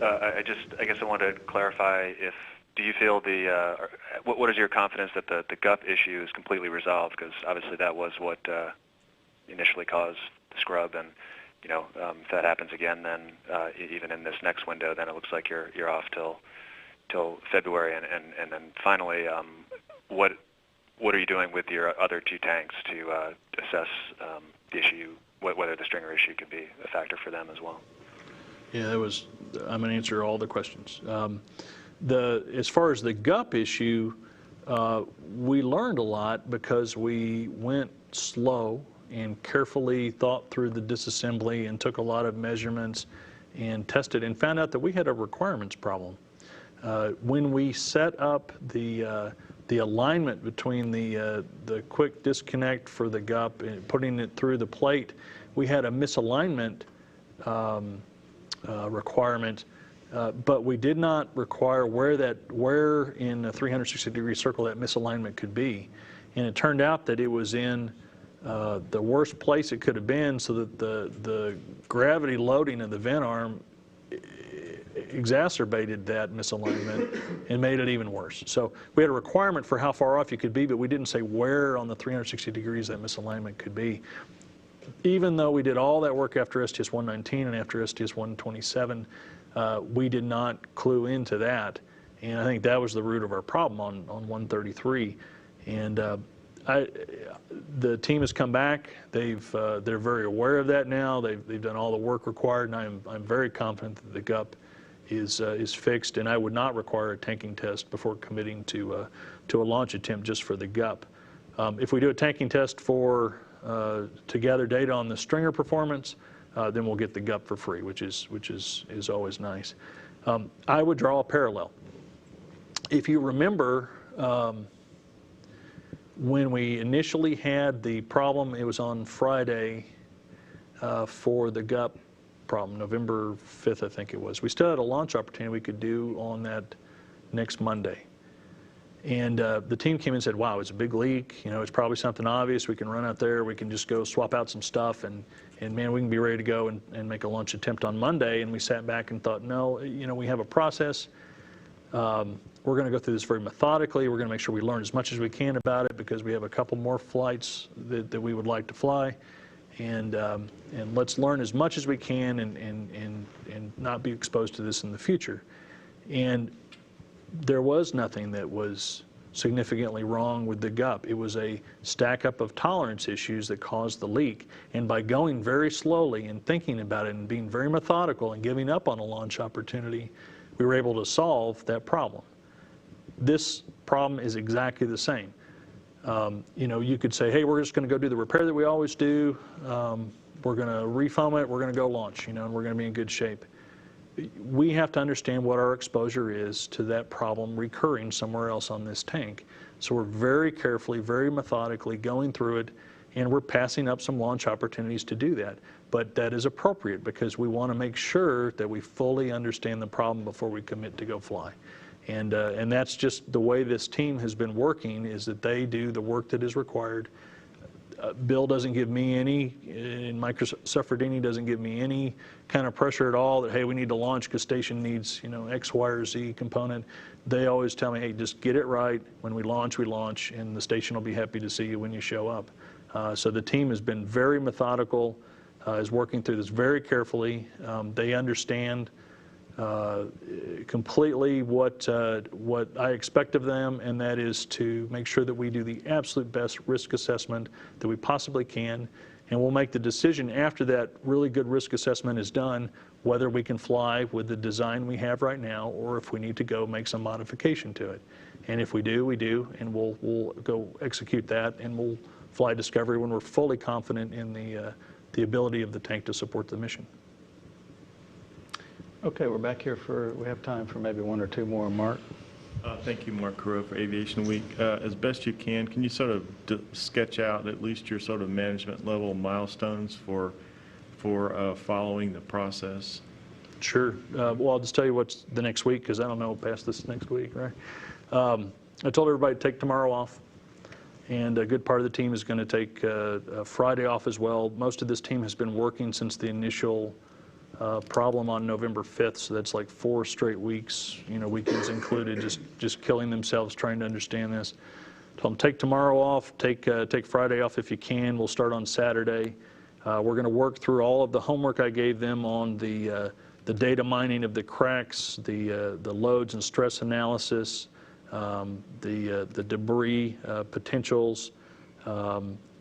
I guess I wanted to clarify do you feel what is your confidence that the GUP issue is completely resolved? Because obviously that was what initially caused the scrub, and if that happens again, then even in this next window, then it looks like you're off till February. And then finally, what are you doing with your other two tanks to assess the issue? Whether the stringer issue could be a factor for them as well. Yeah, I'm going to answer all the questions. As far as the GUP issue, we learned a lot because we went slow and carefully thought through the disassembly and took a lot of measurements and tested and found out that we had a requirements problem. When we set up the alignment between the quick disconnect for the GUP and putting it through the plate, we had a misalignment requirement, but we did not require where in a 360-degree circle that misalignment could be. And it turned out that it was in the worst place it could have been, so that the gravity loading of the vent arm exacerbated that misalignment and made it even worse. So we had a requirement for how far off you could be, but we didn't say where on the 360 degrees that misalignment could be. Even though we did all that work after STS-119 and after STS-127, we did not clue into that. And I think that was the root of our problem on 133. And the team has come back. They're very aware of that now. They've done all the work required, and I'm very confident that the GUP is fixed, and I would not require a tanking test before committing to a launch attempt just for the GUP. If we do a tanking test to gather data on the stringer performance, then we'll get the GUP for free, which is always nice. I would draw a parallel. If you remember, when we initially had the problem, it was on Friday for the GUP problem, November 5th, I think it was. We still had a launch opportunity we could do on that next Monday. And the team came in and said, wow, it's a big leak. It's probably something obvious. We can run out there. We can just go swap out some stuff, and man, we can be ready to go and make a launch attempt on Monday. And we sat back and thought, no, we have a process. We're going to go through this very methodically. We're going to make sure we learn as much as we can about it, because we have a couple more flights that we would like to fly. And let's learn as much as we can and not be exposed to this in the future. And there was nothing that was significantly wrong with the GUP. It was a stack up of tolerance issues that caused the leak. And by going very slowly and thinking about it and being very methodical and giving up on a launch opportunity, we were able to solve that problem. This problem is exactly the same. You could say, hey, we're just going to go do the repair that we always do. We're going to refoam it. We're going to go launch, and we're going to be in good shape. We have to understand what our exposure is to that problem recurring somewhere else on this tank. So we're very carefully, very methodically going through it, and we're passing up some launch opportunities to do that. But that is appropriate, because we want to make sure that we fully understand the problem before we commit to go fly. And that's just the way this team has been working, is that they do the work that is required. Bill doesn't give me any, and Mike Suffredini doesn't give me any kind of pressure at all that, hey, we need to launch because station needs, X, Y, or Z component. They always tell me, hey, just get it right. When we launch, and the station will be happy to see you when you show up. So the team has been very methodical. is working through this very carefully. They understand completely what I expect of them, and that is to make sure that we do the absolute best risk assessment that we possibly can, and we'll make the decision after that really good risk assessment is done whether we can fly with the design we have right now or if we need to go make some modification to it. And if we do, we do, and we'll go execute that, and we'll fly Discovery when we're fully confident in the ability of the tank to support the mission. Okay, we're back here we have time for maybe one or two more. Mark? Thank you, Mark Carreau for Aviation Week. As best you can you sort of sketch out at least your sort of management level milestones for following the process? Sure. Well, I'll just tell you what's the next week, because I don't know past this next week, right? I told everybody to take tomorrow off, and a good part of the team is going to take Friday off as well. Most of this team has been working since the initial problem on November 5th, so that's like 4 straight weeks, weekends included, just killing themselves trying to understand this. Tell them take tomorrow off, take Friday off if you can. We'll start on Saturday. We're going to work through all of the homework I gave them on the data mining of the cracks, the loads and stress analysis, the debris potentials.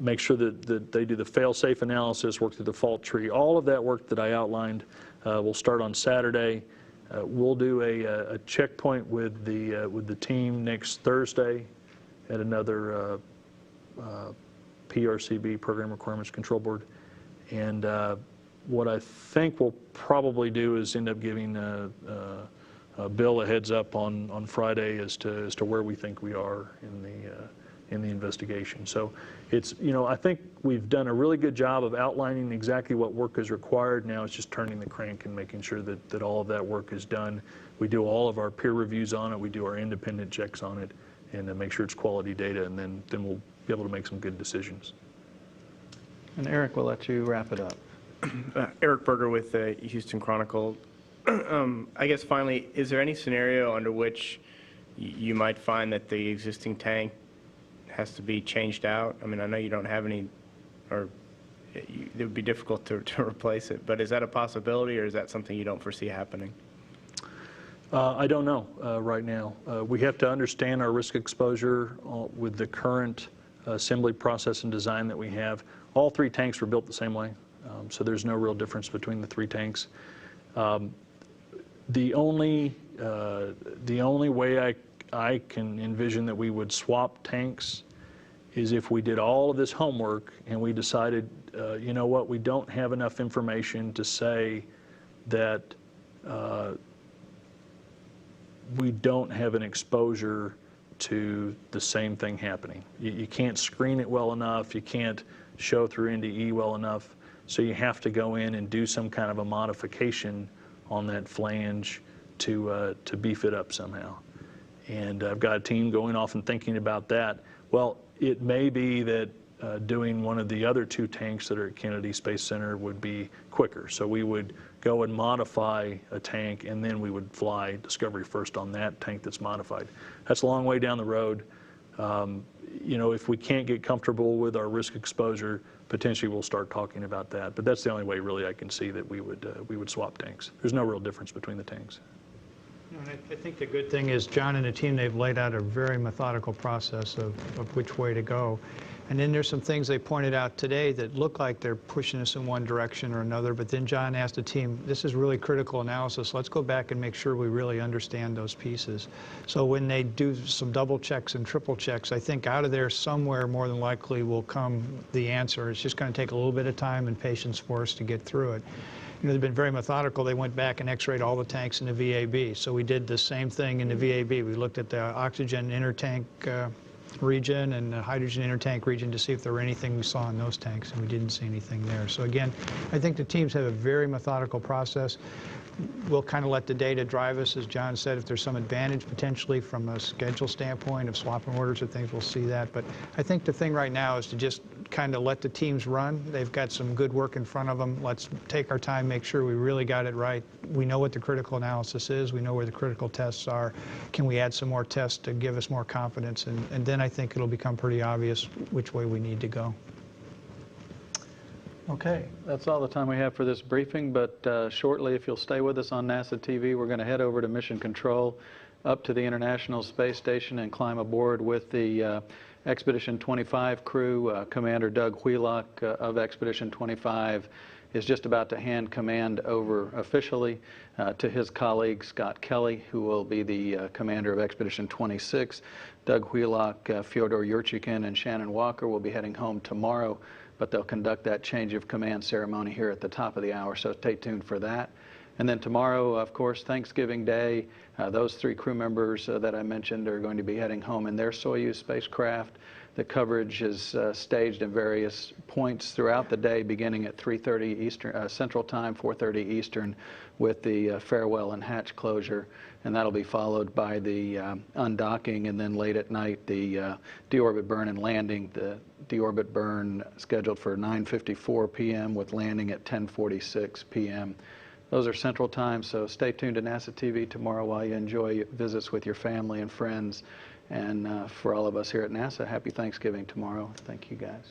Make sure that they do the fail-safe analysis, work through the fault tree. All of that work that I outlined will start on Saturday. We'll do a checkpoint with the team next Thursday at another PRCB, Program Requirements Control Board. And what I think we'll probably do is end up giving Bill a heads up on Friday as to where we think we are in the investigation. So it's, I think we've done a really good job of outlining exactly what work is required. Now it's just turning the crank and making sure that all of that work is done. We do all of our peer reviews on it. We do our independent checks on it, and then make sure it's quality data, and then we'll be able to make some good decisions. And Eric, we'll let you wrap it up. Eric Berger with the Houston Chronicle. I guess finally, is there any scenario under which you might find that the existing tank has to be changed out? I mean, I know you don't have any, or it would be difficult to replace it, but is that a possibility, or is that something you don't foresee happening? I don't know right now. We have to understand our risk exposure with the current assembly process and design that we have. All 3 tanks were built the same way, so there's no real difference between the 3 tanks. The only way I can envision that we would swap tanks is if we did all of this homework and we decided, you know what, we don't have enough information to say that we don't have an exposure to the same thing happening. You can't screen it well enough, you can't show through NDE well enough, so you have to go in and do some kind of a modification on that flange to beef it up somehow. And I've got a team going off and thinking about that. Well, it may be that doing one of the other 2 tanks that are at Kennedy Space Center would be quicker. So we would go and modify a tank, and then we would fly Discovery first on that tank that's modified. That's a long way down the road. If we can't get comfortable with our risk exposure, potentially we'll start talking about that. But that's the only way really I can see that we would swap tanks. There's no real difference between the tanks. I think the good thing is John and the team, they've laid out a very methodical process of which way to go. And then there's some things they pointed out today that look like they're pushing us in one direction or another, but then John asked the team, this is really critical analysis. Let's go back and make sure we really understand those pieces. So when they do some double checks and triple checks, I think out of there somewhere more than likely will come the answer. It's just going to take a little bit of time and patience for us to get through it. They've been very methodical. They went back and x-rayed all the tanks in the VAB. So we did the same thing in the VAB. We looked at the oxygen intertank region and the hydrogen intertank region to see if there were anything we saw in those tanks, and we didn't see anything there. So again, I think the teams have a very methodical process. We'll kind of let the data drive us, as John said. If there's some advantage potentially from a schedule standpoint of swapping orders or things, we'll see that. But I think the thing right now is to just kind of let the teams run. They've got some good work in front of them. Let's take our time, make sure we really got it right. We know what the critical analysis is. We know where the critical tests are. Can we add some more tests to give us more confidence? And then I think it'll become pretty obvious which way we need to go. Okay, that's all the time we have for this briefing, but shortly, if you'll stay with us on NASA TV, we're going to head over to Mission Control up to the International Space Station and climb aboard with the Expedition 25 crew. Commander Doug Wheelock of Expedition 25 is just about to hand command over officially to his colleague Scott Kelly, who will be the commander of Expedition 26. Doug Wheelock, Fyodor Yurchikhin, and Shannon Walker will be heading home tomorrow, but they'll conduct that change of command ceremony here at the top of the hour, so stay tuned for that. And then tomorrow, of course, Thanksgiving Day, those 3 crew members that I mentioned are going to be heading home in their Soyuz spacecraft. The coverage is staged in various points throughout the day, beginning at 3:30 Eastern Central Time, 4:30 Eastern, with the farewell and hatch closure, and that'll be followed by the undocking, and then late at night the deorbit burn and landing. The deorbit burn scheduled for 9:54 p.m. with landing at 10:46 p.m. Those are Central Time, so stay tuned to NASA TV tomorrow while you enjoy visits with your family and friends. And for all of us here at NASA, happy Thanksgiving tomorrow. Thank you, guys.